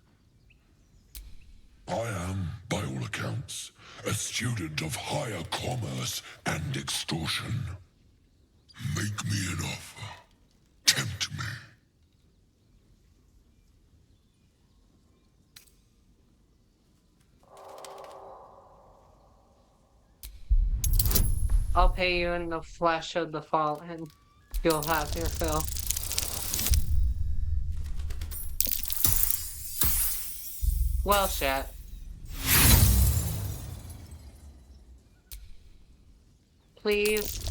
I am, by all accounts, a student of higher commerce and extortion. Make me an offer. Tempt me. I'll pay you in the flesh of the fallen. You'll have your fill. Well, shit. Please.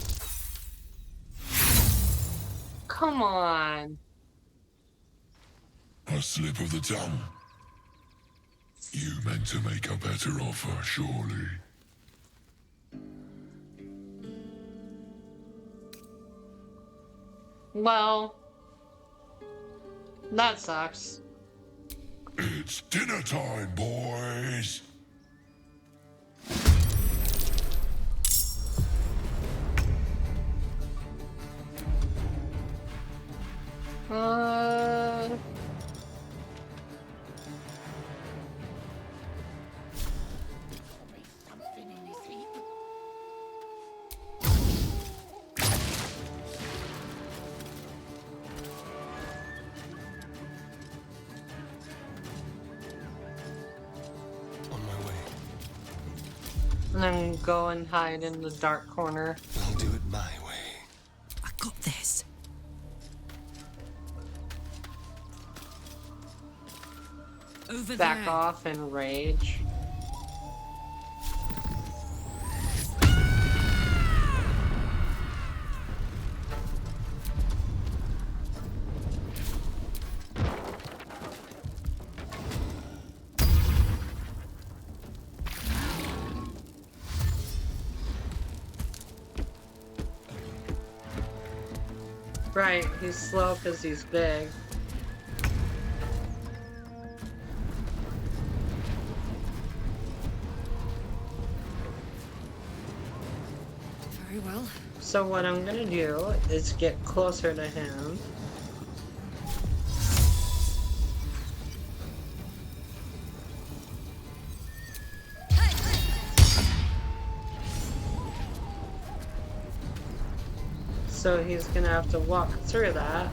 come on. A slip of the tongue. You meant to make a better offer, surely. Well, that sucks. It's dinner time, boys. And then go and hide in the dark corner. I'll do it my way. I got this. Over Back there. off in rage. Right, he's slow because he's big. Very well. So what I'm gonna do is get closer to him. So he's gonna have to walk through that.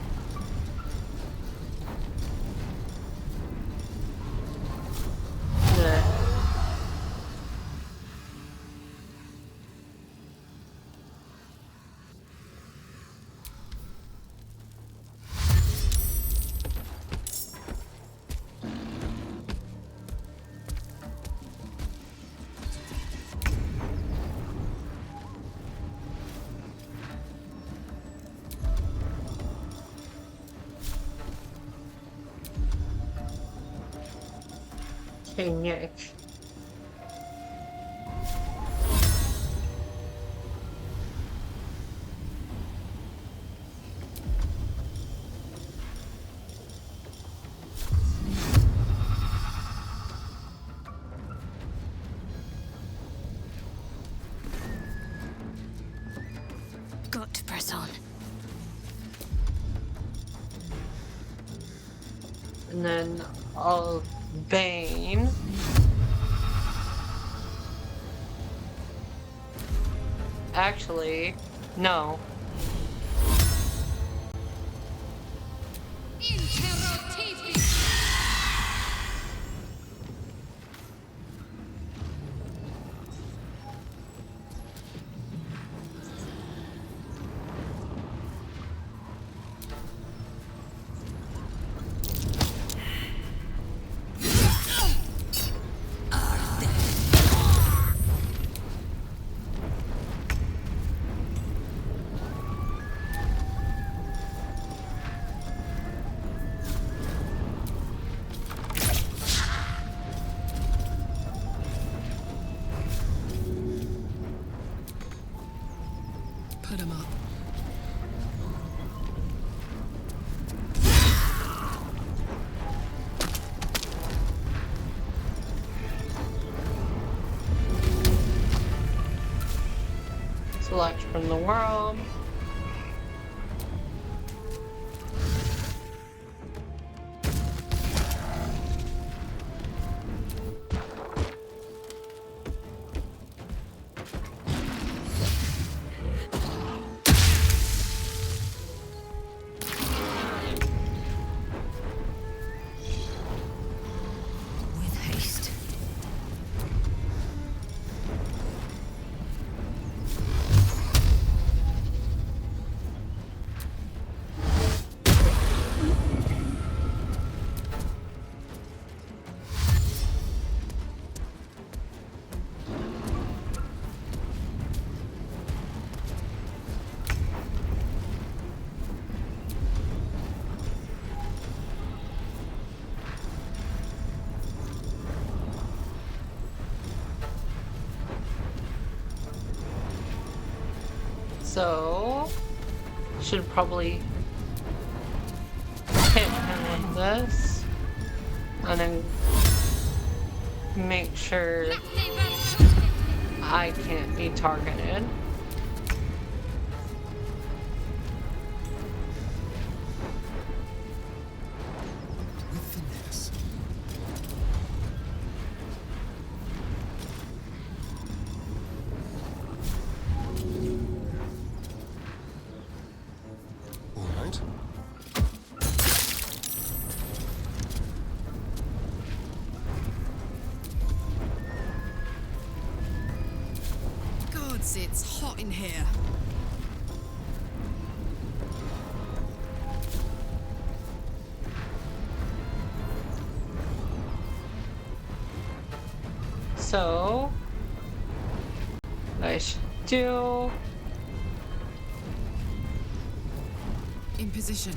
Hey, Nick. Got to press on. And then I'll Bane. Actually, no. Put him up. Select from the world. With haste. So, should probably hit him with this, and then make sure I can't be targeted. Gods, it's hot in here. So, I should do... In position.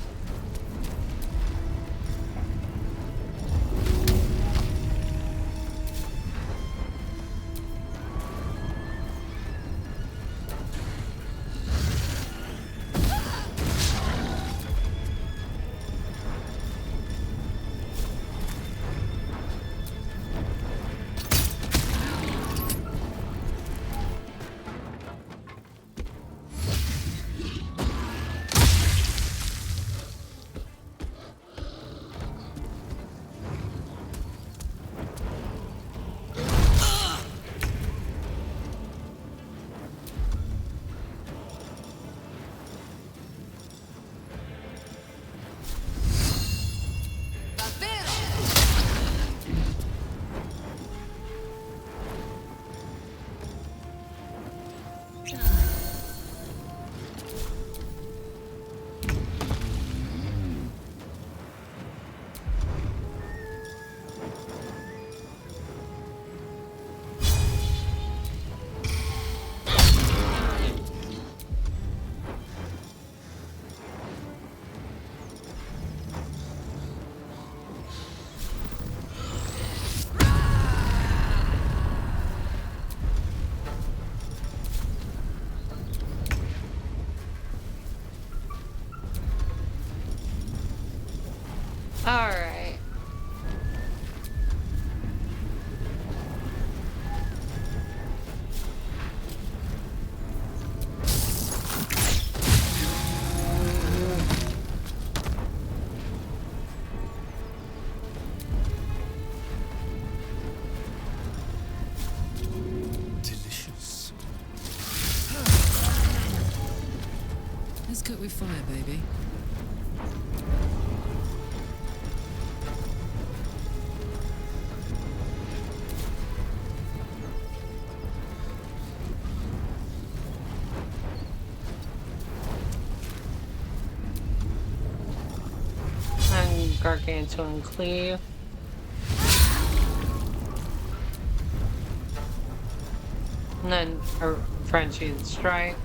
Alright. Delicious. Let's cook with fire, baby. And Gargantuan Cleave. And then Frenchie Strike.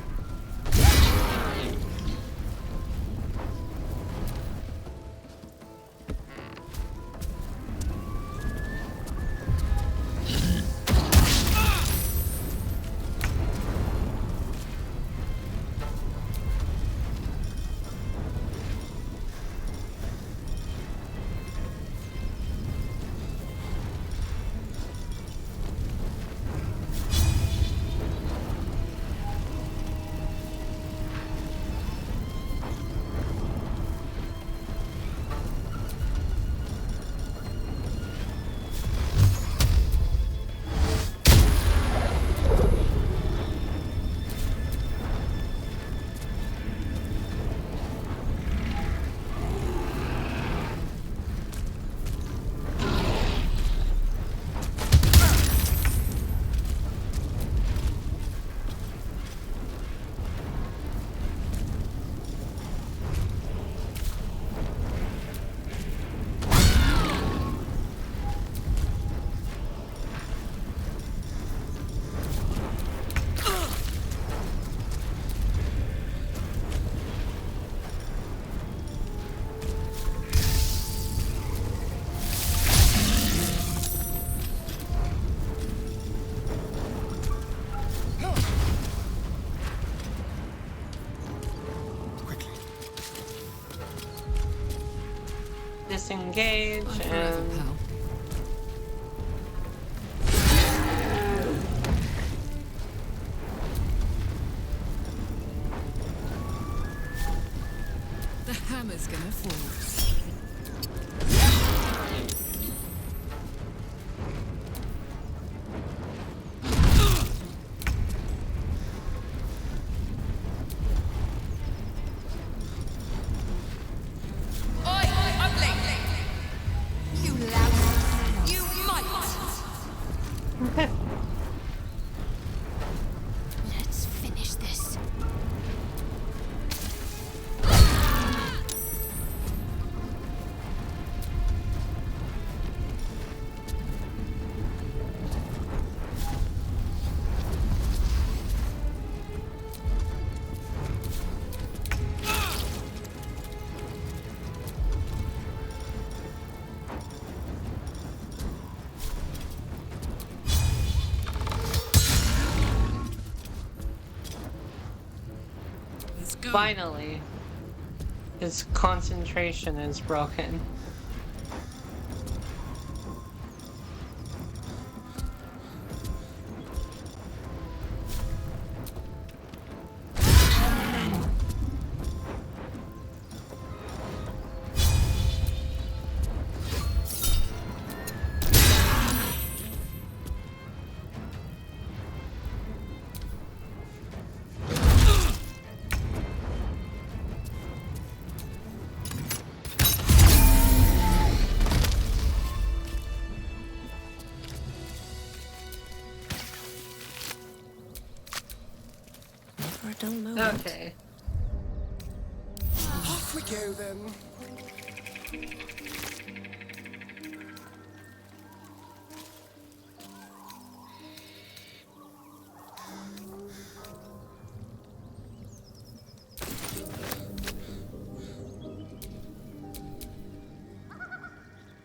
disengage and... The hammer's gonna fall. Let's finish this. Finally, his concentration is broken. Okay. Off we go then.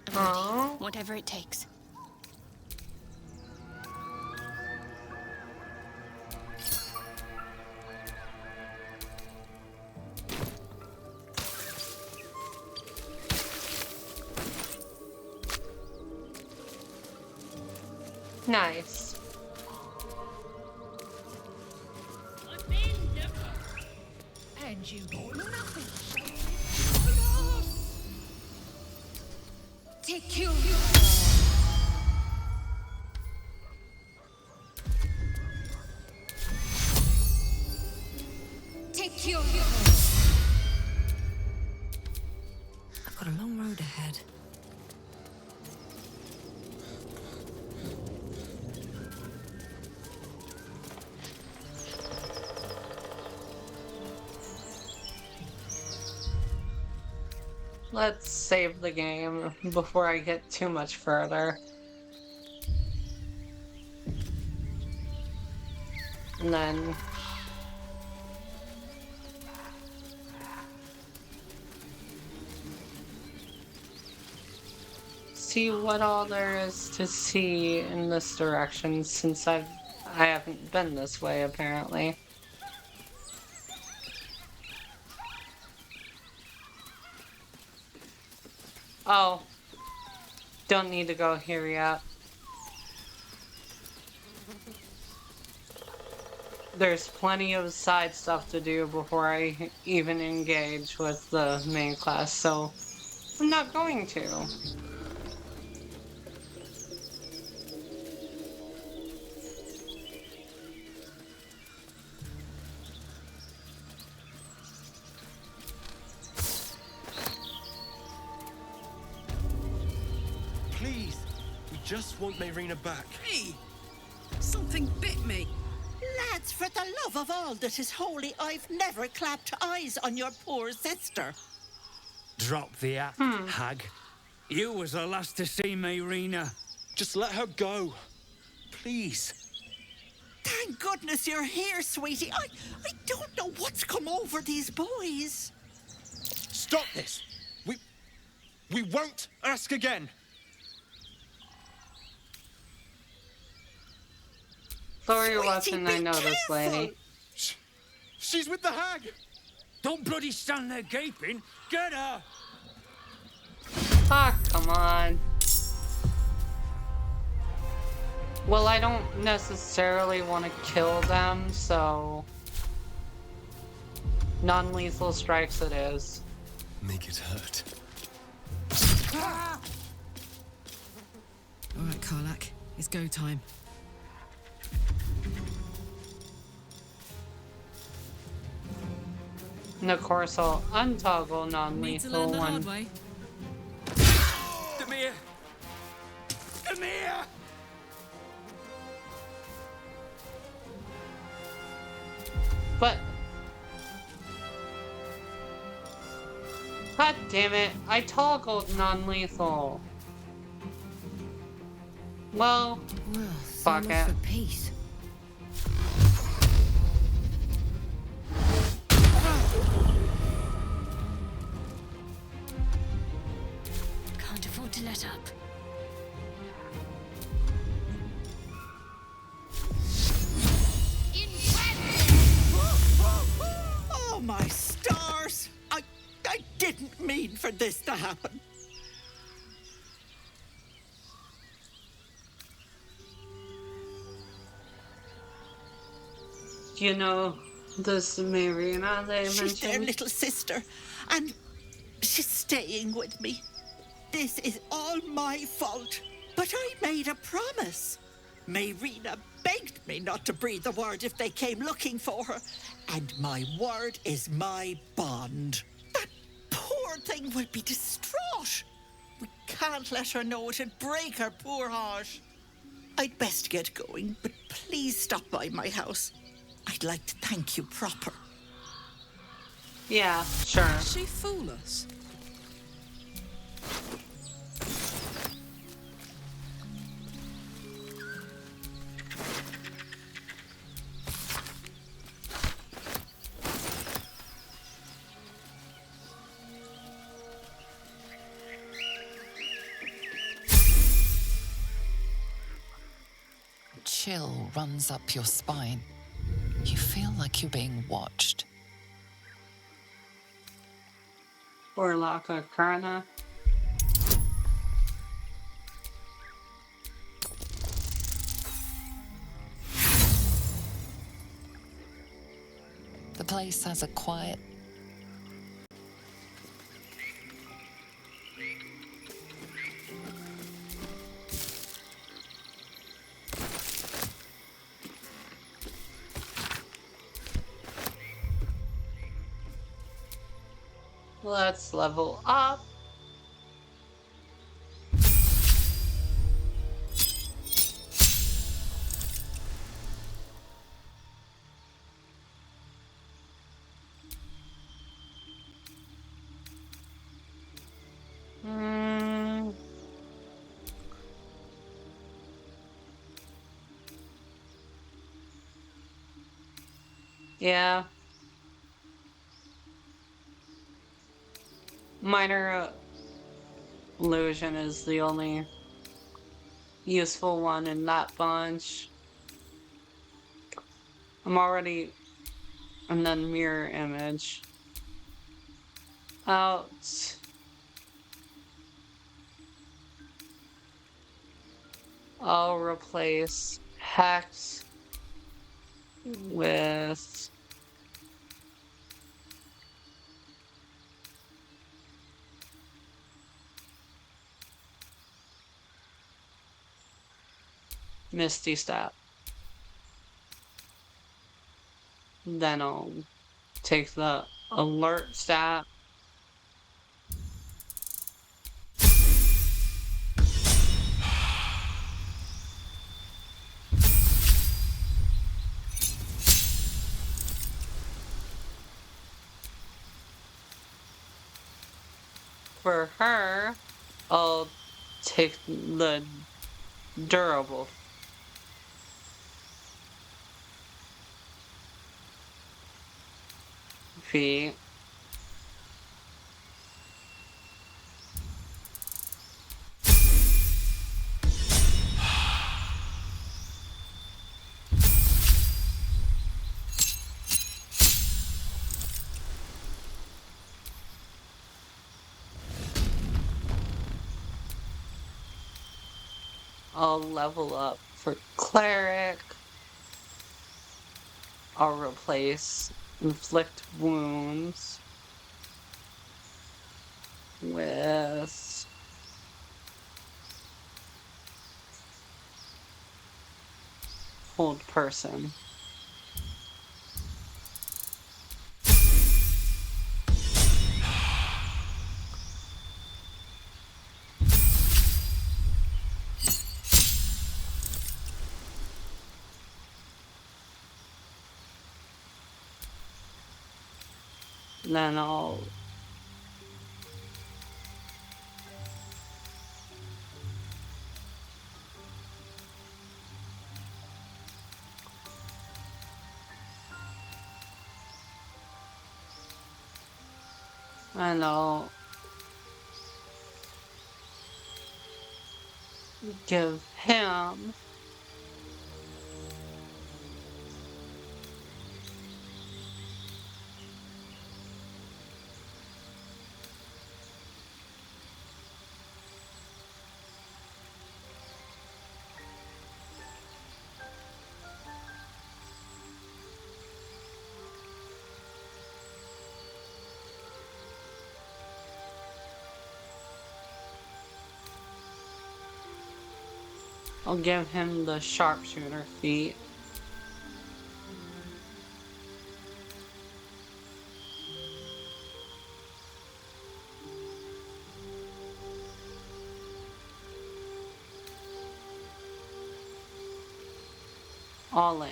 Aww. Whatever it takes. Nice. And you got nothing. Take you. Take you. I've got a long road ahead. Let's save the game before I get too much further. And then... see what all there is to see in this direction, since I haven't been this way apparently. Oh, don't need to go here yet. There's plenty of side stuff to do before I even engage with the main class, so I'm not going to. Please, we just want Mayrina back. Hey! Something bit me. Lads, for the love of all that is holy, I've never clapped eyes on your poor sister. Drop the act, hag. You was the last to see Mayrina. Just let her go. Please. Thank goodness you're here, sweetie. I don't know what's come over these boys. Stop this. We won't ask again. Sorry you're watching, I know this lady. She's with the hag! Don't bloody stand there gaping! Get her! Ah, come on. Well, I don't necessarily want to kill them, so... non-lethal strikes it is. Make it hurt. Alright, Karlak. It's go time. And of course, I'll untoggle Need to learn non-lethal the hard one. way. Demir! Demir! But... God damn it, I toggled non-lethal. Well, fuck so it. much for peace. Can't afford to let up. Oh, my stars! I didn't mean for this to happen. You know, this Marina they She's their mentioned? little sister, and she's staying with me. This is all my fault, but I made a promise. Marina begged me not to breathe a word if they came looking for her, and my word is my bond. That poor thing will be distraught. We can't let her know, it'd break her poor heart. I'd best get going, but please stop by my house. I'd like to thank you proper. Yeah, sure. Did she fool us? Chill runs up your spine. You feel like you're being watched. Warlock Arcana. The place has a quiet... Let's level up. Yeah. Minor illusion is the only useful one in that bunch. I'm already... and then mirror image. Out. I'll replace Hex with... Misty Step. Then I'll take the alert stat. For her, I'll take the durable feat. I'll level up for cleric. I'll replace inflict wounds with hold person. Then I'll give him I'll give him the sharpshooter feat. All in.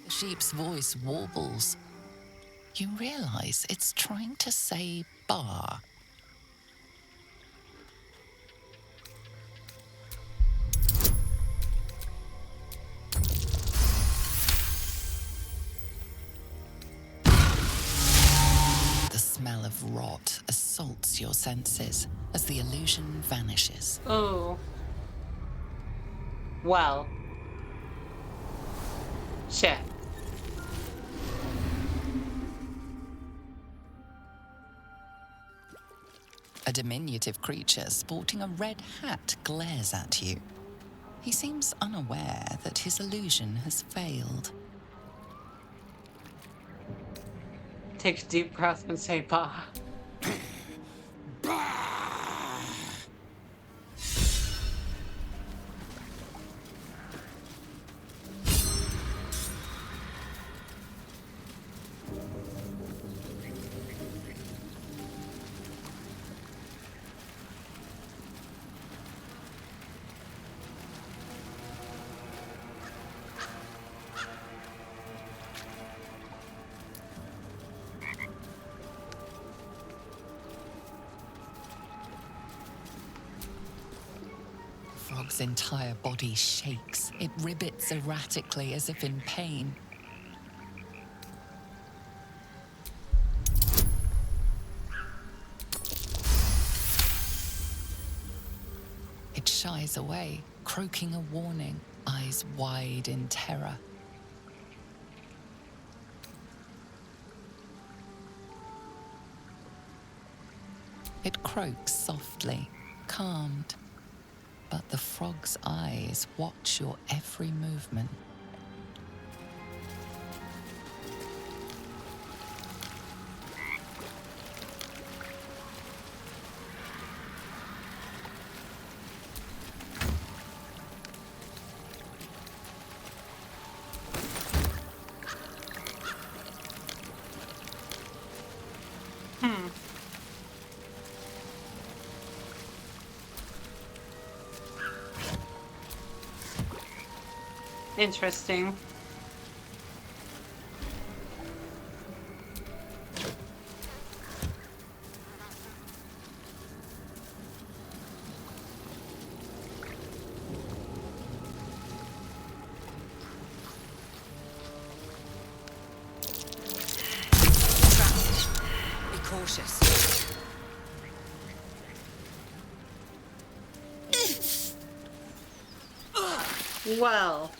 The sheep's voice warbles. You realize it's trying to say bar. The smell of rot assaults your senses as the illusion vanishes. Oh. Well. Shit. A diminutive creature sporting a red hat glares at you. He seems unaware that his illusion has failed. Take a deep breath and say bah. The frog's entire body shakes. It ribbits erratically as if in pain. It shies away, croaking a warning, eyes wide in terror. It croaks softly, calmed. But the frog's eyes watch your every movement. Interesting. Well.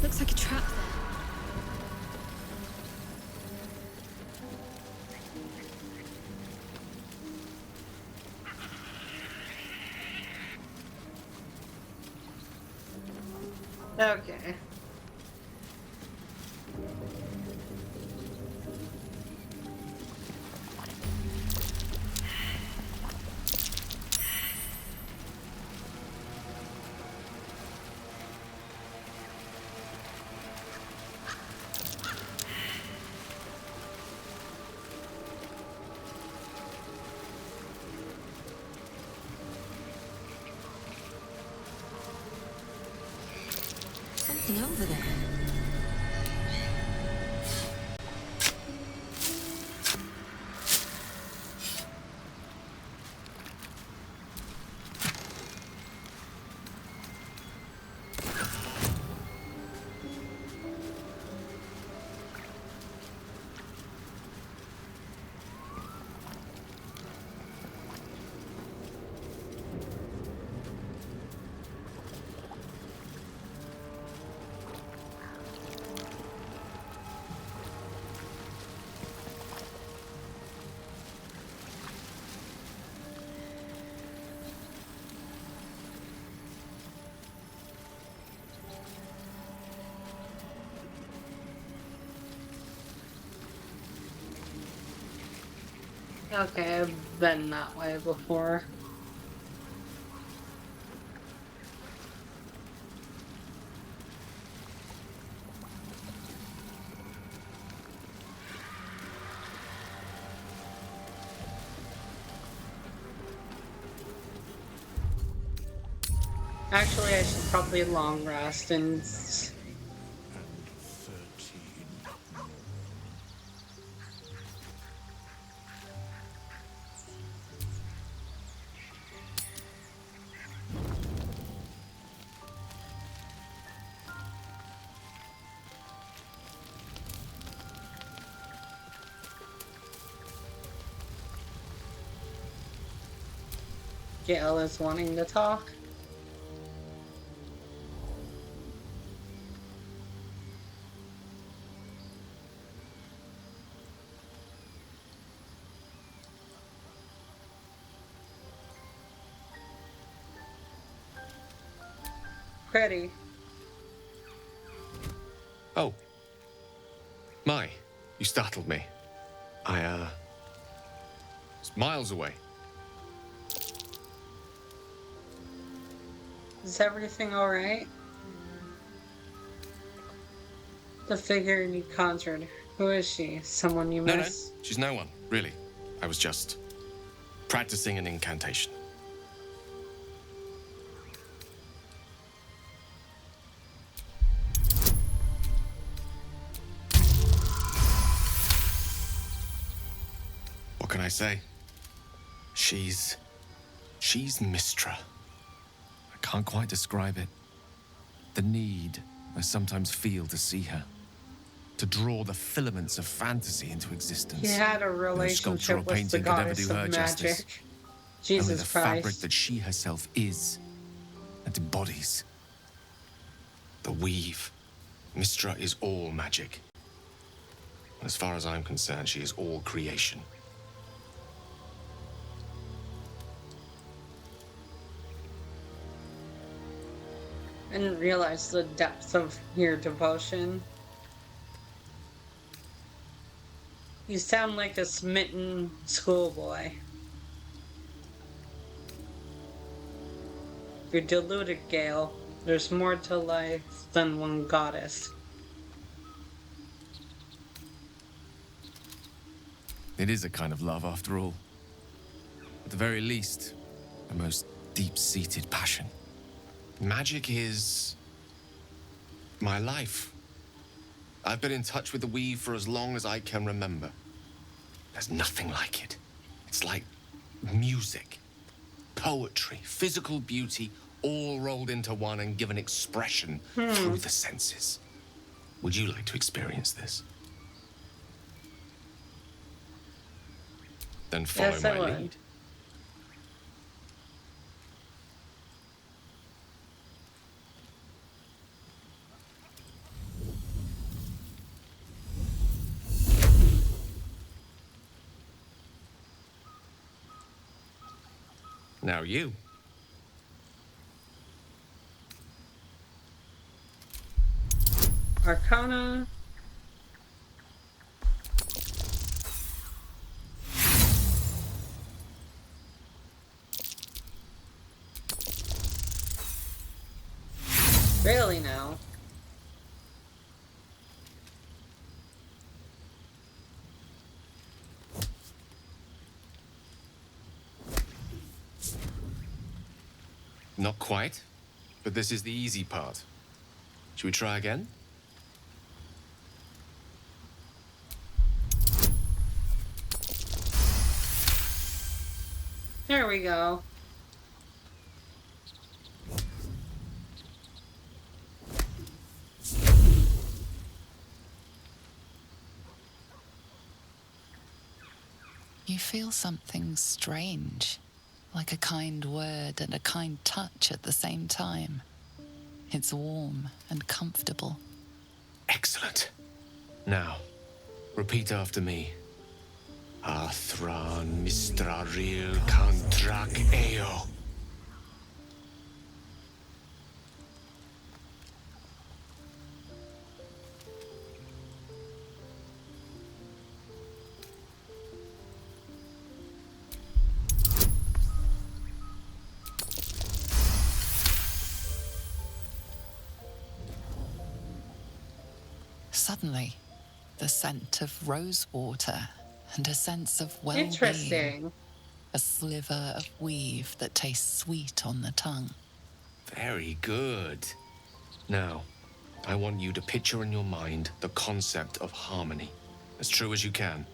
Looks like a trap there. Okay. Something over there. Okay, I've been that way before. Actually, I should probably long rest and... Gail is wanting to talk. Pretty. Oh. My, you startled me. I, was miles away. Is everything alright? The figure you conjured. Who is she? Someone you miss? No, she's no one, really. I was just practicing an incantation. What can I say? She's Mistra. I can't quite describe it. The need I sometimes feel to see her. To draw the filaments of fantasy into existence. He had a relationship no with the goddess of magic. Justice. Jesus Only the Christ. fabric that she herself is and embodies. The weave. Mistra is all magic. As far as I'm concerned, she is all creation. I didn't realize the depth of your devotion. You sound like a smitten schoolboy. You're deluded, Gale. There's more to life than one goddess. It is a kind of love, after all. At the very least, the most deep-seated passion. Magic is my life. I've been in touch with the weave for as long as I can remember. There's nothing like it. It's like music, poetry, physical beauty, all rolled into one and given expression through the senses. Would you like to experience this? Then follow Yes, I my would. lead. Now you. Arcana. Really now? Not quite, but this is the easy part. Should we try again? There we go. You feel something strange, like a kind word and a kind touch at the same time. It's warm and comfortable. Excellent. Now, repeat after me. Athran mistraril kantrak eo. Suddenly, the scent of rose water and a sense of well-being. Interesting. A sliver of weave that tastes sweet on the tongue. Very good. Now, I want you to picture in your mind the concept of harmony, as true as you can.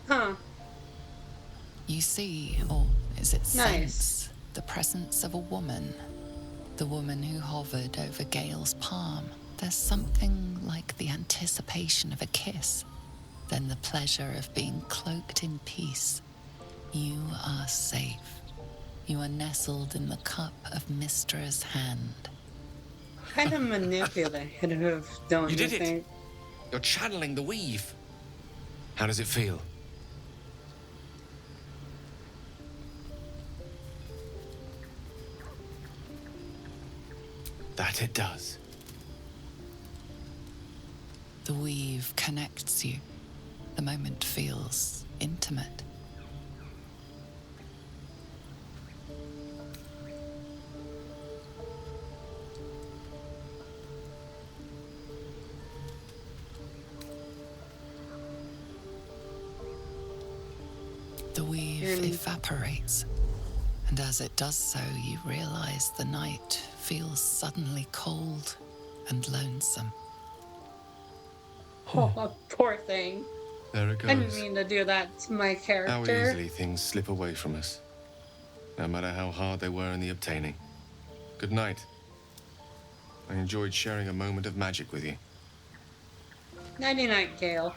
Huh. You see, or is it Nice. sense, the presence of a woman. The woman who hovered over Gale's palm. There's something like the anticipation of a kiss, then the pleasure of being cloaked in peace. You are safe. You are nestled in the cup of Mystra's hand. Kind of manipulative, don't you, You did it. think? You're channeling the weave. How does it feel? That it does. The weave connects you. The moment feels intimate. The weave evaporates, and as it does so, you realize the night feels suddenly cold and lonesome. Oh, poor thing. There it I didn't goes. mean to do that to my How character. easily things slip away from us, no matter how hard they were in the obtaining. Good night. I enjoyed sharing a moment of magic with you. Nighty-night, Gale.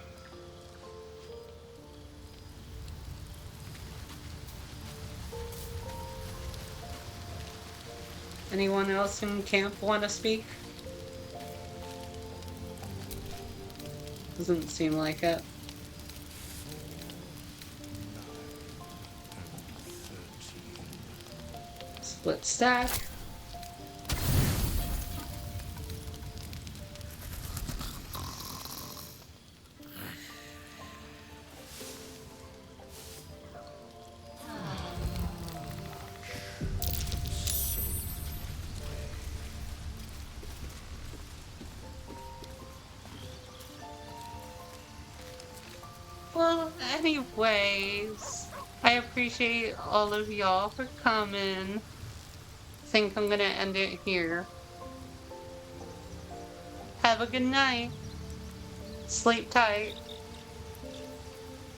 Anyone else in camp want to speak? Doesn't seem like it. Split stack. Well, anyways, I appreciate all of y'all for coming. Think I'm gonna end it here. Have a good night. Sleep tight.